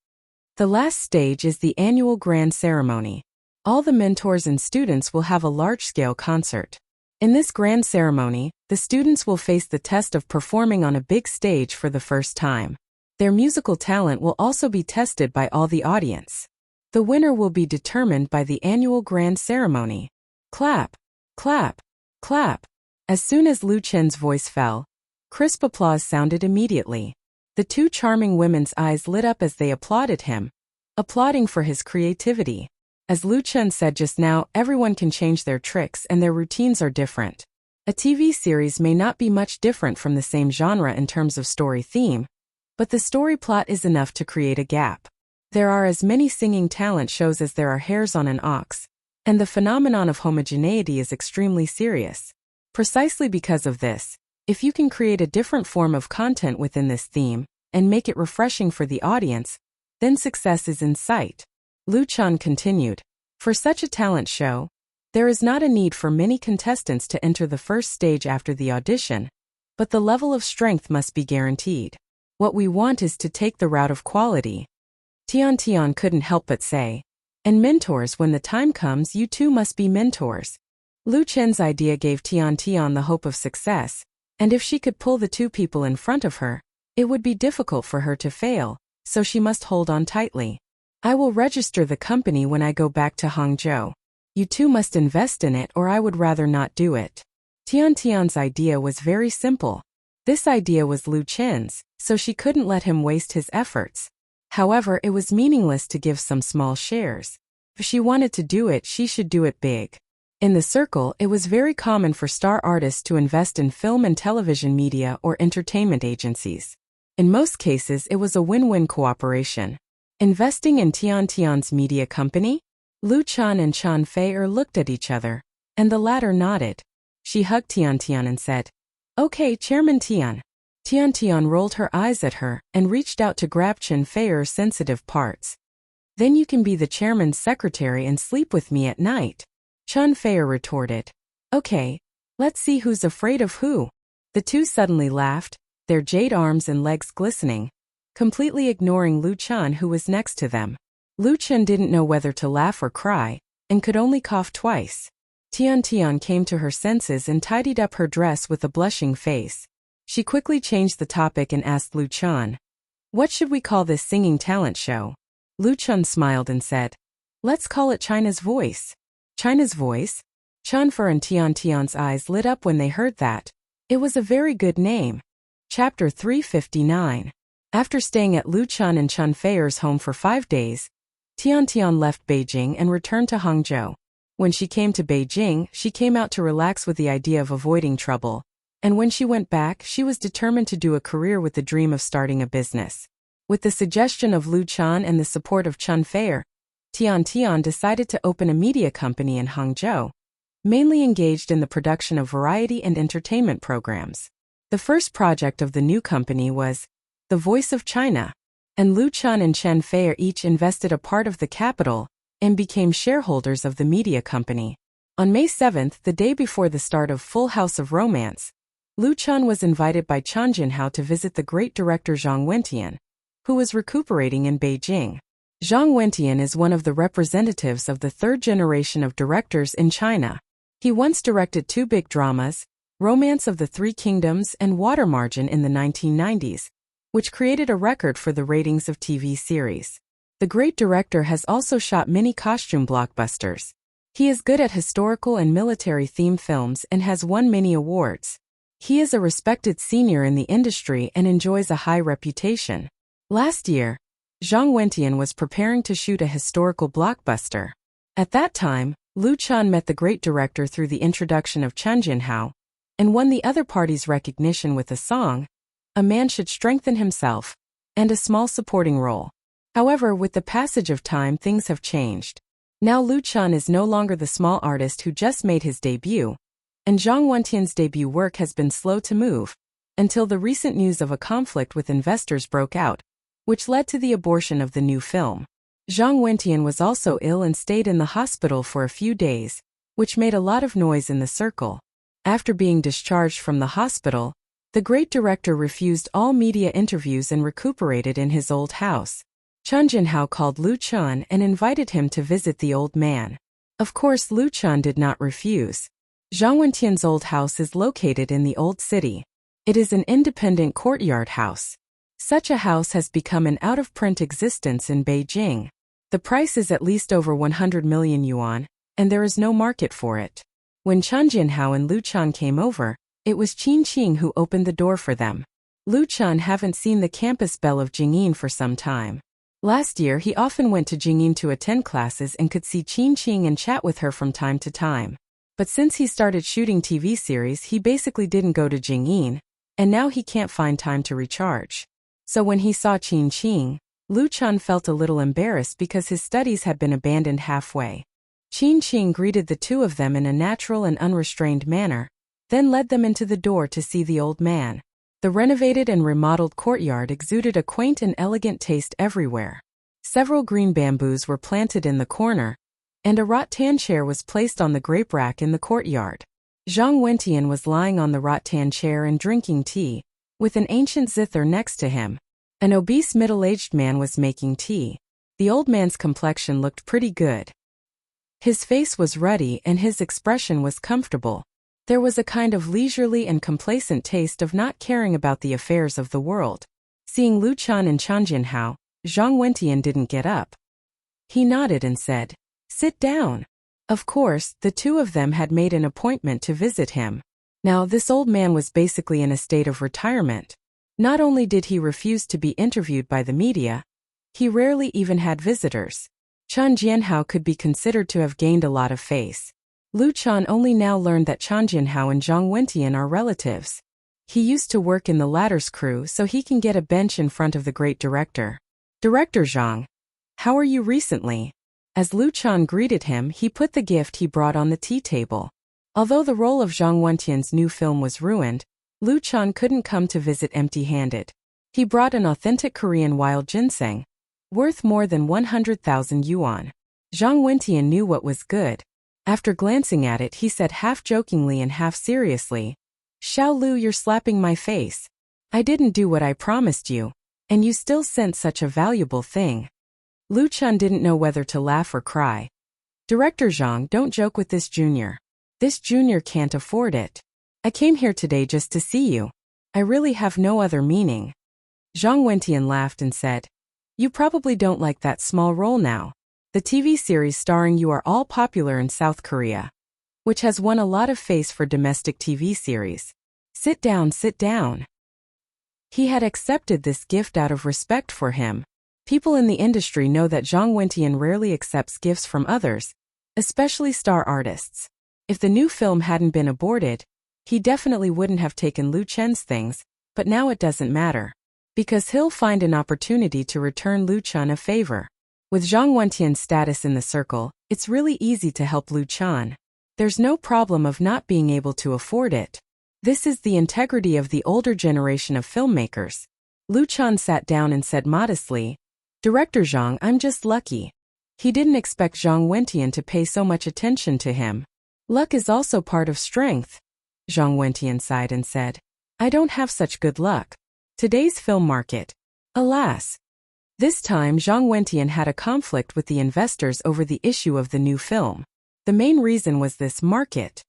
Speaker 1: The last stage is the annual grand ceremony. All the mentors and students will have a large-scale concert. In this grand ceremony, the students will face the test of performing on a big stage for the first time. Their musical talent will also be tested by all the audience. The winner will be determined by the annual grand ceremony. Clap, clap, clap. As soon as Luchan's voice fell, crisp applause sounded immediately. The 2 charming women's eyes lit up as they applauded him, applauding for his creativity. As Luchan said just now, everyone can change their tricks and their routines are different. A TV series may not be much different from the same genre in terms of story theme, but the story plot is enough to create a gap. There are as many singing talent shows as there are hairs on an ox, and the phenomenon of homogeneity is extremely serious. Precisely because of this, if you can create a different form of content within this theme, and make it refreshing for the audience, then success is in sight. Lu Chan continued. For such a talent show, there is not a need for many contestants to enter the first stage after the audition, but the level of strength must be guaranteed. What we want is to take the route of quality. Tian Tian couldn't help but say. And mentors, when the time comes, you too must be mentors. Lu Chen's idea gave Tian Tian the hope of success, and if she could pull the two people in front of her, it would be difficult for her to fail, so she must hold on tightly. I will register the company when I go back to Hangzhou. You two must invest in it, or I would rather not do it. Tian Tian's idea was very simple. This idea was Lu Chen's, so she couldn't let him waste his efforts. However, it was meaningless to give some small shares. If she wanted to do it, she should do it big. In the circle, it was very common for star artists to invest in film and television media or entertainment agencies. In most cases, it was a win-win cooperation. Investing in Tian Tian's media company? Lu Chan and Chan Fei looked at each other, and the latter nodded. She hugged Tian Tian and said, "Okay, Chairman Tian." Tian Tian rolled her eyes at her and reached out to grab Chen Fei's sensitive parts. "Then you can be the chairman's secretary and sleep with me at night." Chen Fei retorted. "Okay, let's see who's afraid of who." The two suddenly laughed, their jade arms and legs glistening, completely ignoring Lu Chan, who was next to them. Lu Chan didn't know whether to laugh or cry, and could only cough twice. Tian Tian came to her senses and tidied up her dress with a blushing face. She quickly changed the topic and asked Lu Chan, "What should we call this singing talent show?" Lu Chan smiled and said, "Let's call it China's Voice." China's Voice? Chan Fei and Tian Tian's eyes lit up when they heard that. It was a very good name. Chapter 359. After staying at Lu Chan and Chen Fei's home for 5 days, Tian Tian left Beijing and returned to Hangzhou. When she came to Beijing, she came out to relax with the idea of avoiding trouble, and when she went back, she was determined to do a career with the dream of starting a business. With the suggestion of Lu Chan and the support of Chen Fei, Tian Tian decided to open a media company in Hangzhou, mainly engaged in the production of variety and entertainment programs. The first project of the new company was The Voice of China, and Lu Chan and Chen Fei each invested a part of the capital and became shareholders of the media company. On May 7th, the day before the start of Full House of Romance, Lu Chan was invited by Chan Jinhao to visit the great director Zhang Wentian, who was recuperating in Beijing. Zhang Wentian is one of the representatives of the third generation of directors in China. He once directed 2 big dramas, Romance of the Three Kingdoms and Water Margin in the 1990s, which created a record for the ratings of TV series. The great director has also shot many costume blockbusters. He is good at historical and military-themed films and has won many awards. He is a respected senior in the industry and enjoys a high reputation. Last year, Zhang Wentian was preparing to shoot a historical blockbuster. At that time, Lu Chan met the great director through the introduction of Chan Jinhao, and won the other party's recognition with a song, "A Man Should Strengthen Himself," and a small supporting role. However, with the passage of time, things have changed. Now Lu Chan is no longer the small artist who just made his debut, and Zhang Wentian's debut work has been slow to move, until the recent news of a conflict with investors broke out, which led to the abortion of the new film. Zhang Wentian was also ill and stayed in the hospital for a few days, which made a lot of noise in the circle. After being discharged from the hospital, the great director refused all media interviews and recuperated in his old house. Chan Jinhao called Lu Chan and invited him to visit the old man. Of course, Lu Chan did not refuse. Zhang Wentian's old house is located in the old city. It is an independent courtyard house. Such a house has become an out-of-print existence in Beijing. The price is at least over 100 million yuan, and there is no market for it. When Chan Jinhao and Lu Chan came over, it was Qin Qing who opened the door for them. Lu Chan haven't seen the campus belle of Jingyin for some time. Last year he often went to Jingyin to attend classes and could see Qin Qing and chat with her from time to time. But since he started shooting TV series, he basically didn't go to Jingyin, and now he can't find time to recharge. So when he saw Qin Qing, Lu Chan felt a little embarrassed because his studies had been abandoned halfway. Qin Qing greeted the two of them in a natural and unrestrained manner, then led them into the door to see the old man. The renovated and remodeled courtyard exuded a quaint and elegant taste everywhere. Several green bamboos were planted in the corner, and a rattan chair was placed on the grape rack in the courtyard. Zhang Wentian was lying on the rattan chair and drinking tea, with an ancient zither next to him. An obese middle-aged man was making tea. The old man's complexion looked pretty good. His face was ruddy and his expression was comfortable. There was a kind of leisurely and complacent taste of not caring about the affairs of the world. Seeing Lu Chan and Chan Jinhao, Zhang Wentian didn't get up. He nodded and said, "Sit down." Of course, the two of them had made an appointment to visit him. Now, this old man was basically in a state of retirement. Not only did he refuse to be interviewed by the media, he rarely even had visitors. Chan Jianhao could be considered to have gained a lot of face. Lu Chan only now learned that Chan Jianhao and Zhang Wentian are relatives. He used to work in the latter's crew so he can get a bench in front of the great director. "Director Zhang, how are you recently?" As Lu Chan greeted him, he put the gift he brought on the tea table. Although the role of Zhang Wentian's new film was ruined, Lu Chan couldn't come to visit empty-handed. He brought an authentic Korean wild ginseng, worth more than 100,000 yuan. Zhang Wentian knew what was good. After glancing at it, he said half-jokingly and half-seriously, "Xiao Lu, you're slapping my face. I didn't do what I promised you, and you still sent such a valuable thing." Lu Chan didn't know whether to laugh or cry. "Director Zhang, don't joke with this junior. This junior can't afford it. I came here today just to see you. I really have no other meaning." Zhang Wentian laughed and said, "You probably don't like that small role now. The TV series starring you are all popular in South Korea, which has won a lot of face for domestic TV series. Sit down, sit down." He had accepted this gift out of respect for him. People in the industry know that Zhang Wentian rarely accepts gifts from others, especially star artists. If the new film hadn't been aborted, he definitely wouldn't have taken Lu Chen's things, but now it doesn't matter, because he'll find an opportunity to return Lu Chen a favor. With Zhang Wentian's status in the circle, it's really easy to help Lu Chen. There's no problem of not being able to afford it. This is the integrity of the older generation of filmmakers. Lu Chen sat down and said modestly, "Director Zhang, I'm just lucky." He didn't expect Zhang Wentian to pay so much attention to him. "Luck is also part of strength." Zhang Wentian sighed and said, "I don't have such good luck. Today's film market. Alas." This time Zhang Wentian had a conflict with the investors over the issue of the new film. The main reason was this market.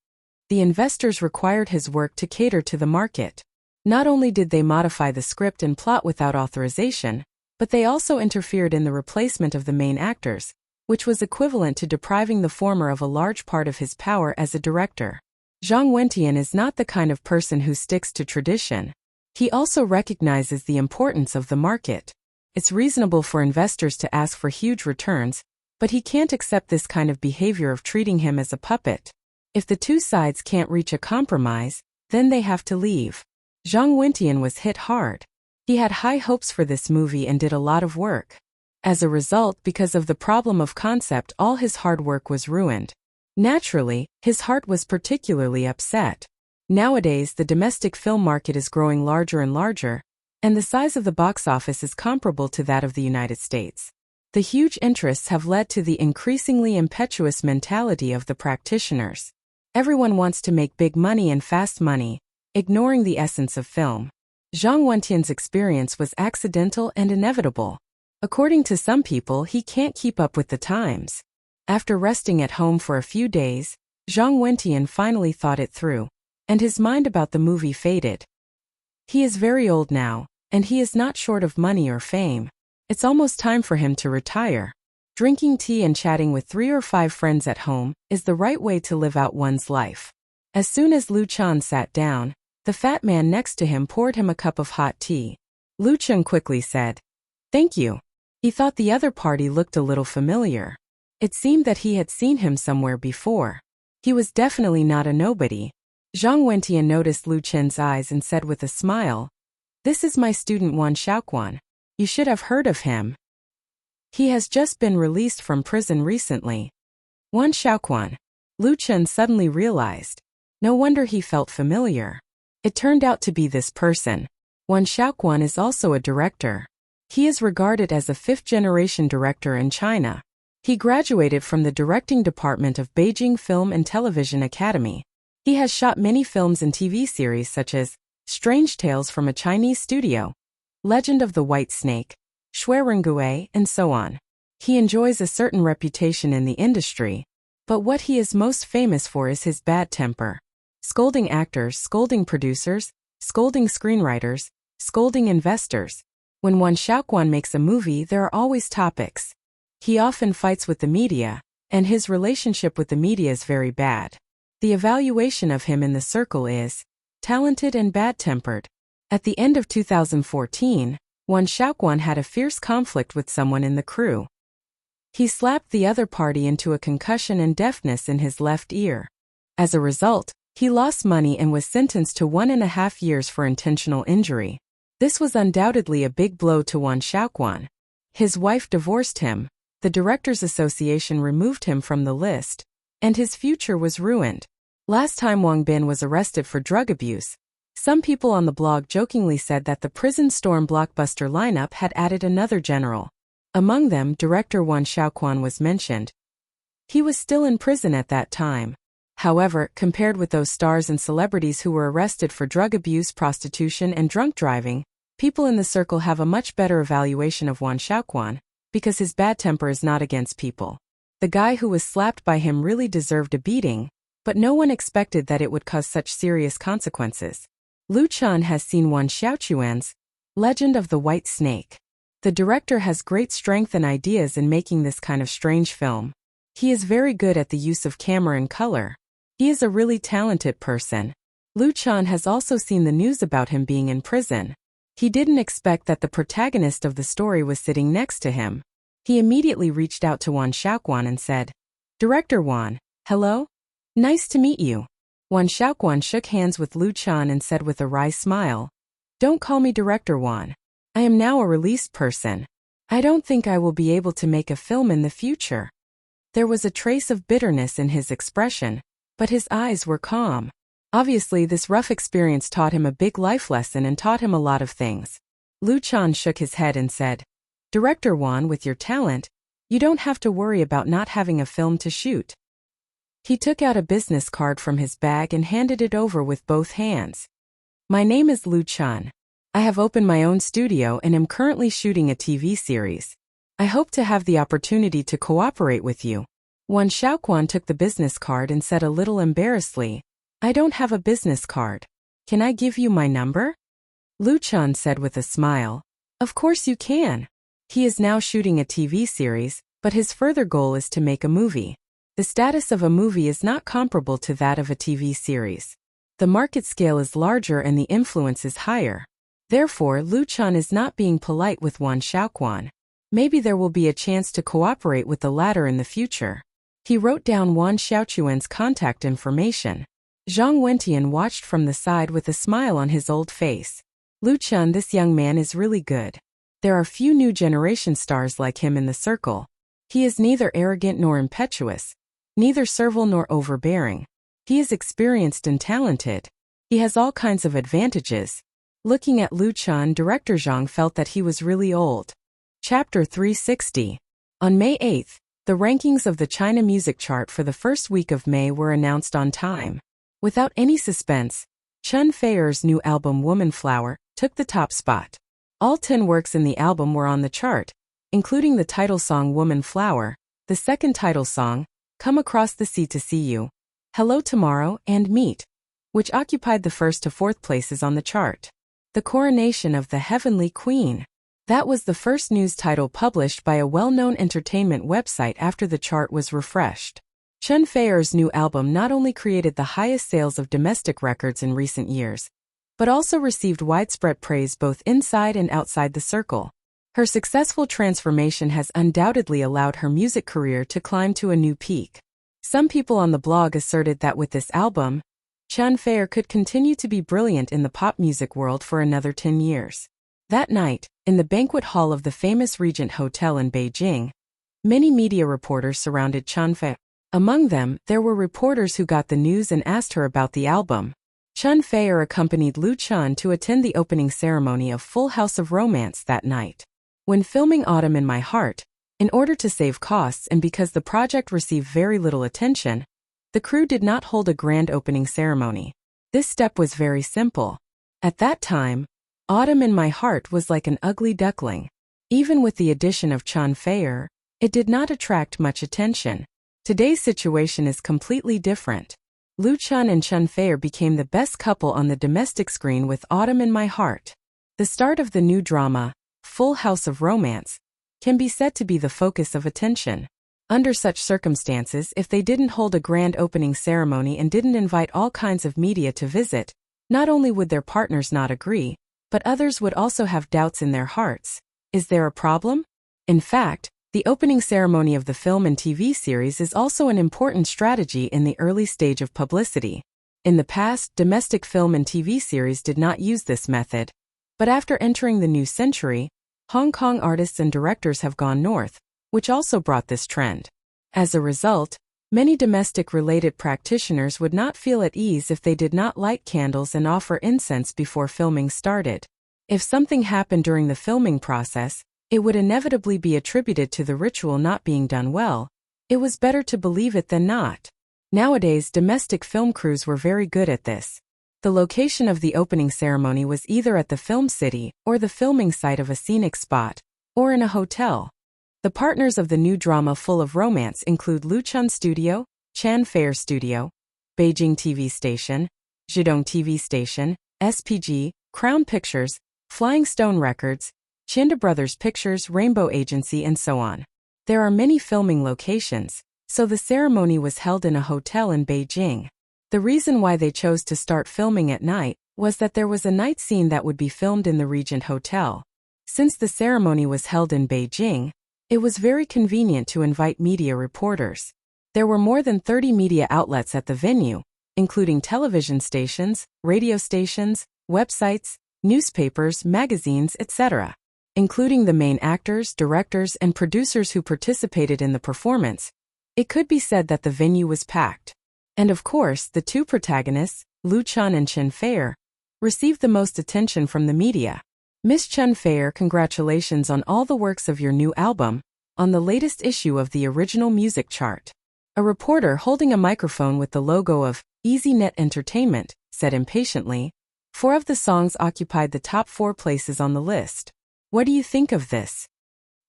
Speaker 1: The investors required his work to cater to the market. Not only did they modify the script and plot without authorization, but they also interfered in the replacement of the main actors, which was equivalent to depriving the former of a large part of his power as a director. Zhang Wentian is not the kind of person who sticks to tradition. He also recognizes the importance of the market. It's reasonable for investors to ask for huge returns, but he can't accept this kind of behavior of treating him as a puppet. If the two sides can't reach a compromise, then they have to leave. Zhang Wentian was hit hard. He had high hopes for this movie and did a lot of work. As a result, because of the problem of concept, all his hard work was ruined. Naturally, his heart was particularly upset. Nowadays, the domestic film market is growing larger and larger, and the size of the box office is comparable to that of the United States. The huge interests have led to the increasingly impetuous mentality of the practitioners. Everyone wants to make big money and fast money, ignoring the essence of film. Zhang Wentian's experience was accidental and inevitable. According to some people, he can't keep up with the times. After resting at home for a few days, Zhang Wentian finally thought it through, and his mind about the movie faded. He is very old now, and he is not short of money or fame. It's almost time for him to retire. Drinking tea and chatting with 3 or 5 friends at home is the right way to live out one's life. As soon as Lu Chan sat down, the fat man next to him poured him a cup of hot tea. Lu Chan quickly said, "Thank you." He thought the other party looked a little familiar. It seemed that he had seen him somewhere before. He was definitely not a nobody. Zhang Wentian noticed Lu Chen's eyes and said with a smile, "This is my student Wan Xiaoquan. You should have heard of him. He has just been released from prison recently." Wan Xiaoquan. Lu Chen suddenly realized. No wonder he felt familiar. It turned out to be this person. Wan Xiaoquan is also a director. He is regarded as a fifth-generation director in China. He graduated from the directing department of Beijing Film and Television Academy. He has shot many films and TV series such as Strange Tales from a Chinese Studio, Legend of the White Snake, Shui Rengui, and so on. He enjoys a certain reputation in the industry, but what he is most famous for is his bad temper. Scolding actors, scolding producers, scolding screenwriters, scolding investors. When Wan Xiaoquan makes a movie, there are always topics. He often fights with the media, and his relationship with the media is very bad. The evaluation of him in the circle is talented and bad-tempered. At the end of 2014, Wan Xiaoquan had a fierce conflict with someone in the crew. He slapped the other party into a concussion and deafness in his left ear. As a result, he lost money and was sentenced to 1.5 years for intentional injury. This was undoubtedly a big blow to Wan Xiaoquan. His wife divorced him, the Directors Association removed him from the list, and his future was ruined. Last time Wang Bin was arrested for drug abuse, some people on the blog jokingly said that the Prison Storm blockbuster lineup had added another general. Among them, director Wan Xiaoquan was mentioned. He was still in prison at that time. However, compared with those stars and celebrities who were arrested for drug abuse, prostitution, and drunk driving, people in the circle have a much better evaluation of Wan Xiaoquan, because his bad temper is not against people. The guy who was slapped by him really deserved a beating, but no one expected that it would cause such serious consequences. Lu Chen has seen Wan Xiaoquan's Legend of the White Snake. The director has great strength and ideas in making this kind of strange film. He is very good at the use of camera and color. He is a really talented person. Lu Chen has also seen the news about him being in prison. He didn't expect that the protagonist of the story was sitting next to him. He immediately reached out to Wan Xiaoquan and said, "Director Wan, hello? Nice to meet you." Wan Xiaoquan shook hands with Lu Chen and said with a wry smile, "Don't call me Director Wan. I am now a released person. I don't think I will be able to make a film in the future." There was a trace of bitterness in his expression, but his eyes were calm. Obviously, this rough experience taught him a big life lesson and taught him a lot of things. Lu Chen shook his head and said, "Director Wan, with your talent, you don't have to worry about not having a film to shoot." He took out a business card from his bag and handed it over with both hands. "My name is Lu Chen. I have opened my own studio and am currently shooting a TV series. I hope to have the opportunity to cooperate with you." Wan Xiaoquan took the business card and said a little embarrassedly, "I don't have a business card. Can I give you my number?" Lu Chen said with a smile, "Of course you can." He is now shooting a TV series, but his further goal is to make a movie. The status of a movie is not comparable to that of a TV series. The market scale is larger and the influence is higher. Therefore, Lu Chen is not being polite with Wan Xiaoquan. Maybe there will be a chance to cooperate with the latter in the future. He wrote down Wan Xiaoquan's contact information. Zhang Wentian watched from the side with a smile on his old face. Lu Chen, this young man is really good. There are few new generation stars like him in the circle. He is neither arrogant nor impetuous, neither servile nor overbearing. He is experienced and talented. He has all kinds of advantages. Looking at Lu Chen, director Zhang felt that he was really old. Chapter 360. On May 8th, the rankings of the China music chart for the first week of May were announced on time. Without any suspense, Chen Feier's new album Woman Flower took the top spot. All 10 works in the album were on the chart, including the title song Woman Flower, the second title song, Come Across the Sea to See You, Hello Tomorrow, and Meet, which occupied the first to fourth places on the chart. The Coronation of the Heavenly Queen. That was the first news title published by a well-known entertainment website after the chart was refreshed. Chen Feier's new album not only created the highest sales of domestic records in recent years, but also received widespread praise both inside and outside the circle. Her successful transformation has undoubtedly allowed her music career to climb to a new peak. Some people on the blog asserted that with this album, Chen Fei could continue to be brilliant in the pop music world for another 10 years. That night, in the banquet hall of the famous Regent Hotel in Beijing, many media reporters surrounded Chen Fei. Among them, there were reporters who got the news and asked her about the album. Chen Fei accompanied Lu Chen to attend the opening ceremony of Full House of Romance that night. When filming Autumn in My Heart, in order to save costs and because the project received very little attention, the crew did not hold a grand opening ceremony. This step was very simple. At that time, Autumn in My Heart was like an ugly duckling. Even with the addition of Chen Fei, it did not attract much attention. Today's situation is completely different. Lu Chen and Chen Fei became the best couple on the domestic screen with Autumn in My Heart. The start of the new drama, Full House of Romance, can be said to be the focus of attention. Under such circumstances, if they didn't hold a grand opening ceremony and didn't invite all kinds of media to visit, not only would their partners not agree, but others would also have doubts in their hearts. Is there a problem? In fact, the opening ceremony of the film and TV series is also an important strategy in the early stage of publicity. In the past, domestic film and TV series did not use this method, but after entering the new century, Hong Kong artists and directors have gone north, which also brought this trend. As a result, many domestic-related practitioners would not feel at ease if they did not light candles and offer incense before filming started. If something happened during the filming process, it would inevitably be attributed to the ritual not being done well. It was better to believe it than not. Nowadays, domestic film crews were very good at this. The location of the opening ceremony was either at the film city or the filming site of a scenic spot, or in a hotel. The partners of the new drama Full of Romance include Lu Chen Studio, Chen Fei Studio, Beijing TV Station, Zhidong TV Station, SPG, Crown Pictures, Flying Stone Records, Chinda Brothers Pictures, Rainbow Agency, and so on. There are many filming locations, so the ceremony was held in a hotel in Beijing. The reason why they chose to start filming at night was that there was a night scene that would be filmed in the Regent Hotel. Since the ceremony was held in Beijing, it was very convenient to invite media reporters. There were more than 30 media outlets at the venue, including television stations, radio stations, websites, newspapers, magazines, etc. Including the main actors, directors, and producers who participated in the performance. It could be said that the venue was packed. And of course, the two protagonists, Lu Chen and Chen Fei, received the most attention from the media. Miss Chen Fei, congratulations on all the works of your new album, on the latest issue of the original music chart. A reporter holding a microphone with the logo of EasyNet Entertainment said impatiently, 4 of the songs occupied the top 4 places on the list. What do you think of this?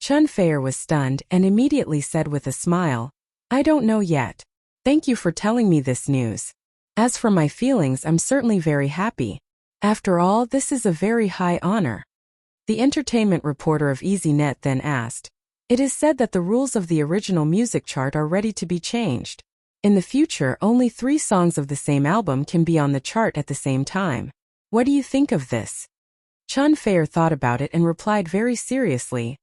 Speaker 1: Chen Fei was stunned and immediately said with a smile, I don't know yet. Thank you for telling me this news. As for my feelings, I'm certainly very happy. After all, this is a very high honor. The entertainment reporter of EasyNet then asked, it is said that the rules of the original music chart are ready to be changed. In the future, only 3 songs of the same album can be on the chart at the same time. What do you think of this? Chen Fei thought about it and replied very seriously,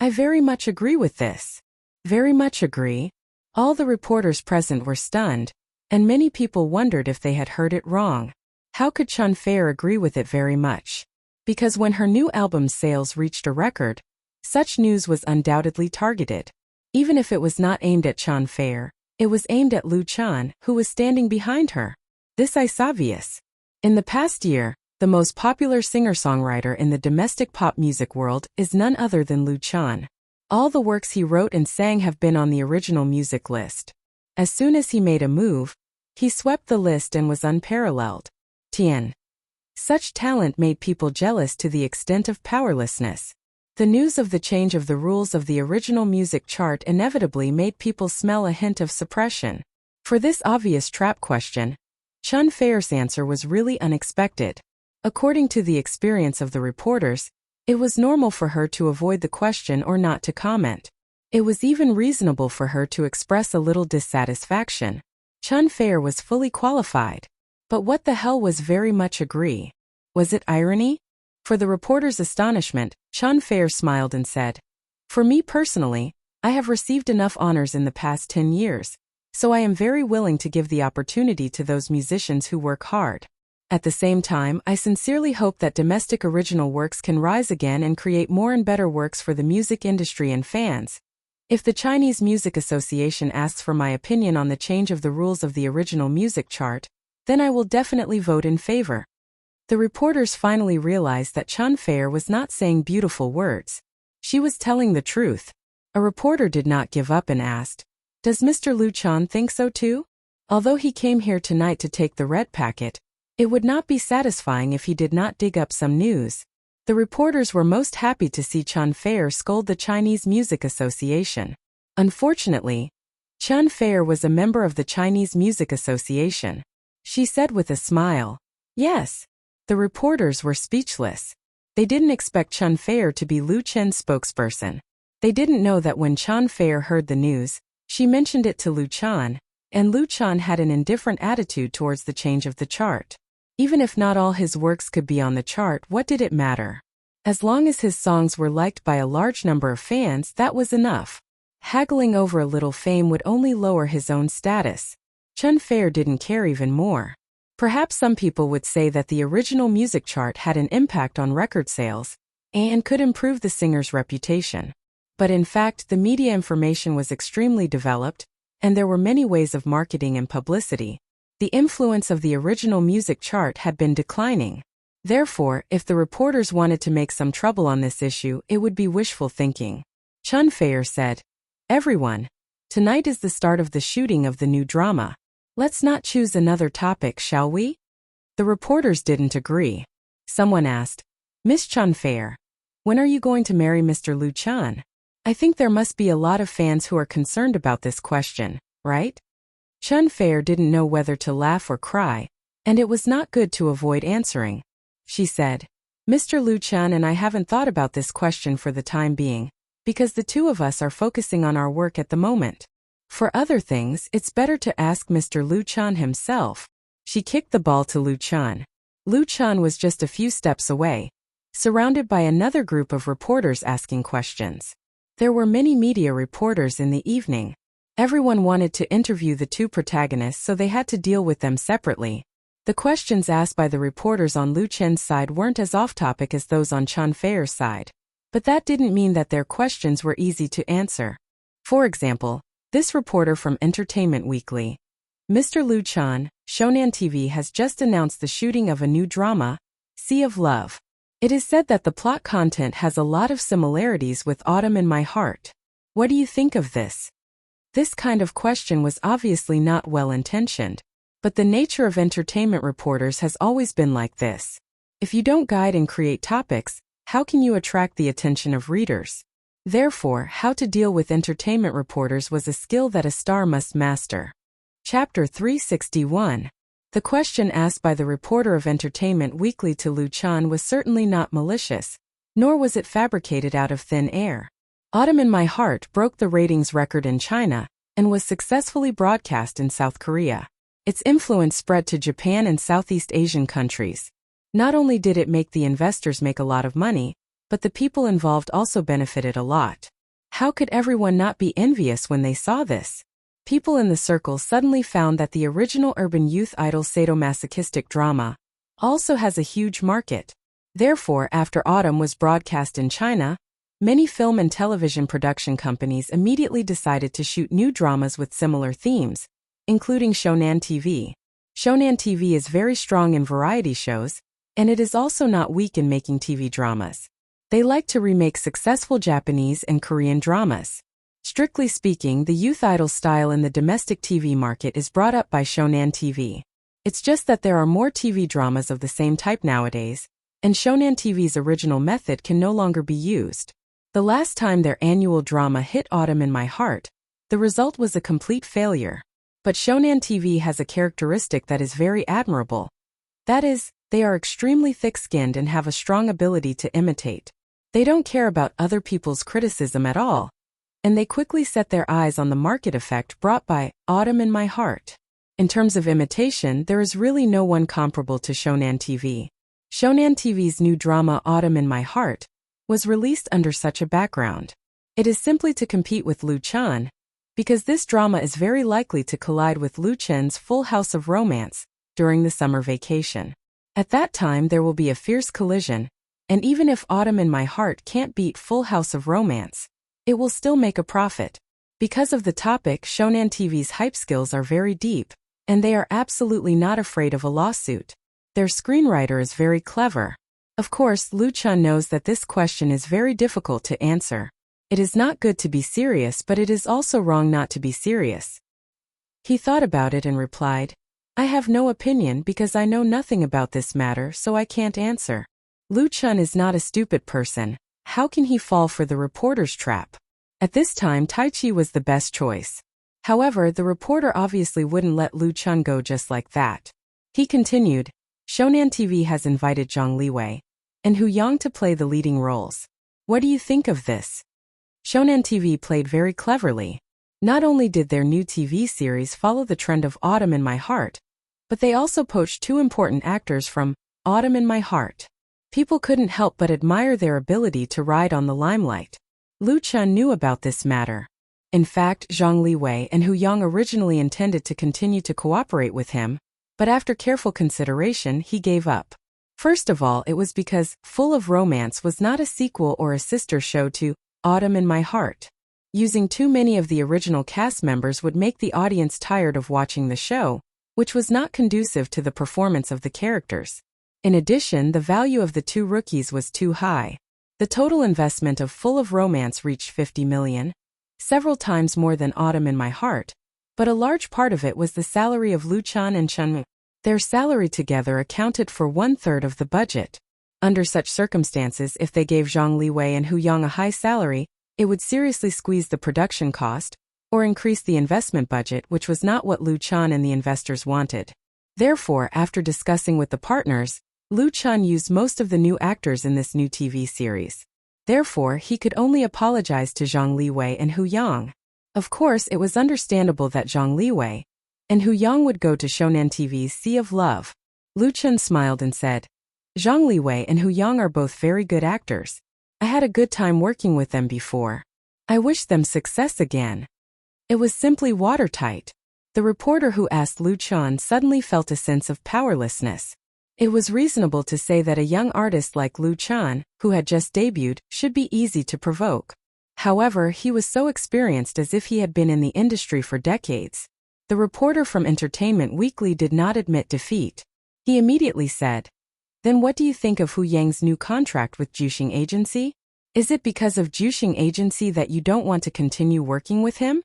Speaker 1: I very much agree with this. Very much agree. All the reporters present were stunned, and many people wondered if they had heard it wrong. How could Chen Fei agree with it very much? Because when her new album's sales reached a record, such news was undoubtedly targeted. Even if it was not aimed at Chen Fei, it was aimed at Lu Chen, who was standing behind her. This is obvious. In the past year, the most popular singer-songwriter in the domestic pop music world is none other than Lu Chen. All the works he wrote and sang have been on the original music list. As soon as he made a move, he swept the list and was unparalleled. Tian. Such talent made people jealous to the extent of powerlessness. The news of the change of the rules of the original music chart inevitably made people smell a hint of suppression. For this obvious trap question, Chen Fei's answer was really unexpected. According to the experience of the reporters, it was normal for her to avoid the question or not to comment. It was even reasonable for her to express a little dissatisfaction. Chen Fei was fully qualified. But what the hell was very much agree? Was it irony? For the reporter's astonishment, Chen Fei smiled and said, for me personally, I have received enough honors in the past 10 years, so I am very willing to give the opportunity to those musicians who work hard. At the same time, I sincerely hope that domestic original works can rise again and create more and better works for the music industry and fans. If the Chinese Music Association asks for my opinion on the change of the rules of the original music chart, then I will definitely vote in favor. The reporters finally realized that Chen Feier was not saying beautiful words. She was telling the truth. A reporter did not give up and asked, "Does Mr. Liu Chan think so too? Although he came here tonight to take the red packet, it would not be satisfying if he did not dig up some news." The reporters were most happy to see Chen Feier scold the Chinese Music Association. Unfortunately, Chen Feier was a member of the Chinese Music Association. She said with a smile, "Yes." The reporters were speechless. They didn't expect Chen Feier to be Liu Chen's spokesperson. They didn't know that when Chen Feier heard the news, she mentioned it to Liu Chan, and Liu Chan had an indifferent attitude towards the change of the chart. Even if not all his works could be on the chart, what did it matter? As long as his songs were liked by a large number of fans, that was enough. Haggling over a little fame would only lower his own status. Chen Feier didn't care even more. Perhaps some people would say that the original music chart had an impact on record sales and could improve the singer's reputation. But in fact, the media information was extremely developed, and there were many ways of marketing and publicity. The influence of the original music chart had been declining. Therefore, if the reporters wanted to make some trouble on this issue, it would be wishful thinking. Chen Feier said, "Everyone, tonight is the start of the shooting of the new drama. Let's not choose another topic, shall we?" The reporters didn't agree. Someone asked, "Miss Chen Feier, when are you going to marry Mr. Liu Chan? I think there must be a lot of fans who are concerned about this question, right?" Chen Feier didn't know whether to laugh or cry, and it was not good to avoid answering. She said, "Mr. Liu Chan and I haven't thought about this question for the time being, because the two of us are focusing on our work at the moment. For other things, it's better to ask Mr. Liu Chan himself." She kicked the ball to Liu Chan. Liu Chan was just a few steps away, surrounded by another group of reporters asking questions. There were many media reporters in the evening. Everyone wanted to interview the two protagonists, so they had to deal with them separately. The questions asked by the reporters on Liu Chen's side weren't as off-topic as those on Chen Feier's side. But that didn't mean that their questions were easy to answer. For example, this reporter from Entertainment Weekly, "Mr. Liu Chan, Shonan TV has just announced the shooting of a new drama, Sea of Love. It is said that the plot content has a lot of similarities with Autumn in My Heart. What do you think of this?" This kind of question was obviously not well-intentioned, but the nature of entertainment reporters has always been like this. If you don't guide and create topics, how can you attract the attention of readers? Therefore, how to deal with entertainment reporters was a skill that a star must master. Chapter 361. The question asked by the reporter of Entertainment Weekly to Liu Chan was certainly not malicious, nor was it fabricated out of thin air. Autumn in My Heart broke the ratings record in China and was successfully broadcast in South Korea. Its influence spread to Japan and Southeast Asian countries. Not only did it make the investors make a lot of money, but the people involved also benefited a lot. How could everyone not be envious when they saw this? People in the circle suddenly found that the original urban youth idol sadomasochistic drama also has a huge market. Therefore, after Autumn was broadcast in China, many film and television production companies immediately decided to shoot new dramas with similar themes, including Shonan TV. Shonan TV is very strong in variety shows, and it is also not weak in making TV dramas. They like to remake successful Japanese and Korean dramas. Strictly speaking, the youth idol style in the domestic TV market is brought up by Shonan TV. It's just that there are more TV dramas of the same type nowadays, and Shonan TV's original method can no longer be used. The last time their annual drama hit Autumn in My Heart, the result was a complete failure. But Shonan TV has a characteristic that is very admirable. That is, they are extremely thick-skinned and have a strong ability to imitate. They don't care about other people's criticism at all, and they quickly set their eyes on the market effect brought by Autumn in My Heart. In terms of imitation, there is really no one comparable to Shonan TV. Shonan TV's new drama Autumn in My Heart was released under such a background. It is simply to compete with Liu Chan, because this drama is very likely to collide with Lu Chen's Full House of Romance during the summer vacation. At that time there will be a fierce collision, and even if Autumn in My Heart can't beat Full House of Romance, it will still make a profit. Because of the topic, Shonen TV's hype skills are very deep, and they are absolutely not afraid of a lawsuit. Their screenwriter is very clever. Of course, Lu Chen knows that this question is very difficult to answer. It is not good to be serious, but it is also wrong not to be serious. He thought about it and replied, I have no opinion because I know nothing about this matter, so I can't answer. Lu Chen is not a stupid person. How can he fall for the reporter's trap? At this time, Tai Chi was the best choice. However, the reporter obviously wouldn't let Lu Chen go just like that. He continued, Shonen TV has invited Zhang Liwei and Hu Yang to play the leading roles. What do you think of this? Shonen TV played very cleverly. Not only did their new TV series follow the trend of Autumn in My Heart, but they also poached two important actors from Autumn in My Heart. People couldn't help but admire their ability to ride on the limelight. Lu Chen knew about this matter. In fact, Zhang Liwei and Hu Yang originally intended to continue to cooperate with him, but after careful consideration he gave up. First of all, it was because Full of Romance was not a sequel or a sister show to Autumn in My Heart. Using too many of the original cast members would make the audience tired of watching the show, which was not conducive to the performance of the characters. In addition, the value of the two rookies was too high. The total investment of Full of Romance reached 50 million, several times more than Autumn in My Heart, but a large part of it was the salary of Lu Chen and Chen Mu. Their salary together accounted for 1/3 of the budget. Under such circumstances, if they gave Zhang Liwei and Hu Yang a high salary, it would seriously squeeze the production cost, or increase the investment budget, which was not what Lu Chen and the investors wanted. Therefore, after discussing with the partners, Lu Chen used most of the new actors in this new TV series. Therefore, he could only apologize to Zhang Liwei and Hu Yang. Of course, it was understandable that Zhang Liwei and Hu Yang would go to Shonen TV's Sea of Love. Lu Chen smiled and said, Zhang Liwei and Hu Yang are both very good actors. I had a good time working with them before. I wish them success again. It was simply watertight. The reporter who asked Lu Chen suddenly felt a sense of powerlessness. It was reasonable to say that a young artist like Lu Chen, who had just debuted, should be easy to provoke. However, he was so experienced as if he had been in the industry for decades. The reporter from Entertainment Weekly did not admit defeat. He immediately said, Then what do you think of Hu Yang's new contract with Juxing Agency? Is it because of Juxing Agency that you don't want to continue working with him?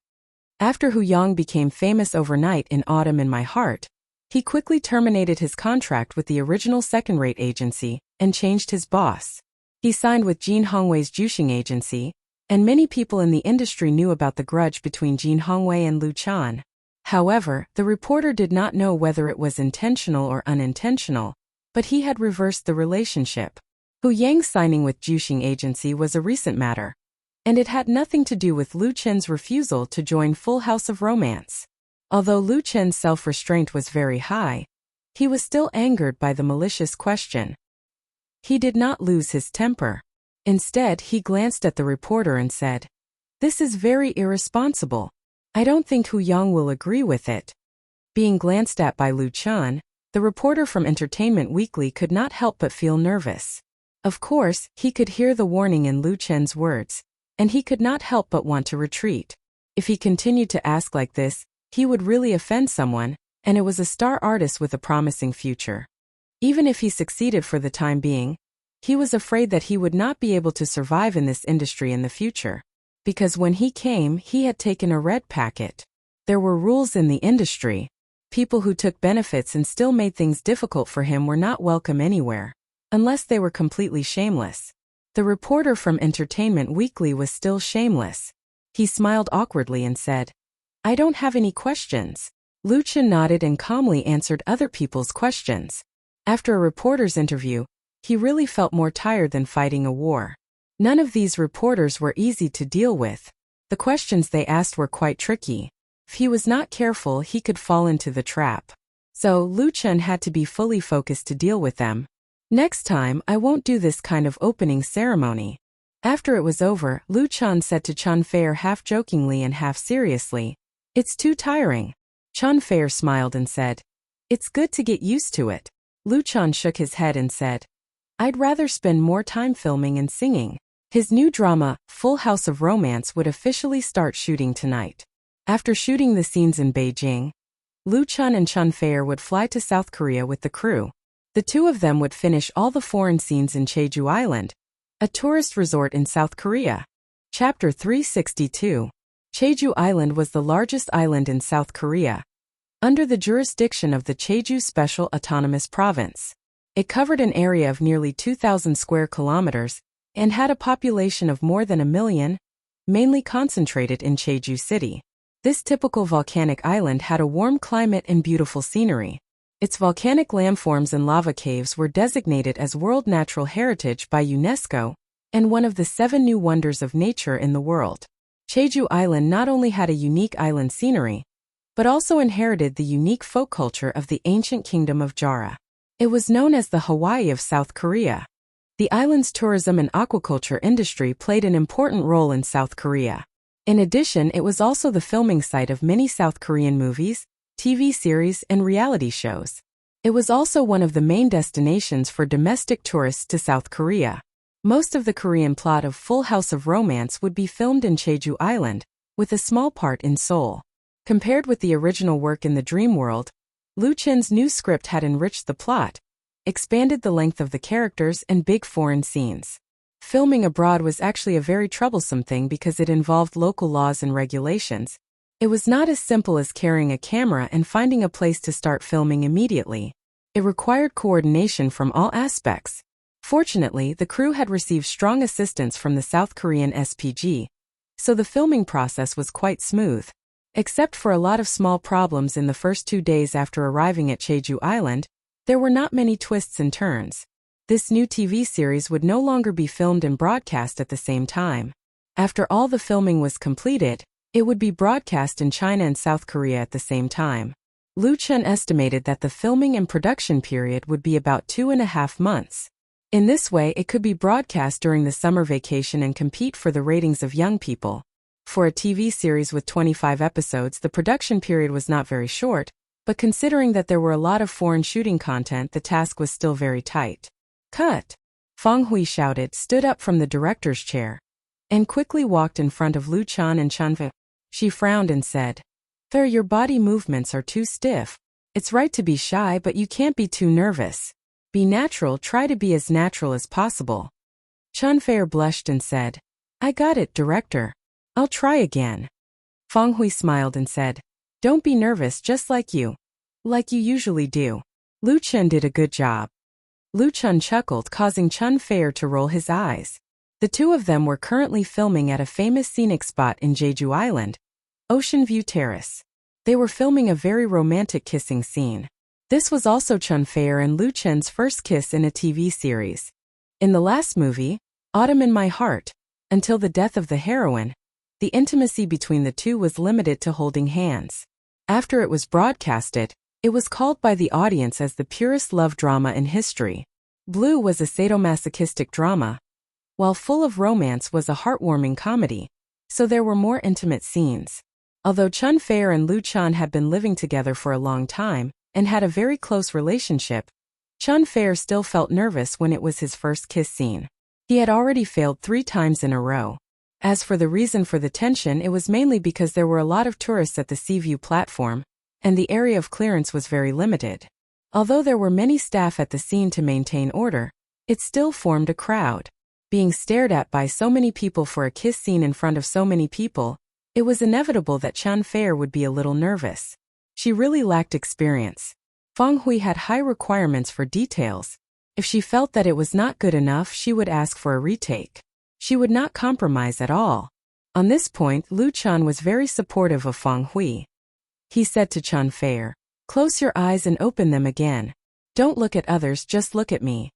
Speaker 1: After Hu Yang became famous overnight in Autumn in My Heart, he quickly terminated his contract with the original second-rate agency and changed his boss. He signed with Jin Hongwei's Juxing Agency, and many people in the industry knew about the grudge between Jin Hongwei and Lu Chen. However, the reporter did not know whether it was intentional or unintentional, but he had reversed the relationship. Hu Yang signing with Juxing Agency was a recent matter, and it had nothing to do with Lu Chen's refusal to join Full House of Romance. Although Lu Chen's self-restraint was very high, he was still angered by the malicious question. He did not lose his temper. Instead, he glanced at the reporter and said, This is very irresponsible. I don't think Hu Yang will agree with it. Being glanced at by Lu Chen, the reporter from Entertainment Weekly could not help but feel nervous. Of course, he could hear the warning in Lu Chen's words, and he could not help but want to retreat. If he continued to ask like this, he would really offend someone, and it was a star artist with a promising future. Even if he succeeded for the time being, he was afraid that he would not be able to survive in this industry in the future. Because when he came, he had taken a red packet. There were rules in the industry. People who took benefits and still made things difficult for him were not welcome anywhere, unless they were completely shameless. The reporter from Entertainment Weekly was still shameless. He smiled awkwardly and said, I don't have any questions. Lu Chen nodded and calmly answered other people's questions. After a reporter's interview, he really felt more tired than fighting a war. None of these reporters were easy to deal with. The questions they asked were quite tricky. If he was not careful, he could fall into the trap. So, Lu Chen had to be fully focused to deal with them. Next time, I won't do this kind of opening ceremony. After it was over, Lu Chan said to Chun Fair half jokingly and half seriously, "It's too tiring." Chun Fair smiled and said, "It's good to get used to it." Lu Chan shook his head and said, "I'd rather spend more time filming and singing." His new drama, Full House of Romance, would officially start shooting tonight. After shooting the scenes in Beijing, Lu Chan and Chun Fair would fly to South Korea with the crew. The two of them would finish all the foreign scenes in Jeju Island, a tourist resort in South Korea. Chapter 362. Jeju Island was the largest island in South Korea, under the jurisdiction of the Jeju Special Autonomous Province. It covered an area of nearly 2,000 square kilometers and had a population of more than 1 million, mainly concentrated in Jeju City. This typical volcanic island had a warm climate and beautiful scenery. Its volcanic landforms and lava caves were designated as World Natural Heritage by UNESCO and one of the 7 new wonders of nature in the world. Jeju Island not only had a unique island scenery, but also inherited the unique folk culture of the ancient kingdom of Jara. It was known as the Hawaii of South Korea. The island's tourism and aquaculture industry played an important role in South Korea. In addition, it was also the filming site of many South Korean movies, TV series, and reality shows. It was also one of the main destinations for domestic tourists to South Korea. Most of the Korean plot of Full House of Romance would be filmed in Jeju Island, with a small part in Seoul. Compared with the original work in the dream world, Lu Chen's new script had enriched the plot, expanded the length of the characters, and big foreign scenes. Filming abroad was actually a very troublesome thing because it involved local laws and regulations. It was not as simple as carrying a camera and finding a place to start filming immediately. It required coordination from all aspects. Fortunately, the crew had received strong assistance from the South Korean SPG, so the filming process was quite smooth. Except for a lot of small problems in the first 2 days after arriving at Jeju Island, there were not many twists and turns. This new TV series would no longer be filmed and broadcast at the same time. After all the filming was completed, it would be broadcast in China and South Korea at the same time. Lu Chen estimated that the filming and production period would be about 2.5 months. In this way, it could be broadcast during the summer vacation and compete for the ratings of young people. For a TV series with 25 episodes, the production period was not very short, but considering that there were a lot of foreign shooting content, the task was still very tight. "Cut!" Feng Hui shouted, stood up from the director's chair, and quickly walked in front of Lu Chan and Chun Fair. She frowned and said, "Fair, your body movements are too stiff. It's right to be shy, but you can't be too nervous. Be natural, try to be as natural as possible." Chun Fair blushed and said, "I got it, director. I'll try again." Feng Hui smiled and said, "Don't be nervous, just like you usually do. Lu Chen did a good job." Lu Chen chuckled, causing Chun Fair to roll his eyes. The two of them were currently filming at a famous scenic spot in Jeju Island, Ocean View Terrace. They were filming a very romantic kissing scene. This was also Chun Fair and Lu Chen's first kiss in a TV series. In the last movie, Autumn in My Heart, until the death of the heroine, the intimacy between the two was limited to holding hands. After it was broadcasted, it was called by the audience as the purest love drama in history. Blue was a sadomasochistic drama, while Full of Romance was a heartwarming comedy, so there were more intimate scenes. Although Chun Fair and Lu Chan had been living together for a long time and had a very close relationship, Chun Fair still felt nervous when it was his first kiss scene. He had already failed 3 times in a row. As for the reason for the tension, it was mainly because there were a lot of tourists at the Seaview platform, and the area of clearance was very limited. Although there were many staff at the scene to maintain order, it still formed a crowd. Being stared at by so many people for a kiss scene in front of so many people, it was inevitable that Chun Fair would be a little nervous. She really lacked experience. Feng Hui had high requirements for details. If she felt that it was not good enough, she would ask for a retake. She would not compromise at all. On this point, Lu Chan was very supportive of Feng Hui. He said to Chun Fair, "Close your eyes and open them again. Don't look at others, just look at me."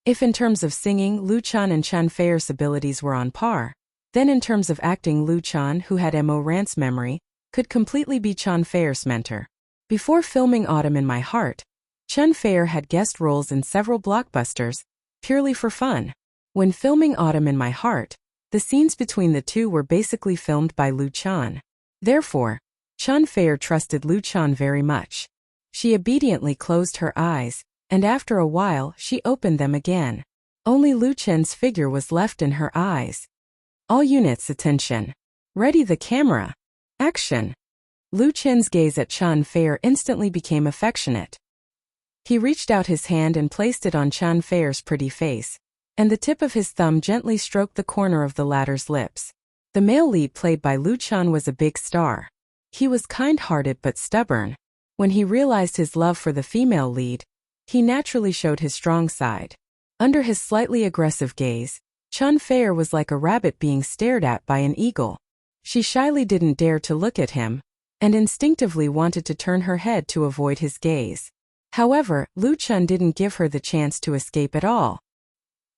Speaker 1: If in terms of singing, Lu Chan and Chun Fair's abilities were on par, then in terms of acting, Lu Chan, who had Mo Rant's memory, could completely be Chun Fair's mentor. Before filming Autumn in My Heart, Chun Fair had guest roles in several blockbusters, purely for fun. When filming Autumn in My Heart, The scenes between the two were basically filmed by Lu Chan. Therefore, Chan Fei trusted Lu Chan very much. She obediently closed her eyes, and after a while she opened them again. Only Lu Chen's figure was left in her eyes. All units attention. Ready the camera. Action. Lu Chen's gaze at Chan Fei instantly became affectionate. He reached out his hand and placed it on Chan Fei's pretty face, and the tip of his thumb gently stroked the corner of the latter's lips. The male lead played by Lu Chan was a big star. He was kind-hearted but stubborn. When he realized his love for the female lead, he naturally showed his strong side. Under his slightly aggressive gaze, Chan Fei was like a rabbit being stared at by an eagle. She shyly didn't dare to look at him, and instinctively wanted to turn her head to avoid his gaze. However, Lu Chan didn't give her the chance to escape at all.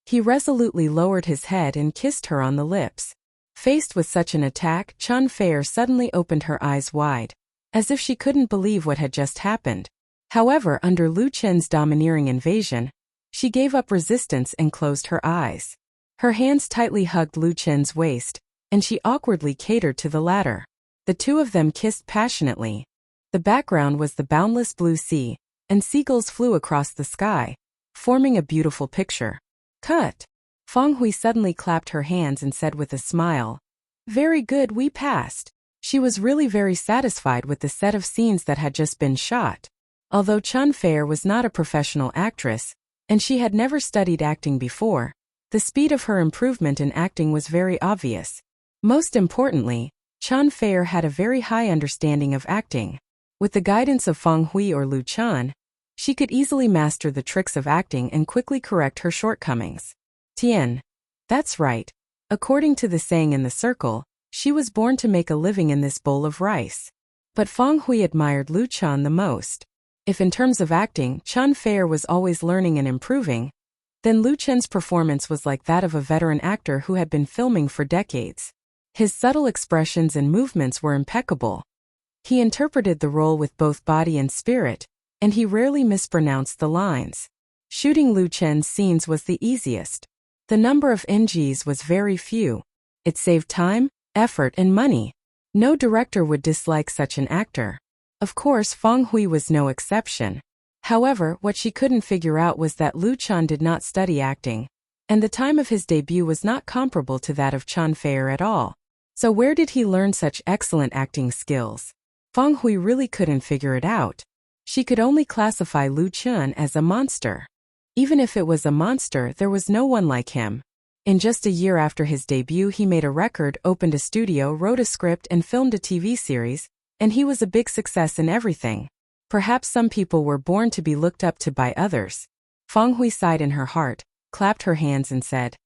Speaker 1: He resolutely lowered his head and kissed her on the lips. Faced with such an attack, Chan Fei suddenly opened her eyes wide, as if she couldn't believe what had just happened. However, under Lu Chen's domineering invasion, she gave up resistance and closed her eyes. Her hands tightly hugged Lu Chen's waist, and she awkwardly catered to the latter. The two of them kissed passionately. The background was the boundless blue sea, and seagulls flew across the sky, forming a beautiful picture. Cut. Feng Hui suddenly clapped her hands and said with a smile, "Very good, we passed." She was really very satisfied with the set of scenes that had just been shot. Although Chan Fei was not a professional actress, and she had never studied acting before, the speed of her improvement in acting was very obvious. Most importantly, Chan Fei had a very high understanding of acting. With the guidance of Feng Hui or Lu Chan, she could easily master the tricks of acting and quickly correct her shortcomings. Tian. That's right. According to the saying in the circle, she was born to make a living in this bowl of rice. But Feng Hui admired Lu Chan the most. If in terms of acting, Chan Fei was always learning and improving, then Lu Chen's performance was like that of a veteran actor who had been filming for decades. His subtle expressions and movements were impeccable. He interpreted the role with both body and spirit, and he rarely mispronounced the lines. Shooting Lu Chen's scenes was the easiest. The number of NGs was very few. It saved time, effort, and money. No director would dislike such an actor. Of course, Feng Hui was no exception. However, what she couldn't figure out was that Lu Chan did not study acting, and the time of his debut was not comparable to that of Chan Fei at all. So where did he learn such excellent acting skills? Feng Hui really couldn't figure it out. She could only classify Lu Chan as a monster. Even if it was a monster, there was no one like him. In just a year after his debut, he made a record, opened a studio, wrote a script, and filmed a TV series, and he was a big success in everything. Perhaps some people were born to be looked up to by others. Feng Hui sighed in her heart, clapped her hands and said,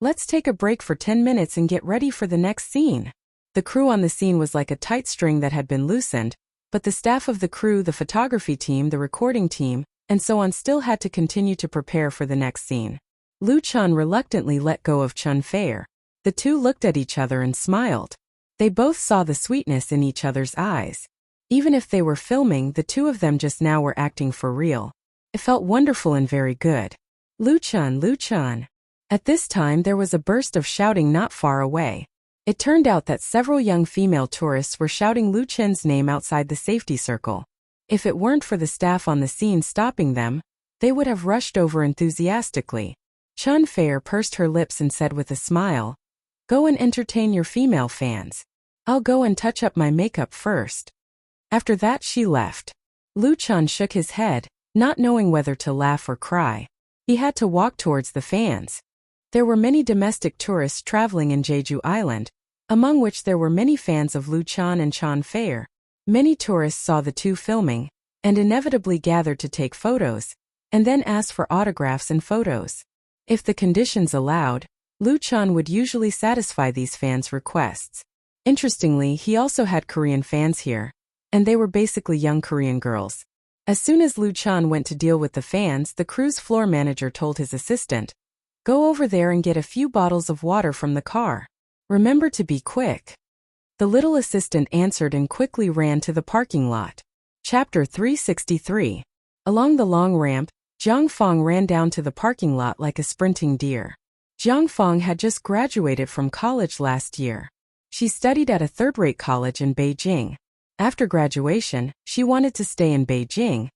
Speaker 1: "Let's take a break for 10 minutes and get ready for the next scene." The crew on the scene was like a tight string that had been loosened, but the staff of the crew, the photography team, the recording team, and so on still had to continue to prepare for the next scene. Lu Chan reluctantly let go of Chan Fei. The two looked at each other and smiled. They both saw the sweetness in each other's eyes. Even if they were filming, the two of them just now were acting for real. It felt wonderful and very good. Lu Chan, Lu Chan. At this time there was a burst of shouting not far away. It turned out that several young female tourists were shouting Lu Chen's name outside the safety circle. If it weren't for the staff on the scene stopping them, they would have rushed over enthusiastically. Chan Fei pursed her lips and said with a smile, "Go and entertain your female fans. I'll go and touch up my makeup first." After that she left. Lu Chan shook his head, not knowing whether to laugh or cry. He had to walk towards the fans. There were many domestic tourists traveling in Jeju Island, among which there were many fans of Lu Chan and Chan Fei. Many tourists saw the two filming, and inevitably gathered to take photos, and then asked for autographs and photos. If the conditions allowed, Lu Chan would usually satisfy these fans' requests. Interestingly, he also had Korean fans here, and they were basically young Korean girls. As soon as Lu Chan went to deal with the fans, the cruise floor manager told his assistant, "Go over there and get a few bottles of water from the car. Remember to be quick." The little assistant answered and quickly ran to the parking lot. Chapter 363. Along the long ramp, Jiang Feng ran down to the parking lot like a sprinting deer. Jiang Fong had just graduated from college last year. She studied at a third-rate college in Beijing. After graduation, she wanted to stay in Beijing,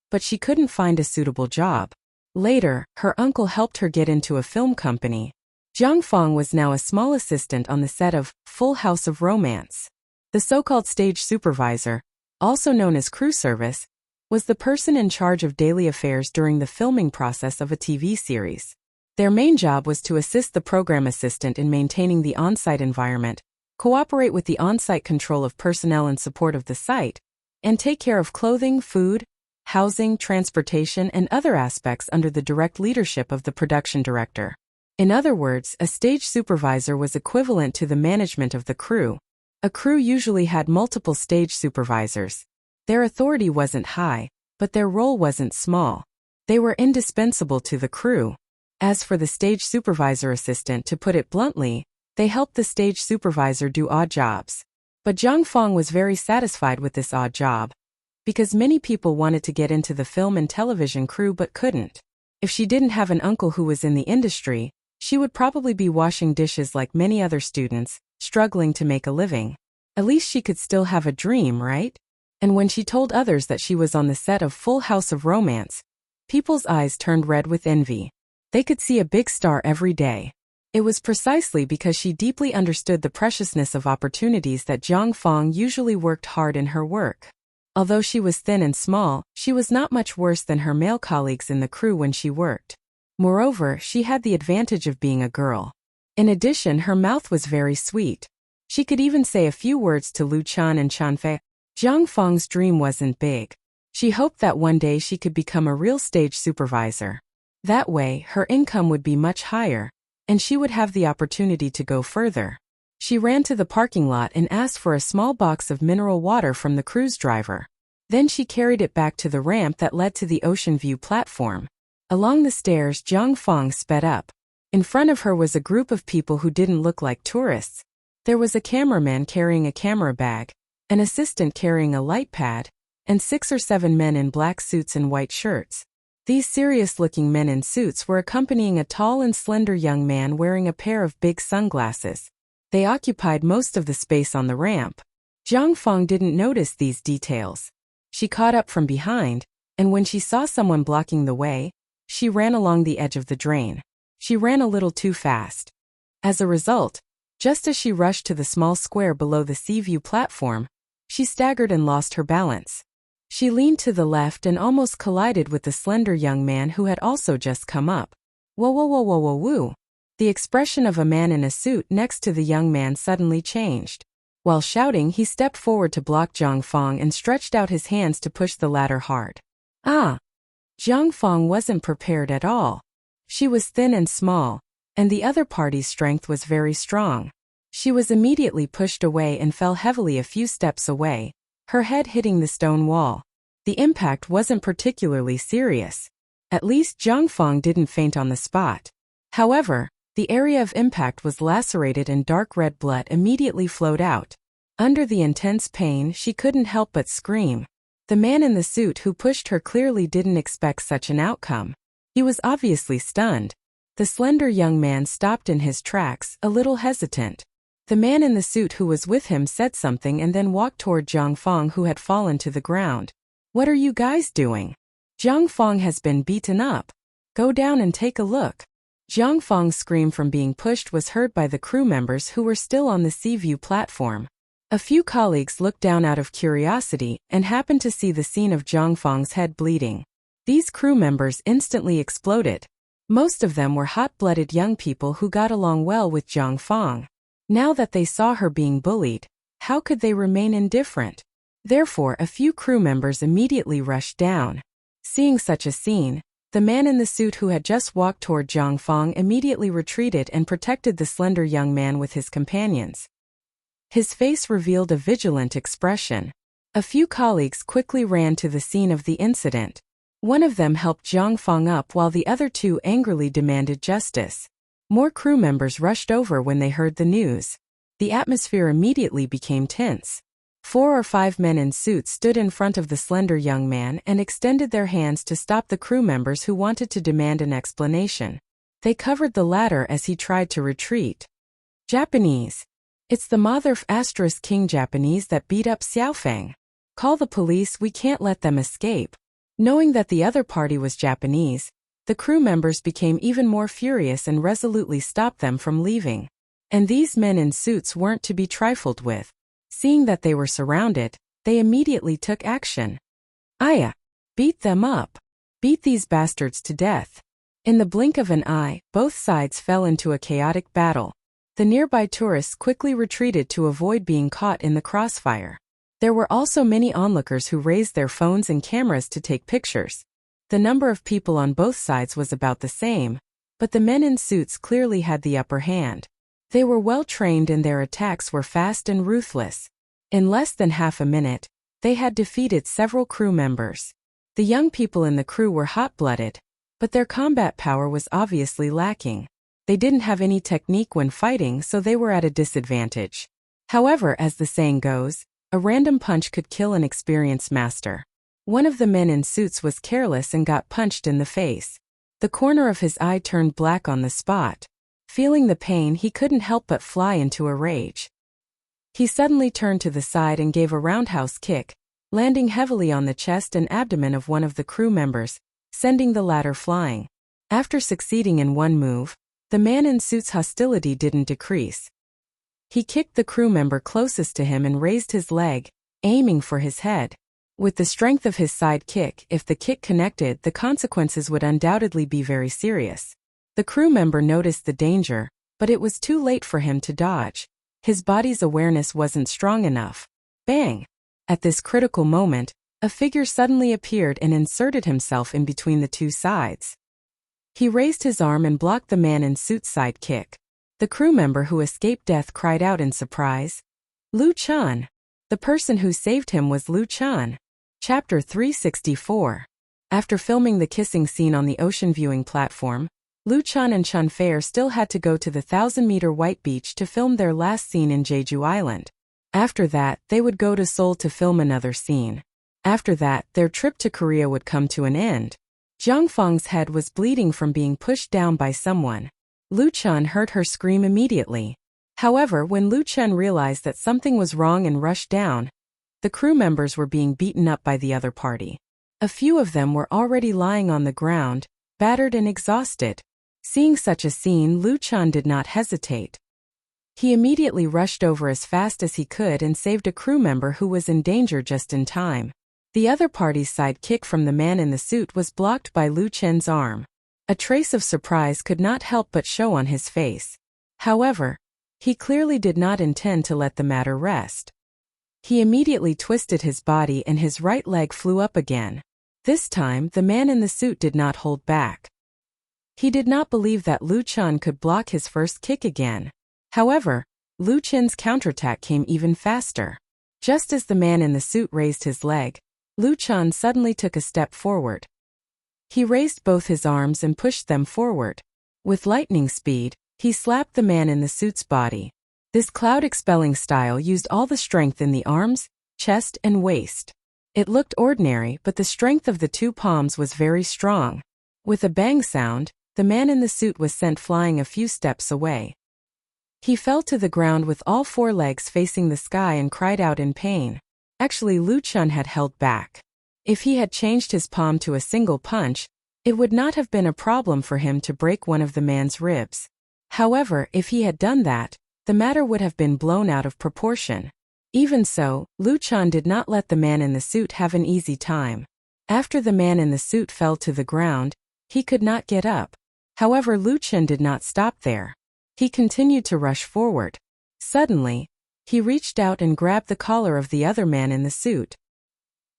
Speaker 1: but she couldn't find a suitable job. Later, her uncle helped her get into a film company. Jiang Fong was now a small assistant on the set of Full House of Romance. The so-called stage supervisor, also known as crew service, was the person in charge of daily affairs during the filming process of a TV series. Their main job was to assist the program assistant in maintaining the on-site environment, cooperate with the on-site control of personnel in support of the site, and take care of clothing, food, housing, transportation, and other aspects under the direct leadership of the production director. In other words, a stage supervisor was equivalent to the management of the crew. A crew usually had multiple stage supervisors. Their authority wasn't high, but their role wasn't small. They were indispensable to the crew. As for the stage supervisor assistant, to put it bluntly, they helped the stage supervisor do odd jobs. But Jiang Fong was very satisfied with this odd job, because many people wanted to get into the film and television crew but couldn't. If she didn't have an uncle who was in the industry, she would probably be washing dishes like many other students, struggling to make a living. At least she could still have a dream, right? And when she told others that she was on the set of Full House of Romance, people's eyes turned red with envy. They could see a big star every day. It was precisely because she deeply understood the preciousness of opportunities that Jiang Fong usually worked hard in her work. Although she was thin and small, she was not much worse than her male colleagues in the crew when she worked. Moreover, she had the advantage of being a girl. In addition, her mouth was very sweet. She could even say a few words to Lu Chan and Chanfei. Jiang Fong's dream wasn't big. She hoped that one day she could become a real stage supervisor. That way, her income would be much higher, and she would have the opportunity to go further. She ran to the parking lot and asked for a small box of mineral water from the cruise driver. Then she carried it back to the ramp that led to the Ocean View platform. Along the stairs, Jiang Fong sped up. In front of her was a group of people who didn't look like tourists. There was a cameraman carrying a camera bag, an assistant carrying a light pad, and 6 or 7 men in black suits and white shirts. These serious-looking men in suits were accompanying a tall and slender young man wearing a pair of big sunglasses. They occupied most of the space on the ramp. Jiang Fong didn't notice these details. She caught up from behind, and when she saw someone blocking the way, she ran along the edge of the drain. She ran a little too fast. As a result, just as she rushed to the small square below the Sea View platform, she staggered and lost her balance. She leaned to the left and almost collided with the slender young man who had also just come up. Whoa, whoa, whoa, whoa, whoa, whoa. The expression of a man in a suit next to the young man suddenly changed. While shouting, he stepped forward to block Jiang Fong and stretched out his hands to push the latter hard. Ah! Jiang Fong wasn't prepared at all. She was thin and small, and the other party's strength was very strong. She was immediately pushed away and fell heavily a few steps away, her head hitting the stone wall. The impact wasn't particularly serious. At least Jiang Fong didn't faint on the spot. However, the area of impact was lacerated and dark red blood immediately flowed out. Under the intense pain, she couldn't help but scream. The man in the suit who pushed her clearly didn't expect such an outcome. He was obviously stunned. The slender young man stopped in his tracks, a little hesitant. The man in the suit who was with him said something and then walked toward Jiang Fong, who had fallen to the ground. "What are you guys doing? Jiang Fong has been beaten up. Go down and take a look." Jiang Fong's scream from being pushed was heard by the crew members who were still on the Sea View platform. A few colleagues looked down out of curiosity and happened to see the scene of Jiang Fong's head bleeding. These crew members instantly exploded. Most of them were hot-blooded young people who got along well with Jiang Fong. Now that they saw her being bullied, how could they remain indifferent? Therefore, a few crew members immediately rushed down. Seeing such a scene, the man in the suit who had just walked toward Jiang Fong immediately retreated and protected the slender young man with his companions. His face revealed a vigilant expression. A few colleagues quickly ran to the scene of the incident. One of them helped Jiang Fong up while the other two angrily demanded justice. More crew members rushed over when they heard the news. The atmosphere immediately became tense. 4 or 5 men in suits stood in front of the slender young man and extended their hands to stop the crew members who wanted to demand an explanation. They covered the ladder as he tried to retreat. Japanese. It's the mother * king Japanese that beat up Xiaofeng. Call the police, we can't let them escape. Knowing that the other party was Japanese, the crew members became even more furious and resolutely stopped them from leaving. And these men in suits weren't to be trifled with. Seeing that they were surrounded, they immediately took action. Aya! Beat them up! Beat these bastards to death! In the blink of an eye, both sides fell into a chaotic battle. The nearby tourists quickly retreated to avoid being caught in the crossfire. There were also many onlookers who raised their phones and cameras to take pictures. The number of people on both sides was about the same, but the men in suits clearly had the upper hand. They were well trained and their attacks were fast and ruthless. In less than half a minute, they had defeated several crew members. The young people in the crew were hot-blooded, but their combat power was obviously lacking. They didn't have any technique when fighting, so they were at a disadvantage. However, as the saying goes, a random punch could kill an experienced master. One of the men in suits was careless and got punched in the face. The corner of his eye turned black on the spot. Feeling the pain, he couldn't help but fly into a rage. He suddenly turned to the side and gave a roundhouse kick, landing heavily on the chest and abdomen of one of the crew members, sending the latter flying. After succeeding in one move, the man in suit's hostility didn't decrease. He kicked the crew member closest to him and raised his leg, aiming for his head. With the strength of his side kick, if the kick connected, the consequences would undoubtedly be very serious. The crew member noticed the danger, but it was too late for him to dodge. His body's awareness wasn't strong enough. Bang! At this critical moment, a figure suddenly appeared and inserted himself in between the two sides. He raised his arm and blocked the man in suit's side kick. The crew member who escaped death cried out in surprise. Lu Chan! The person who saved him was Lu Chan. Chapter 364. After filming the kissing scene on the ocean viewing platform, Lu Chan and Chun Fei still had to go to the 1,000-meter white beach to film their last scene in Jeju Island. After that, they would go to Seoul to film another scene. After that, their trip to Korea would come to an end. Jiang Feng's head was bleeding from being pushed down by someone. Lu Chan heard her scream immediately. However, when Lu Chan realized that something was wrong and rushed down, the crew members were being beaten up by the other party. A few of them were already lying on the ground, battered and exhausted. Seeing such a scene, Lu Chan did not hesitate. He immediately rushed over as fast as he could and saved a crew member who was in danger just in time. The other party's side kick from the man in the suit was blocked by Lu Chen's arm. A trace of surprise could not help but show on his face. However, he clearly did not intend to let the matter rest. He immediately twisted his body and his right leg flew up again. This time, the man in the suit did not hold back. He did not believe that Lu Chan could block his first kick again. However, Lu Chen's counterattack came even faster. Just as the man in the suit raised his leg, Lu Chan suddenly took a step forward. He raised both his arms and pushed them forward. With lightning speed, he slapped the man in the suit's body. This cloud-expelling style used all the strength in the arms, chest, and waist. It looked ordinary, but the strength of the two palms was very strong. With a bang sound, the man in the suit was sent flying a few steps away. He fell to the ground with all four legs facing the sky and cried out in pain. Actually, Lu Chan had held back. If he had changed his palm to a single punch, it would not have been a problem for him to break one of the man's ribs. However, if he had done that, the matter would have been blown out of proportion. Even so, Lu Chan did not let the man in the suit have an easy time. After the man in the suit fell to the ground, he could not get up. However, Lu Chan did not stop there. He continued to rush forward. Suddenly, he reached out and grabbed the collar of the other man in the suit.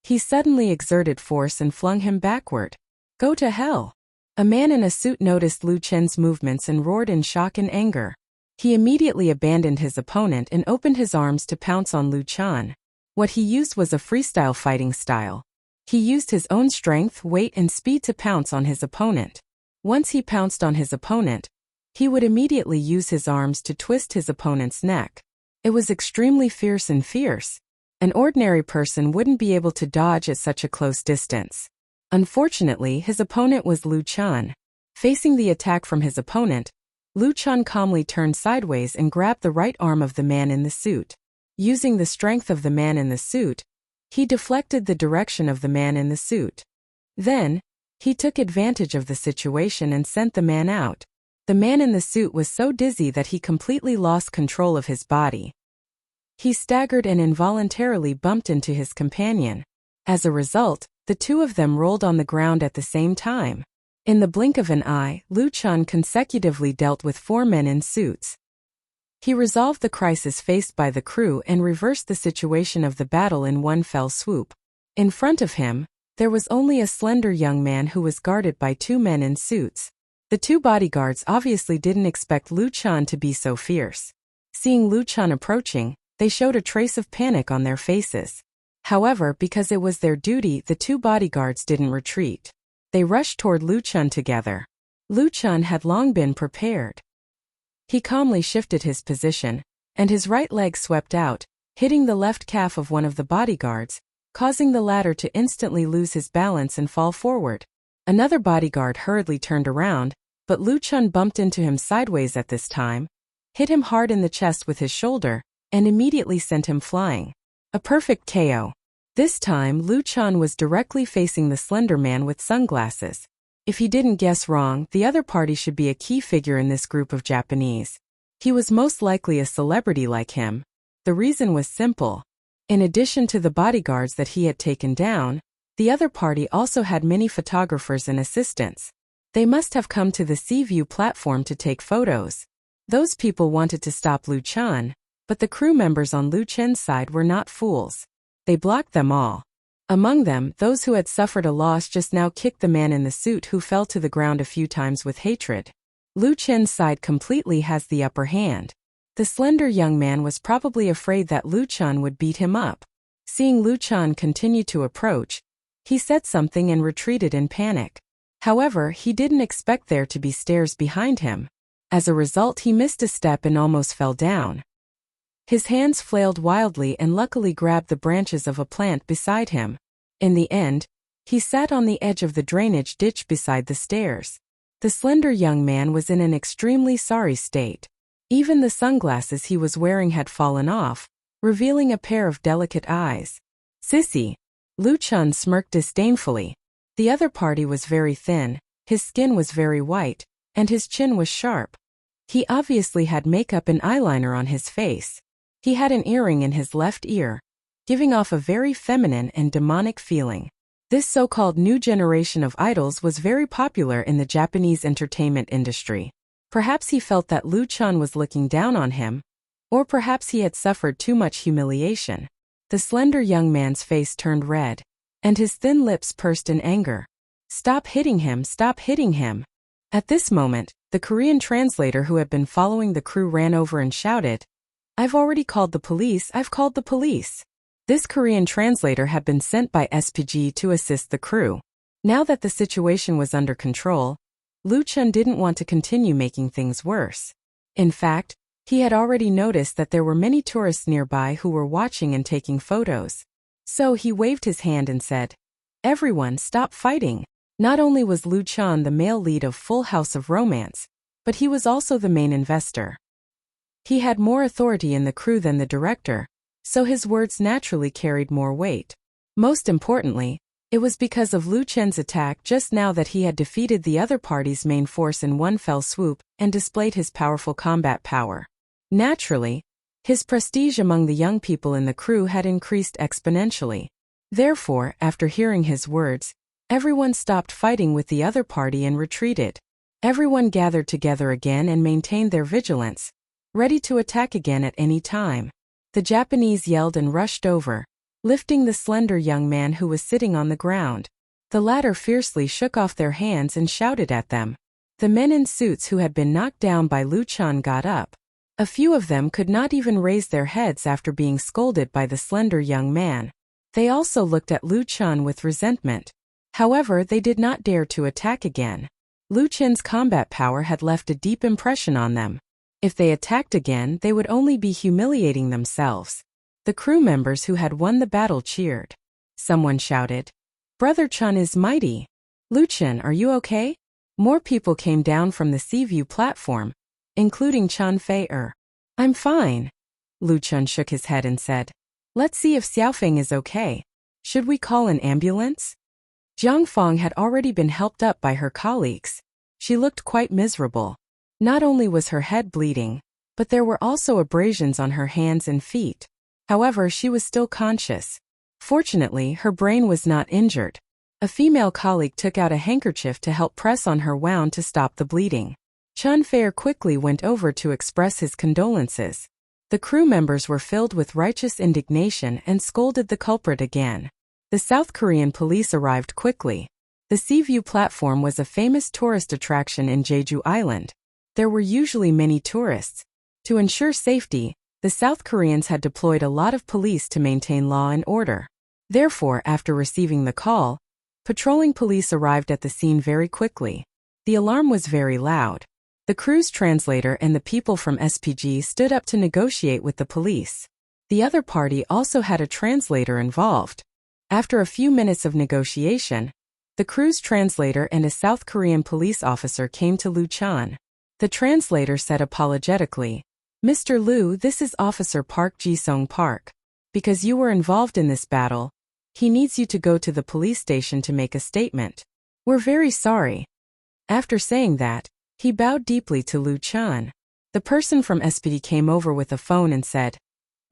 Speaker 1: He suddenly exerted force and flung him backward. Go to hell! A man in a suit noticed Lu Chen's movements and roared in shock and anger. He immediately abandoned his opponent and opened his arms to pounce on Lu Chan. What he used was a freestyle fighting style. He used his own strength, weight, and speed to pounce on his opponent. Once he pounced on his opponent, he would immediately use his arms to twist his opponent's neck. It was extremely fierce and fierce. An ordinary person wouldn't be able to dodge at such a close distance. Unfortunately, his opponent was Lu Chan. Facing the attack from his opponent, Lu Chan calmly turned sideways and grabbed the right arm of the man in the suit. Using the strength of the man in the suit, he deflected the direction of the man in the suit. Then, he took advantage of the situation and sent the man out. The man in the suit was so dizzy that he completely lost control of his body. He staggered and involuntarily bumped into his companion. As a result, the two of them rolled on the ground at the same time. In the blink of an eye, Lu Chan consecutively dealt with 4 men in suits. He resolved the crisis faced by the crew and reversed the situation of the battle in one fell swoop. In front of him, there was only a slender young man who was guarded by 2 men in suits. The 2 bodyguards obviously didn't expect Lu Chan to be so fierce. Seeing Lu Chan approaching, they showed a trace of panic on their faces. However, because it was their duty, the 2 bodyguards didn't retreat. They rushed toward Lu Chan together. Lu Chan had long been prepared. He calmly shifted his position, and his right leg swept out, hitting the left calf of one of the bodyguards, causing the latter to instantly lose his balance and fall forward. Another bodyguard hurriedly turned around, but Lu Chan bumped into him sideways at this time, hit him hard in the chest with his shoulder, and immediately sent him flying. A perfect KO. This time, Lu Chan was directly facing the slender man with sunglasses. If he didn't guess wrong, the other party should be a key figure in this group of Japanese. He was most likely a celebrity like him. The reason was simple. In addition to the bodyguards that he had taken down, the other party also had many photographers and assistants. They must have come to the sea view platform to take photos. Those people wanted to stop Lu Chan, but the crew members on Lu Chen's side were not fools. They blocked them all. Among them, those who had suffered a loss just now kicked the man in the suit who fell to the ground a few times with hatred. Lu Chen's side completely has the upper hand. The slender young man was probably afraid that Lu Chan would beat him up. Seeing Lu Chan continue to approach, he said something and retreated in panic. However, he didn't expect there to be stairs behind him. As a result, he missed a step and almost fell down. His hands flailed wildly and luckily grabbed the branches of a plant beside him. In the end, he sat on the edge of the drainage ditch beside the stairs. The slender young man was in an extremely sorry state. Even the sunglasses he was wearing had fallen off, revealing a pair of delicate eyes. "Sissy." Lu Chan smirked disdainfully. The other party was very thin, his skin was very white, and his chin was sharp. He obviously had makeup and eyeliner on his face. He had an earring in his left ear, giving off a very feminine and demonic feeling. This so-called new generation of idols was very popular in the Japanese entertainment industry. Perhaps he felt that Lu Chan was looking down on him, or perhaps he had suffered too much humiliation. The slender young man's face turned red, and his thin lips pursed in anger. "Stop hitting him, stop hitting him." At this moment, the Korean translator who had been following the crew ran over and shouted, "I've already called the police, I've called the police." This Korean translator had been sent by SPG to assist the crew. Now that the situation was under control, Lu Chan didn't want to continue making things worse. In fact, he had already noticed that there were many tourists nearby who were watching and taking photos. So he waved his hand and said, "Everyone, stop fighting." Not only was Lu Chan the male lead of Full House of Romance, but he was also the main investor. He had more authority in the crew than the director, so his words naturally carried more weight. Most importantly, it was because of Lu Chen's attack just now that he had defeated the other party's main force in one fell swoop and displayed his powerful combat power. Naturally, his prestige among the young people in the crew had increased exponentially. Therefore, after hearing his words, everyone stopped fighting with the other party and retreated. Everyone gathered together again and maintained their vigilance, ready to attack again at any time. The Japanese yelled and rushed over, lifting the slender young man who was sitting on the ground. The latter fiercely shook off their hands and shouted at them. The men in suits who had been knocked down by Lu Chan got up. A few of them could not even raise their heads after being scolded by the slender young man. They also looked at Lu Chan with resentment. However, they did not dare to attack again. Lu Chen's combat power had left a deep impression on them. If they attacked again, they would only be humiliating themselves. The crew members who had won the battle cheered. Someone shouted, "Brother Chan is mighty." "Lu Chen, are you okay?" More people came down from the Seaview platform, including Chen Fei-er. I'm fine. Lu Chen shook his head and said, let's see if Xiaofeng is okay. Should we call an ambulance? Jiang Feng had already been helped up by her colleagues. She looked quite miserable. Not only was her head bleeding, but there were also abrasions on her hands and feet. However, she was still conscious. Fortunately, her brain was not injured. A female colleague took out a handkerchief to help press on her wound to stop the bleeding. Chen Fei quickly went over to express his condolences. The crew members were filled with righteous indignation and scolded the culprit again. The South Korean police arrived quickly. The Seaview platform was a famous tourist attraction in Jeju Island. There were usually many tourists. To ensure safety, the South Koreans had deployed a lot of police to maintain law and order. Therefore, after receiving the call, patrolling police arrived at the scene very quickly. The alarm was very loud. The crew's translator and the people from SPG stood up to negotiate with the police. The other party also had a translator involved. After a few minutes of negotiation, the crew's translator and a South Korean police officer came to Lu Chan. The translator said apologetically, Mr. Lu, this is Officer Park Ji-sung Park. Because you were involved in this battle, he needs you to go to the police station to make a statement. We're very sorry. After saying that, he bowed deeply to Lu Chan. The person from SPD came over with a phone and said,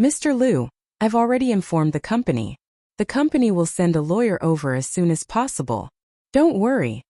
Speaker 1: Mr. Lu, I've already informed the company. The company will send a lawyer over as soon as possible. Don't worry.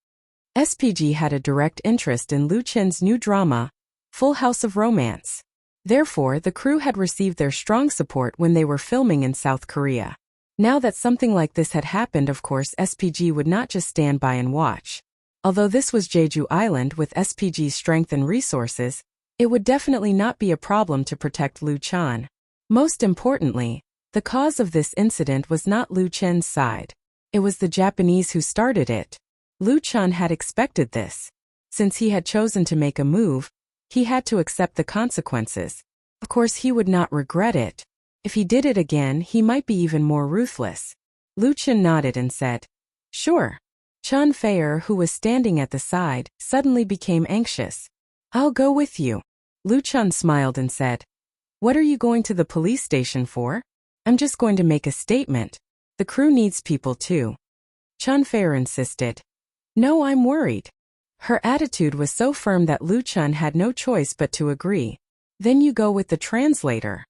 Speaker 1: SPG had a direct interest in Lu Chen's new drama, Full House of Romance. Therefore, the crew had received their strong support when they were filming in South Korea. Now that something like this had happened, of course, SPG would not just stand by and watch. Although this was Jeju Island with SPG's strength and resources, it would definitely not be a problem to protect Lu Chan. Most importantly, the cause of this incident was not Lu Chen's side. It was the Japanese who started it. Lu Chan had expected this. Since he had chosen to make a move, he had to accept the consequences. Of course, he would not regret it. If he did it again, he might be even more ruthless. Lu Chen nodded and said, Sure. Chen Fei, who was standing at the side, suddenly became anxious. I'll go with you. Lu Chen smiled and said, What are you going to the police station for? I'm just going to make a statement. The crew needs people too. Chen Fei insisted. No, I'm worried. Her attitude was so firm that Lu Chen had no choice but to agree. Then you go with the translator.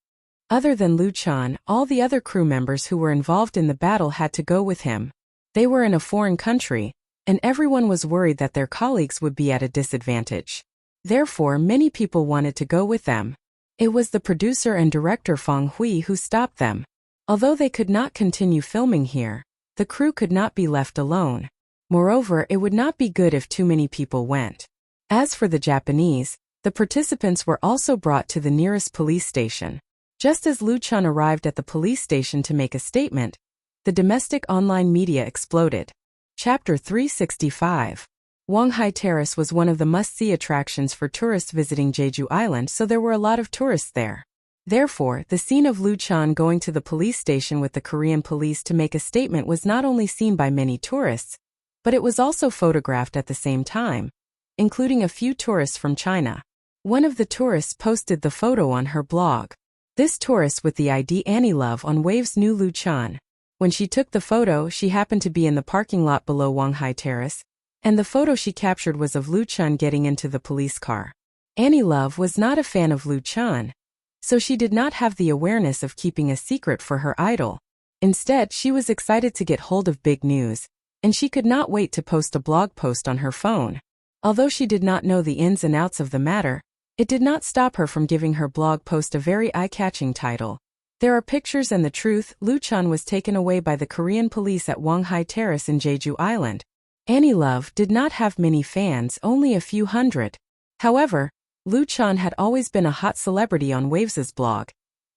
Speaker 1: Other than Lu Chen, all the other crew members who were involved in the battle had to go with him. They were in a foreign country, and everyone was worried that their colleagues would be at a disadvantage. Therefore, many people wanted to go with them. It was the producer and director Feng Hui who stopped them. Although they could not continue filming here, the crew could not be left alone. Moreover, it would not be good if too many people went. As for the Japanese, the participants were also brought to the nearest police station. Just as Lu Chen arrived at the police station to make a statement, the domestic online media exploded. Chapter 365. Wanghai Terrace was one of the must-see attractions for tourists visiting Jeju Island, so there were a lot of tourists there. Therefore, the scene of Lu Chen going to the police station with the Korean police to make a statement was not only seen by many tourists, but it was also photographed at the same time, including a few tourists from China. One of the tourists posted the photo on her blog. This tourist with the ID Annie Love on Waves knew Lu Chen. When she took the photo, she happened to be in the parking lot below Wanghai Terrace, and the photo she captured was of Lu Chen getting into the police car. Annie Love was not a fan of Lu Chen, so she did not have the awareness of keeping a secret for her idol. Instead, she was excited to get hold of big news, and she could not wait to post a blog post on her phone. Although she did not know the ins and outs of the matter, it did not stop her from giving her blog post a very eye-catching title. There are pictures and the truth. Lu Chen was taken away by the Korean police at Wanghai Terrace in Jeju Island. Annie Love did not have many fans, only a few hundred. However, Lu Chen had always been a hot celebrity on Waves's blog,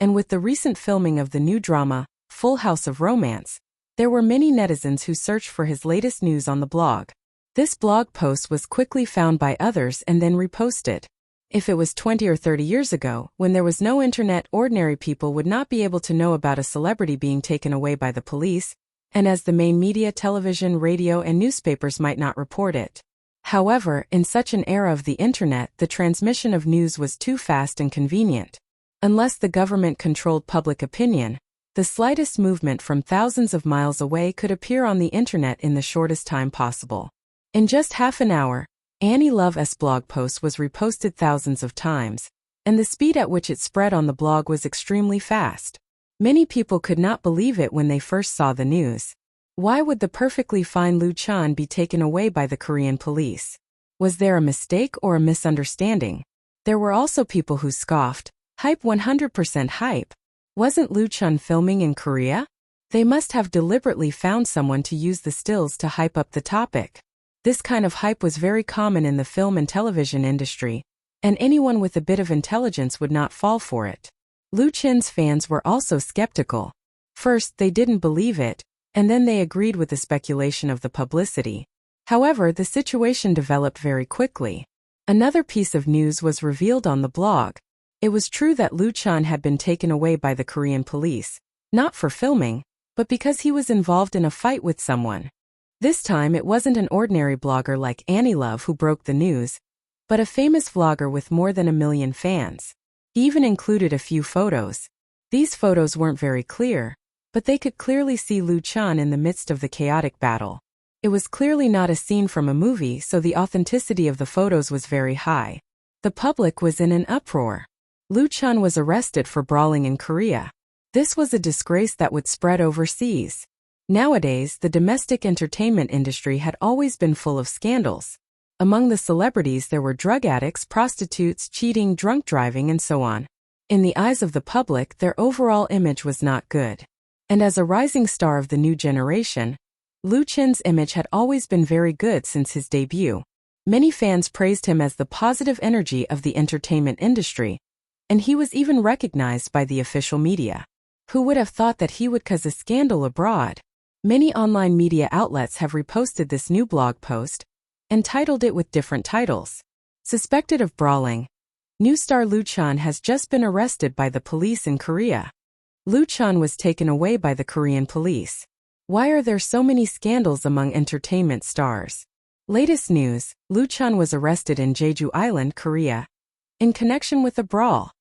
Speaker 1: and with the recent filming of the new drama, Full House of Romance, there were many netizens who searched for his latest news on the blog. This blog post was quickly found by others and then reposted. If it was 20 or 30 years ago, when there was no internet, ordinary people would not be able to know about a celebrity being taken away by the police, and as the main media, television, radio, and newspapers might not report it. However, in such an era of the internet, the transmission of news was too fast and convenient. Unless the government controlled public opinion, the slightest movement from thousands of miles away could appear on the internet in the shortest time possible. In just half an hour, Annie Love's blog post was reposted thousands of times, and the speed at which it spread on the blog was extremely fast. Many people could not believe it when they first saw the news. Why would the perfectly fine Lu Chan be taken away by the Korean police? Was there a mistake or a misunderstanding? There were also people who scoffed. Hype 100% hype. Wasn't Lu Chan filming in Korea? They must have deliberately found someone to use the stills to hype up the topic. This kind of hype was very common in the film and television industry, and anyone with a bit of intelligence would not fall for it. Lu Chan's fans were also skeptical. First, they didn't believe it, and then they agreed with the speculation of the publicity. However, the situation developed very quickly. Another piece of news was revealed on the blog. It was true that Lu Chan had been taken away by the Korean police, not for filming, but because he was involved in a fight with someone. This time it wasn't an ordinary blogger like Annie Love who broke the news, but a famous vlogger with more than 1 million fans. He even included a few photos. These photos weren't very clear, but they could clearly see Lu Chan in the midst of the chaotic battle. It was clearly not a scene from a movie, so the authenticity of the photos was very high. The public was in an uproar. Lu Chan was arrested for brawling in Korea. This was a disgrace that would spread overseas. Nowadays, the domestic entertainment industry had always been full of scandals. Among the celebrities there were drug addicts, prostitutes, cheating, drunk driving, and so on. In the eyes of the public, their overall image was not good. And as a rising star of the new generation, Lu Chan's image had always been very good since his debut. Many fans praised him as the positive energy of the entertainment industry, and he was even recognized by the official media. Who would have thought that he would cause a scandal abroad? Many online media outlets have reposted this new blog post and titled it with different titles. Suspected of brawling, new star Lu Chan has just been arrested by the police in Korea. Lu Chan was taken away by the Korean police. Why are there so many scandals among entertainment stars? Latest news, Lu Chan was arrested in Jeju Island, Korea, in connection with a brawl.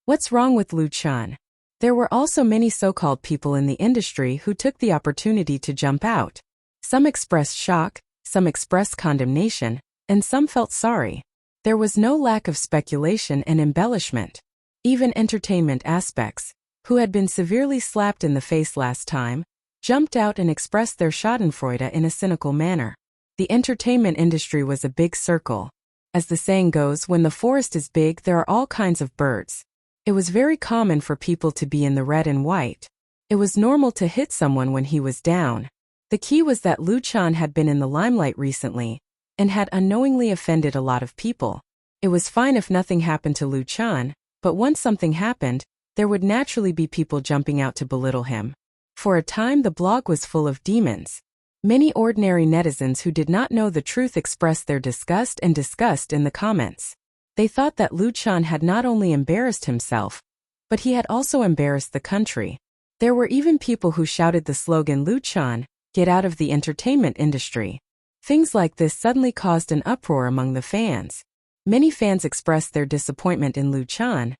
Speaker 1: What's wrong with Lu Chan? There were also many so-called people in the industry who took the opportunity to jump out. Some expressed shock, some expressed condemnation, and some felt sorry. There was no lack of speculation and embellishment. Even entertainment aspects, who had been severely slapped in the face last time, jumped out and expressed their schadenfreude in a cynical manner. The entertainment industry was a big circle. As the saying goes, when the forest is big, there are all kinds of birds. It was very common for people to be in the red and white. It was normal to hit someone when he was down. The key was that Lu Chan had been in the limelight recently and had unknowingly offended a lot of people. It was fine if nothing happened to Lu Chan, but once something happened, there would naturally be people jumping out to belittle him. For a time the blog was full of demons. Many ordinary netizens who did not know the truth expressed their disgust and disgust in the comments. They thought that Lu Chan had not only embarrassed himself, but he had also embarrassed the country. There were even people who shouted the slogan Lu Chan, get out of the entertainment industry. Things like this suddenly caused an uproar among the fans. Many fans expressed their disappointment in Lu Chan,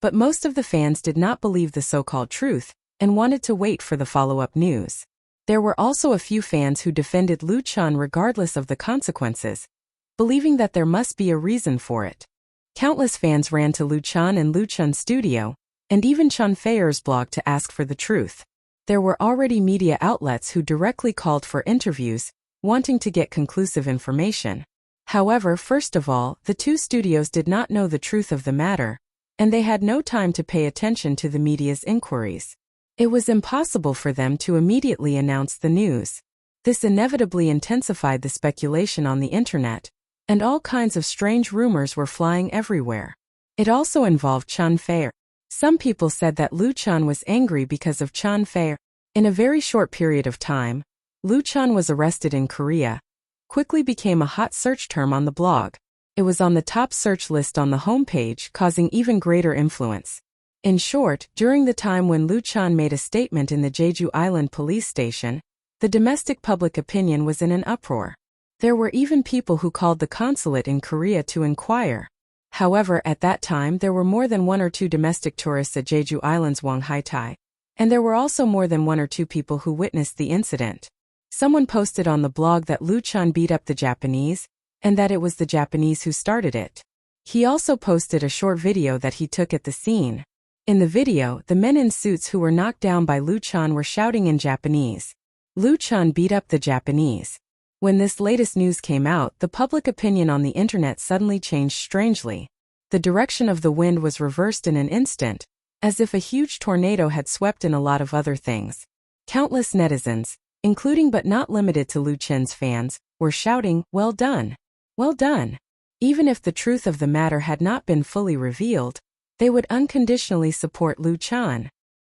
Speaker 1: but most of the fans did not believe the so-called truth and wanted to wait for the follow-up news. There were also a few fans who defended Lu Chan regardless of the consequences, believing that there must be a reason for it. Countless fans ran to Lu Chan and Lu Chan's studio, and even Chan Feier's blog to ask for the truth. There were already media outlets who directly called for interviews, wanting to get conclusive information. However, first of all, the two studios did not know the truth of the matter, and they had no time to pay attention to the media's inquiries. It was impossible for them to immediately announce the news. This inevitably intensified the speculation on the internet, and all kinds of strange rumors were flying everywhere. It also involved Chan Feier. Some people said that Lu Chan was angry because of Chan Feier. In a very short period of time, Lu Chan was arrested in Korea, quickly became a hot search term on the blog. It was on the top search list on the homepage, causing even greater influence. In short, during the time when Lu Chan made a statement in the Jeju Island police station, the domestic public opinion was in an uproar. There were even people who called the consulate in Korea to inquire. However, at that time there were more than 1 or 2 domestic tourists at Jeju Island's Hwanghae-tai, and there were also more than 1 or 2 people who witnessed the incident. Someone posted on the blog that Liu Chan beat up the Japanese, and that it was the Japanese who started it. He also posted a short video that he took at the scene. In the video, the men in suits who were knocked down by Liu Chan were shouting in Japanese, "Liu Chan beat up the Japanese." When this latest news came out, the public opinion on the internet suddenly changed strangely. The direction of the wind was reversed in an instant, as if a huge tornado had swept in a lot of other things. Countless netizens, including but not limited to Liu Chen's fans, were shouting, "Well done! Well done!" Even if the truth of the matter had not been fully revealed, they would unconditionally support Liu Chan.